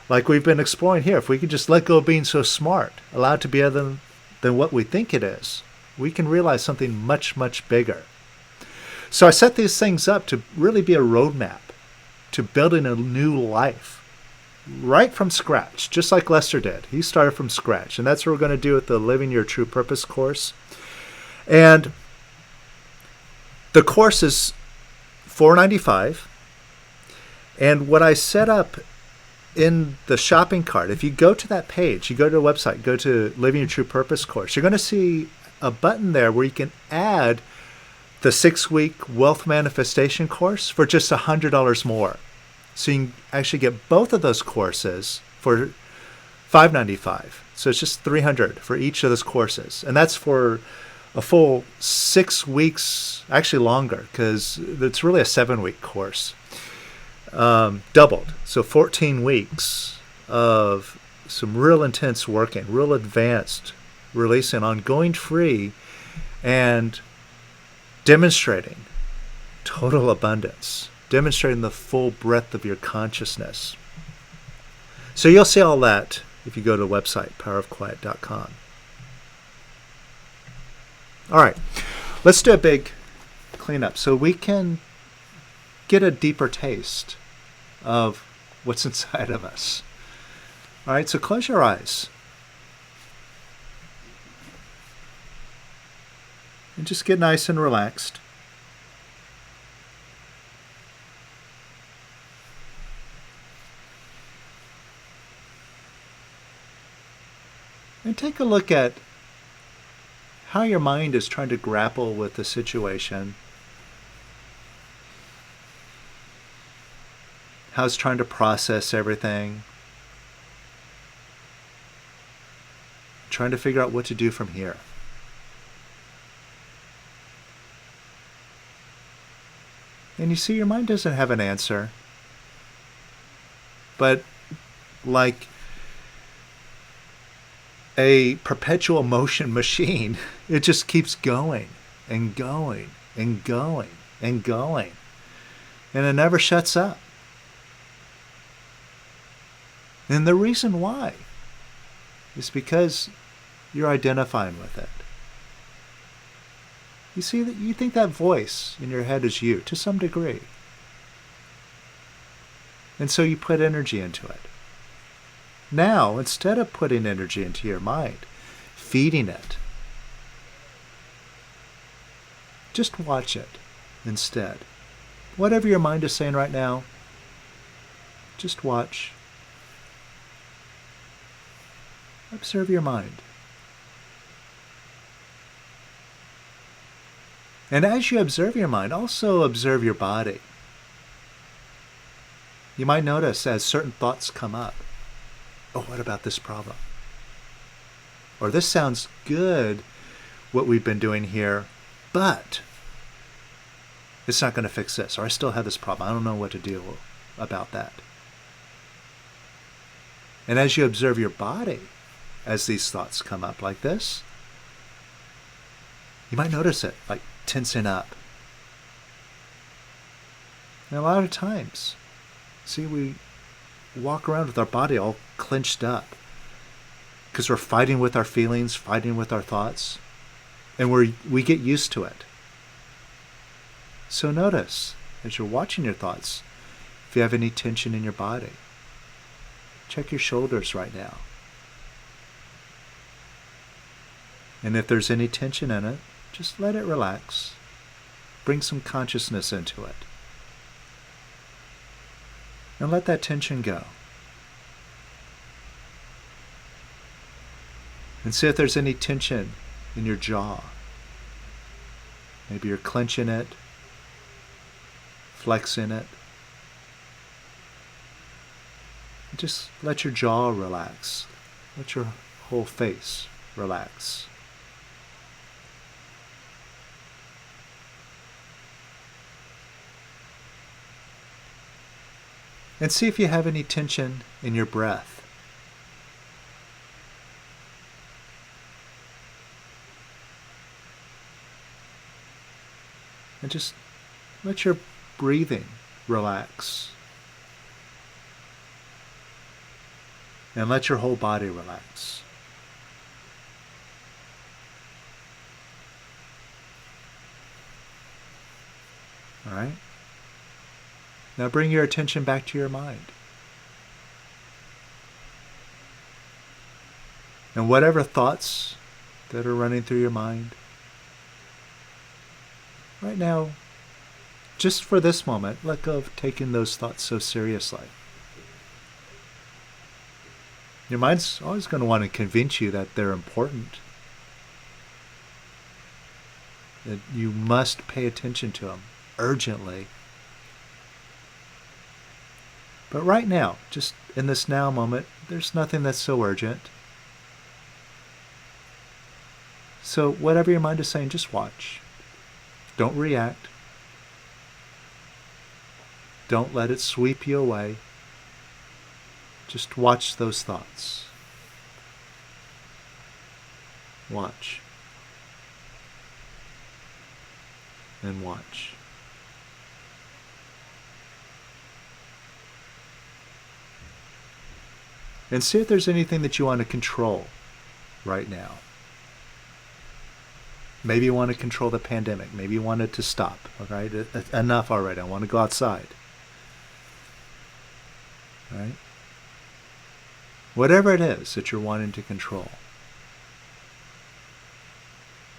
like we've been exploring here, if we could just let go of being so smart, allow it to be other than what we think it is, we can realize something much, much bigger. So I set these things up to really be a roadmap to building a new life right from scratch, just like Lester did. He started from scratch. And that's what we're going to do with the Living Your True Purpose course. And the course is $4.95. And what I set up in the shopping cart, if you go to that page, you go to the website, go to Living Your True Purpose course, you're going to see a button there where you can add the 6-week wealth manifestation course for just $100 more. So you can actually get both of those courses for $5.95. So it's just $300 for each of those courses. And that's for a full 6 weeks, actually longer, because it's really a 7-week course. Doubled. So 14 weeks of some real intense working, real advanced releasing on going free and demonstrating total abundance, demonstrating the full breadth of your consciousness. So you'll see all that if you go to the website, powerofquiet.com. All right, let's do a big cleanup so we can get a deeper taste of what's inside of us. All right, so close your eyes. And just get nice and relaxed. And take a look at how your mind is trying to grapple with the situation. How it's trying to process everything. Trying to figure out what to do from here. And you see, your mind doesn't have an answer. But like a perpetual motion machine. It just keeps going and going and going and going. And it never shuts up. And the reason why is because you're identifying with it. You see that you think that voice in your head is you to some degree. And so you put energy into it. Now, instead of putting energy into your mind, feeding it, just watch it instead. Whatever your mind is saying right now, just watch. Observe your mind. And as you observe your mind, also observe your body. You might notice as certain thoughts come up, oh, what about this problem? Or this sounds good, what we've been doing here, but it's not going to fix this. Or I still have this problem. I don't know what to do about that. And as you observe your body, as these thoughts come up like this, you might notice it, like tensing up. And a lot of times, see, we walk around with our body all clenched up because we're fighting with our feelings, fighting with our thoughts, and we get used to it. So notice, as you're watching your thoughts, if you have any tension in your body. Check your shoulders right now. And if there's any tension in it, just let it relax. Bring some consciousness into it. And let that tension go. And see if there's any tension in your jaw. Maybe you're clenching it, flexing it. Just let your jaw relax. Let your whole face relax. And see if you have any tension in your breath. And just let your breathing relax. And let your whole body relax. All right? Now bring your attention back to your mind. And whatever thoughts that are running through your mind, right now, just for this moment, let go of taking those thoughts so seriously. Your mind's always going to want to convince you that they're important, that you must pay attention to them urgently. But right now, just in this now moment, there's nothing that's so urgent. So whatever your mind is saying, just watch. Don't react. Don't let it sweep you away. Just watch those thoughts. Watch. And watch. And see if there's anything that you want to control right now. Maybe you want to control the pandemic. Maybe you want it to stop. All right? Enough already. I want to go outside. All right? Whatever it is that you're wanting to control.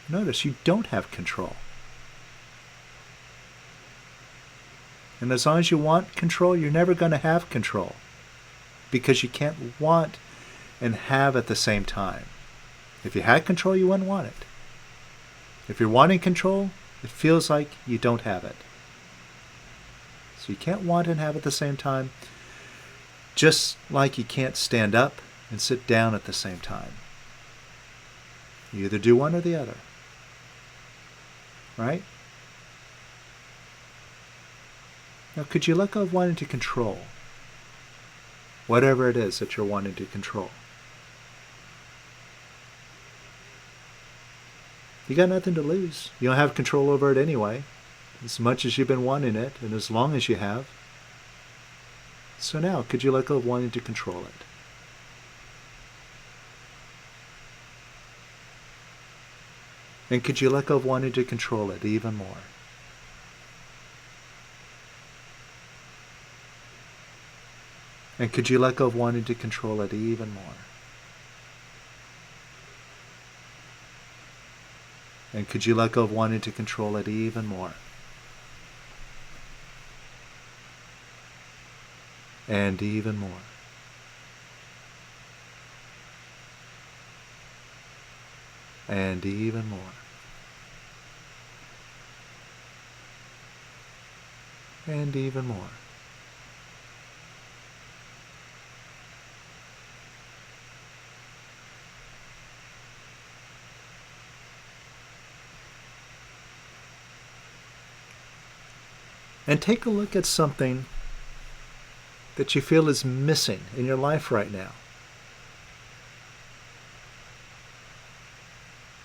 Notice you don't have control. And as long as you want control, you're never going to have control. Because you can't want and have at the same time. If you had control, you wouldn't want it. If you're wanting control, it feels like you don't have it. So you can't want and have at the same time, just like you can't stand up and sit down at the same time. You either do one or the other. Right? Now, could you let go of wanting to control? Whatever it is that you're wanting to control. You got nothing to lose. You don't have control over it anyway, as much as you've been wanting it and as long as you have. So now, could you let go of wanting to control it? And could you let go of wanting to control it even more? And could you let go of wanting to control it even more? And could you let go of wanting to control it even more? And even more. And even more. And even more. And take a look at something that you feel is missing in your life right now.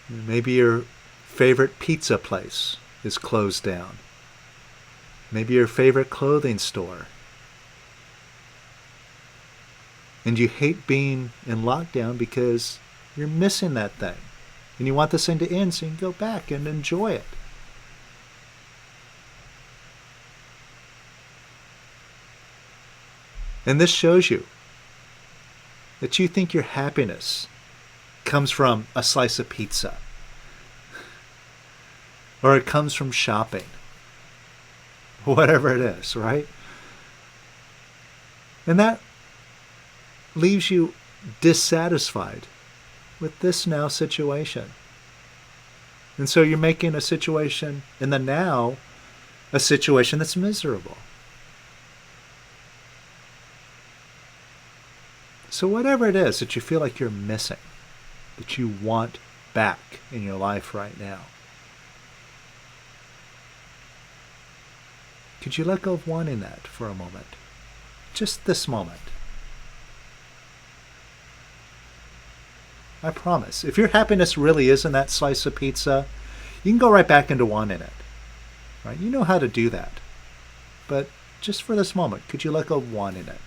Maybe your favorite pizza place is closed down. Maybe your favorite clothing store. And you hate being in lockdown because you're missing that thing. And you want this thing to end so you can go back and enjoy it. And this shows you that you think your happiness comes from a slice of pizza, or it comes from shopping, whatever it is, right? And that leaves you dissatisfied with this now situation. And so you're making a situation in the now a situation that's miserable. So whatever it is that you feel like you're missing, that you want back in your life right now, could you let go of wanting that for a moment? Just this moment. I promise, if your happiness really is in that slice of pizza, you can go right back into wanting it. Right? You know how to do that. But just for this moment, could you let go of wanting it?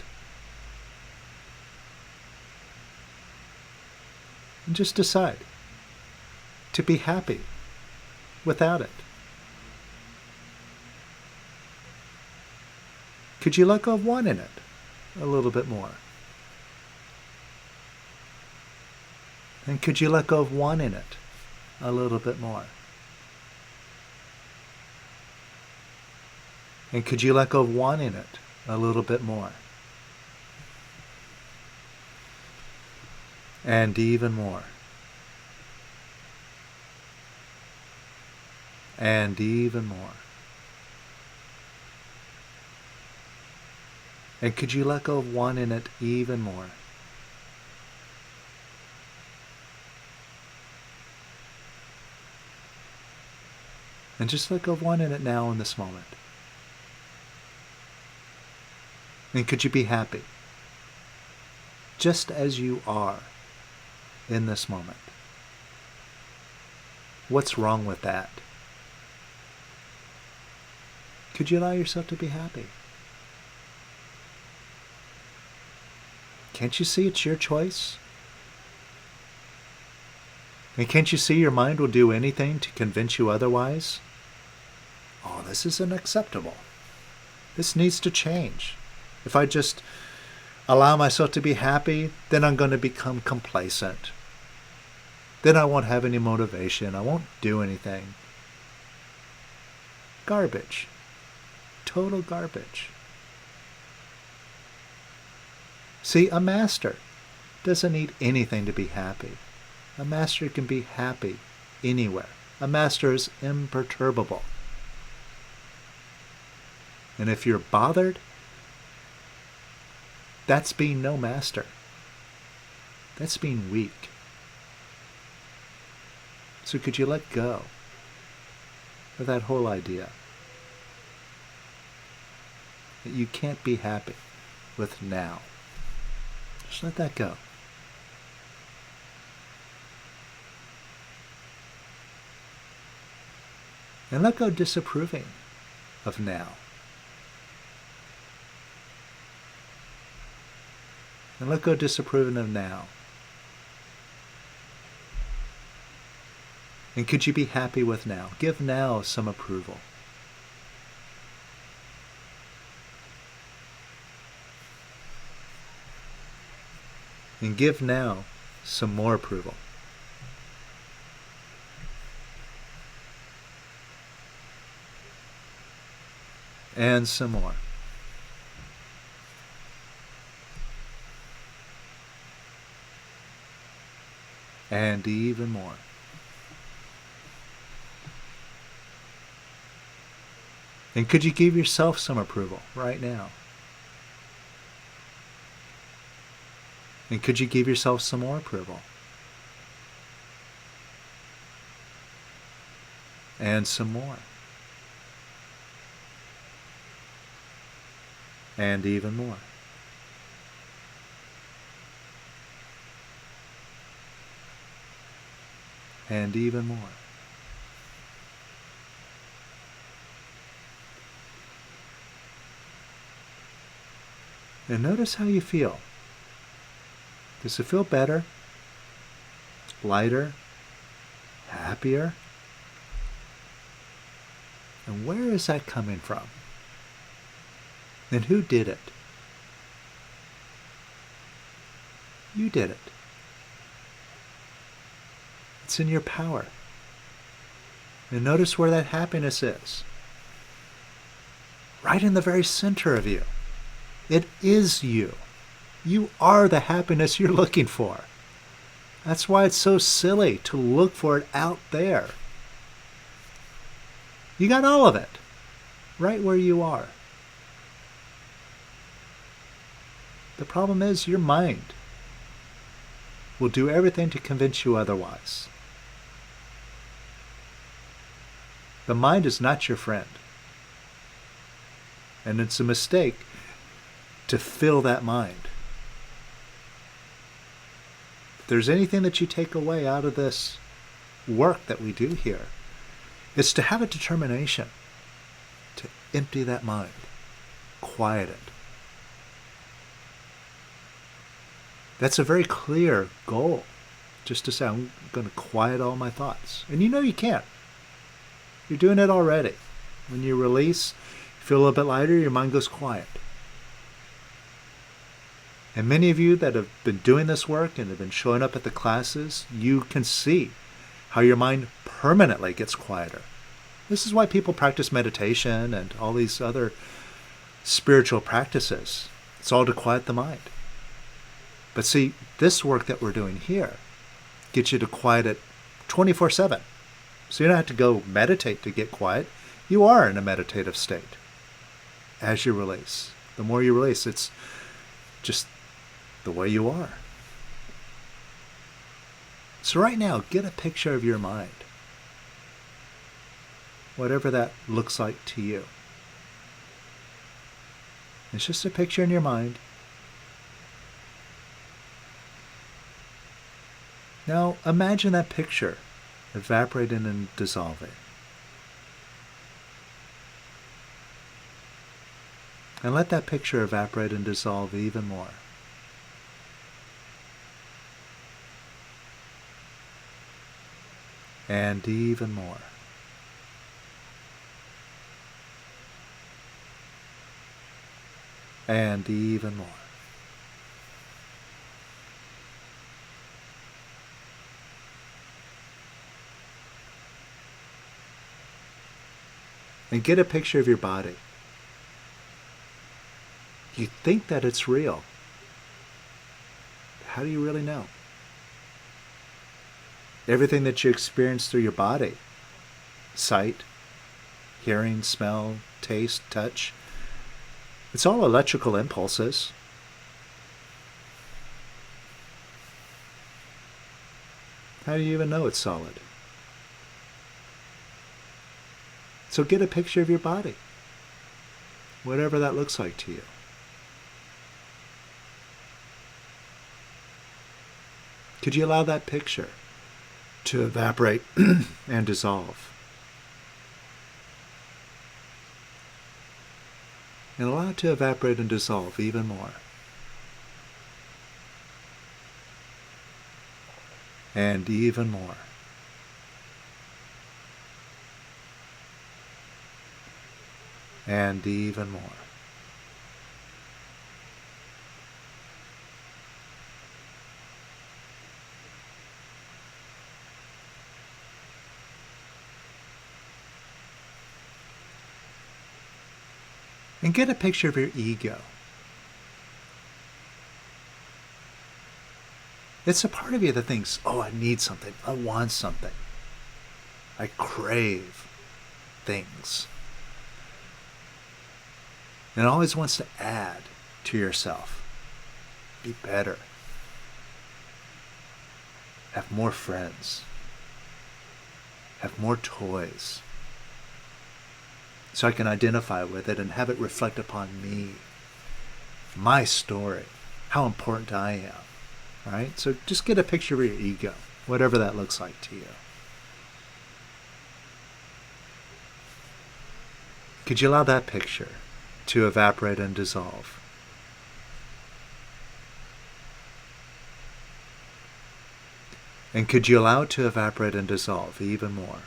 And just decide to be happy without it. Could you let go of wanting it a little bit more? And could you let go of wanting it a little bit more? And could you let go of wanting it a little bit more? And even more. And even more. And could you let go of wanting it even more? And just let go of wanting it now in this moment. And could you be happy? Just as you are in this moment. What's wrong with that? Could you allow yourself to be happy? Can't you see it's your choice? And can't you see your mind will do anything to convince you otherwise? Oh, this isn't acceptable. This needs to change. If I just allow myself to be happy, then I'm going to become complacent. Then I won't have any motivation. I won't do anything. Garbage. Total garbage. See, a master doesn't need anything to be happy. A master can be happy anywhere. A master is imperturbable. And if you're bothered, that's being no master. That's being weak. So could you let go of that whole idea that you can't be happy with now? Just let that go. And let go disapproving of now. And let go disapproving of now. And could you be happy with now? Give now some approval. And give now some more approval. And some more. And even more. And could you give yourself some approval right now? And could you give yourself some more approval? And some more. And even more. And even more. And notice how you feel. Does it feel better? Lighter? Happier? And where is that coming from? And who did it? You did it. It's in your power. And notice where that happiness is. Right in the very center of you. It is you. You are the happiness you're looking for. That's why it's so silly to look for it out there. You got all of it right where you are. The problem is your mind will do everything to convince you otherwise. The mind is not your friend. And it's a mistake to fill that mind. If there's anything that you take away out of this work that we do here, it's to have a determination to empty that mind, quiet it. That's a very clear goal, just to say, I'm going to quiet all my thoughts. And you know you can't. You're doing it already. When you release, you feel a little bit lighter, your mind goes quiet. And many of you that have been doing this work and have been showing up at the classes, you can see how your mind permanently gets quieter. This is why people practice meditation and all these other spiritual practices. It's all to quiet the mind. But see, this work that we're doing here gets you to quiet it 24/7. So you don't have to go meditate to get quiet. You are in a meditative state as you release. The more you release, it's just the way you are. So right now, get a picture of your mind. Whatever that looks like to you. It's just a picture in your mind. Now imagine that picture evaporating and dissolving. And let that picture evaporate and dissolve even more. And even more. And even more. And get a picture of your body. You think that it's real. How do you really know? Everything that you experience through your body, sight, hearing, smell, taste, touch, it's all electrical impulses. How do you even know it's solid? So get a picture of your body, whatever that looks like to you. Could you allow that picture to evaporate and dissolve? and allow it to evaporate and dissolve even more. And even more. And even more. And get a picture of your ego. It's a part of you that thinks, oh, I need something. I want something. I crave things. And it always wants to add to yourself. Be better. Have more friends. Have more toys. So I can identify with it and have it reflect upon me. My story. How important I am. All right? So just get a picture of your ego, whatever that looks like to you. Could you allow that picture to evaporate and dissolve? And could you allow it to evaporate and dissolve even more?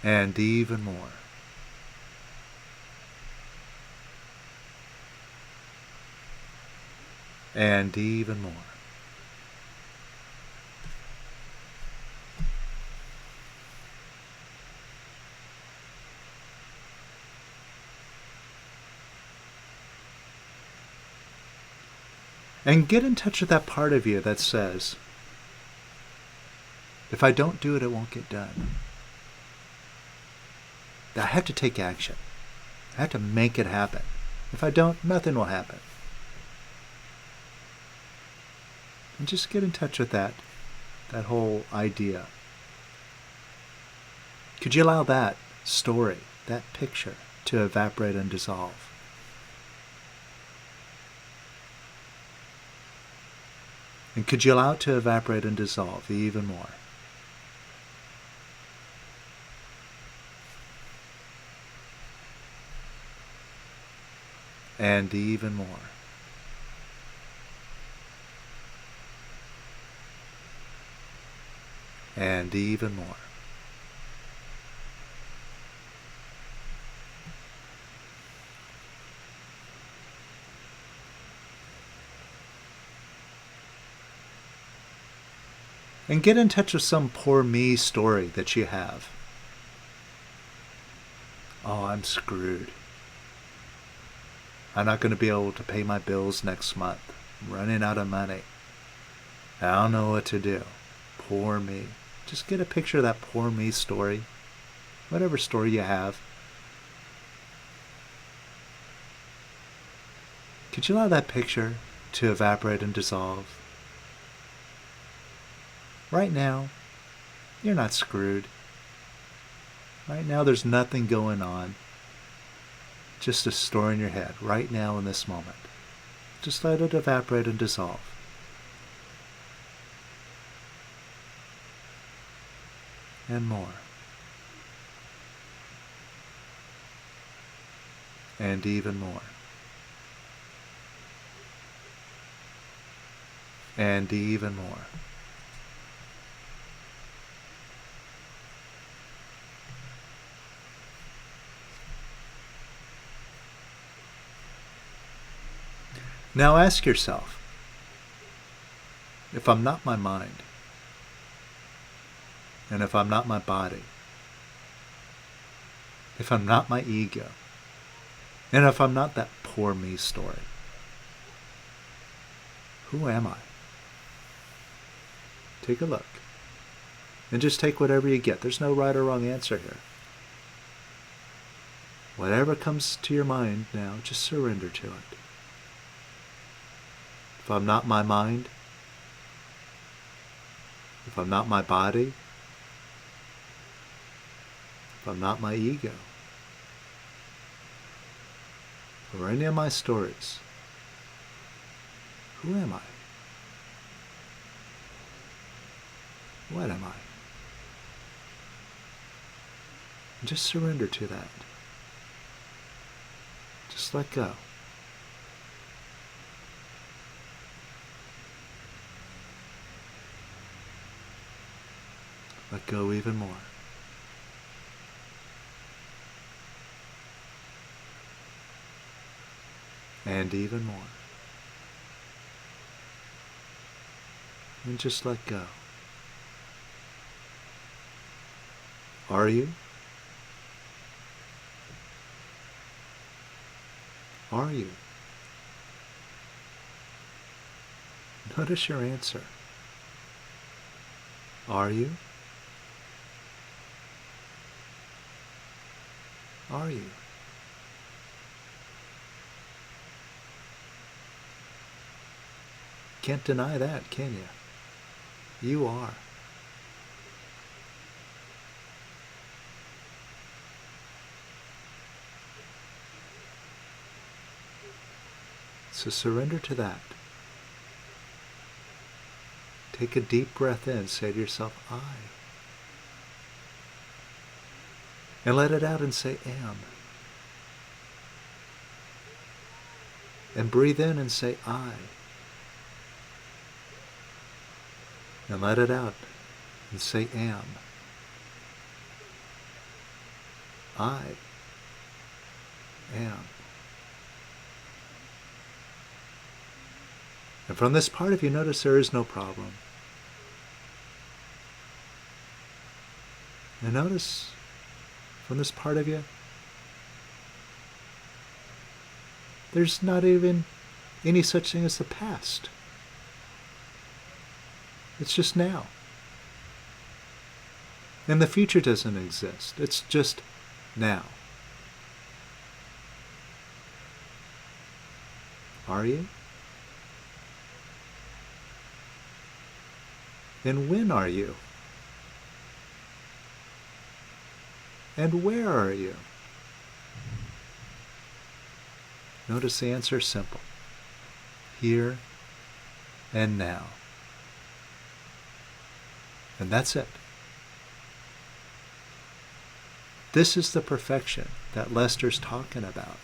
And even more. And even more. And get in touch with that part of you that says, if I don't do it, it won't get done. I have to take action. I have to make it happen. If I don't, nothing will happen. And just get in touch with that whole idea. Could you allow that story, that picture, to evaporate and dissolve? And could you allow it to evaporate and dissolve even more? And even more. And even more. And get in touch with some poor me story that you have. Oh, I'm screwed. I'm not going to be able to pay my bills next month. I'm running out of money. I don't know what to do. Poor me. Just get a picture of that poor me story. Whatever story you have. Could you allow that picture to evaporate and dissolve? Right now, you're not screwed. Right now, there's nothing going on. Just a story in your head, right now in this moment. Just let it evaporate and dissolve. And more. And even more. And even more. Now ask yourself, if I'm not my mind, and if I'm not my body, if I'm not my ego, and if I'm not that poor me story, who am I? Take a look. And just take whatever you get. There's no right or wrong answer here. Whatever comes to your mind now, just surrender to it. If I'm not my mind, if I'm not my body, if I'm not my ego, or any of my stories, who am I? What am I? And just surrender to that. Just let go. Let go even more. And even more. And just let go. Are you? Are you? Notice your answer. Are you? Are you? Can't deny that, can you? You are. So surrender to that. Take a deep breath in. Say to yourself, I. And let it out and say, am. And breathe in and say, I. And let it out and say, am. I am. And from this part of you, notice there is no problem. And notice from this part of you, there's not even any such thing as the past. It's just now. And the future doesn't exist. It's just now. Are you? And when are you? And where are you? Notice the answer is simple. Here and now. And that's it. This is the perfection that Lester's talking about.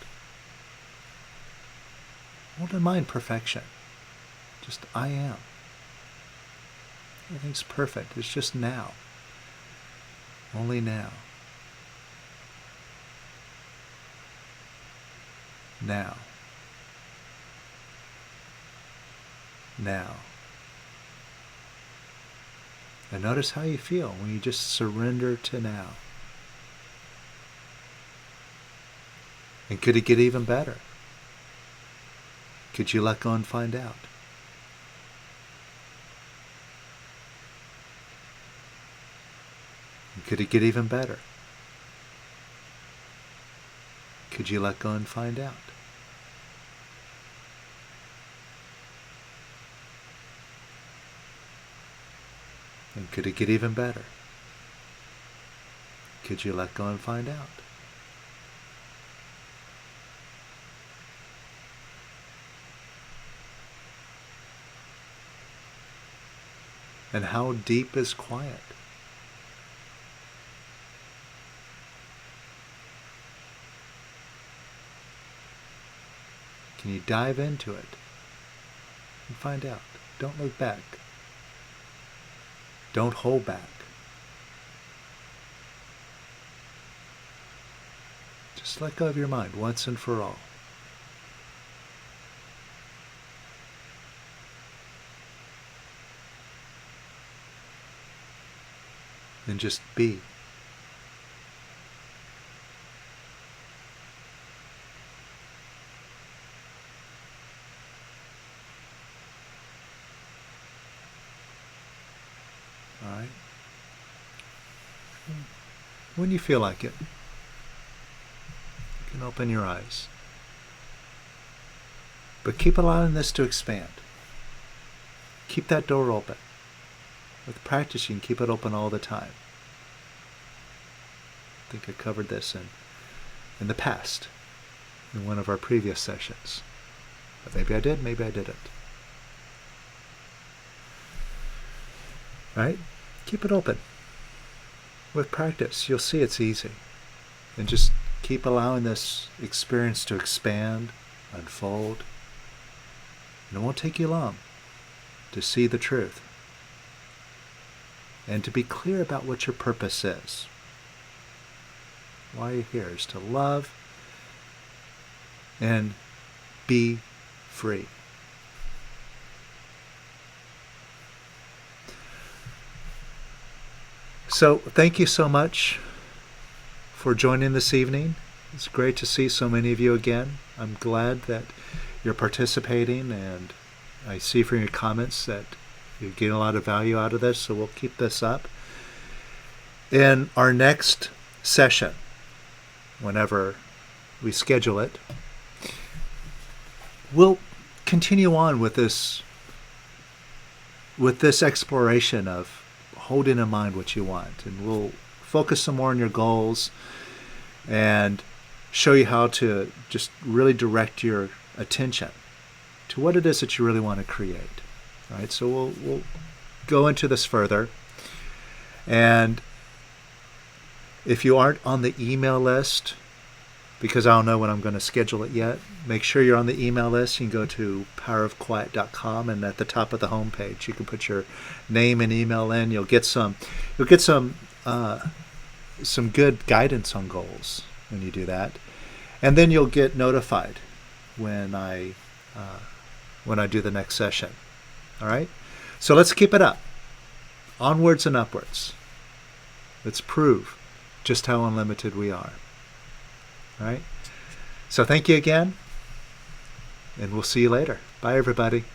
I don't mind perfection. Just I am. Everything's perfect. It's just now. Only now. Now. Now. And notice how you feel when you just surrender to now. And could it get even better? Could you let go and find out? And could it get even better? Could you let go and find out? And could it get even better? Could you let go and find out? And how deep is quiet? Can you dive into it and find out? Don't look back. Don't hold back. Just let go of your mind once and for all. And just be. All right? When you feel like it, you can open your eyes. But keep allowing this to expand. Keep that door open. With practice, you can keep it open all the time. I think I covered this in the past, in one of our previous sessions. But maybe I did, maybe I didn't. Right? Keep it open. With practice, you'll see it's easy. And just keep allowing this experience to expand, unfold. And it won't take you long to see the truth and to be clear about what your purpose is. Why you're here is to love and be free. So thank you so much for joining this evening. It's great to see so many of you again. I'm glad that you're participating, and I see from your comments that you're getting a lot of value out of this, so we'll keep this up. In our next session, whenever we schedule it, we'll continue on with this exploration of holding in mind what you want, and we'll focus some more on your goals and show you how to just really direct your attention to what it is that you really want to create. Right? So we'll go into this further. And if you aren't on the email list, because I don't know when I'm going to schedule it yet, make sure you're on the email list. You can go to powerofquiet.com, and at the top of the homepage, you can put your name and email in. You'll get some good guidance on goals when you do that, and then you'll get notified when I do the next session. All right, so let's keep it up, onwards and upwards. Let's prove just how unlimited we are. All right, so thank you again, and we'll see you later. Bye, everybody.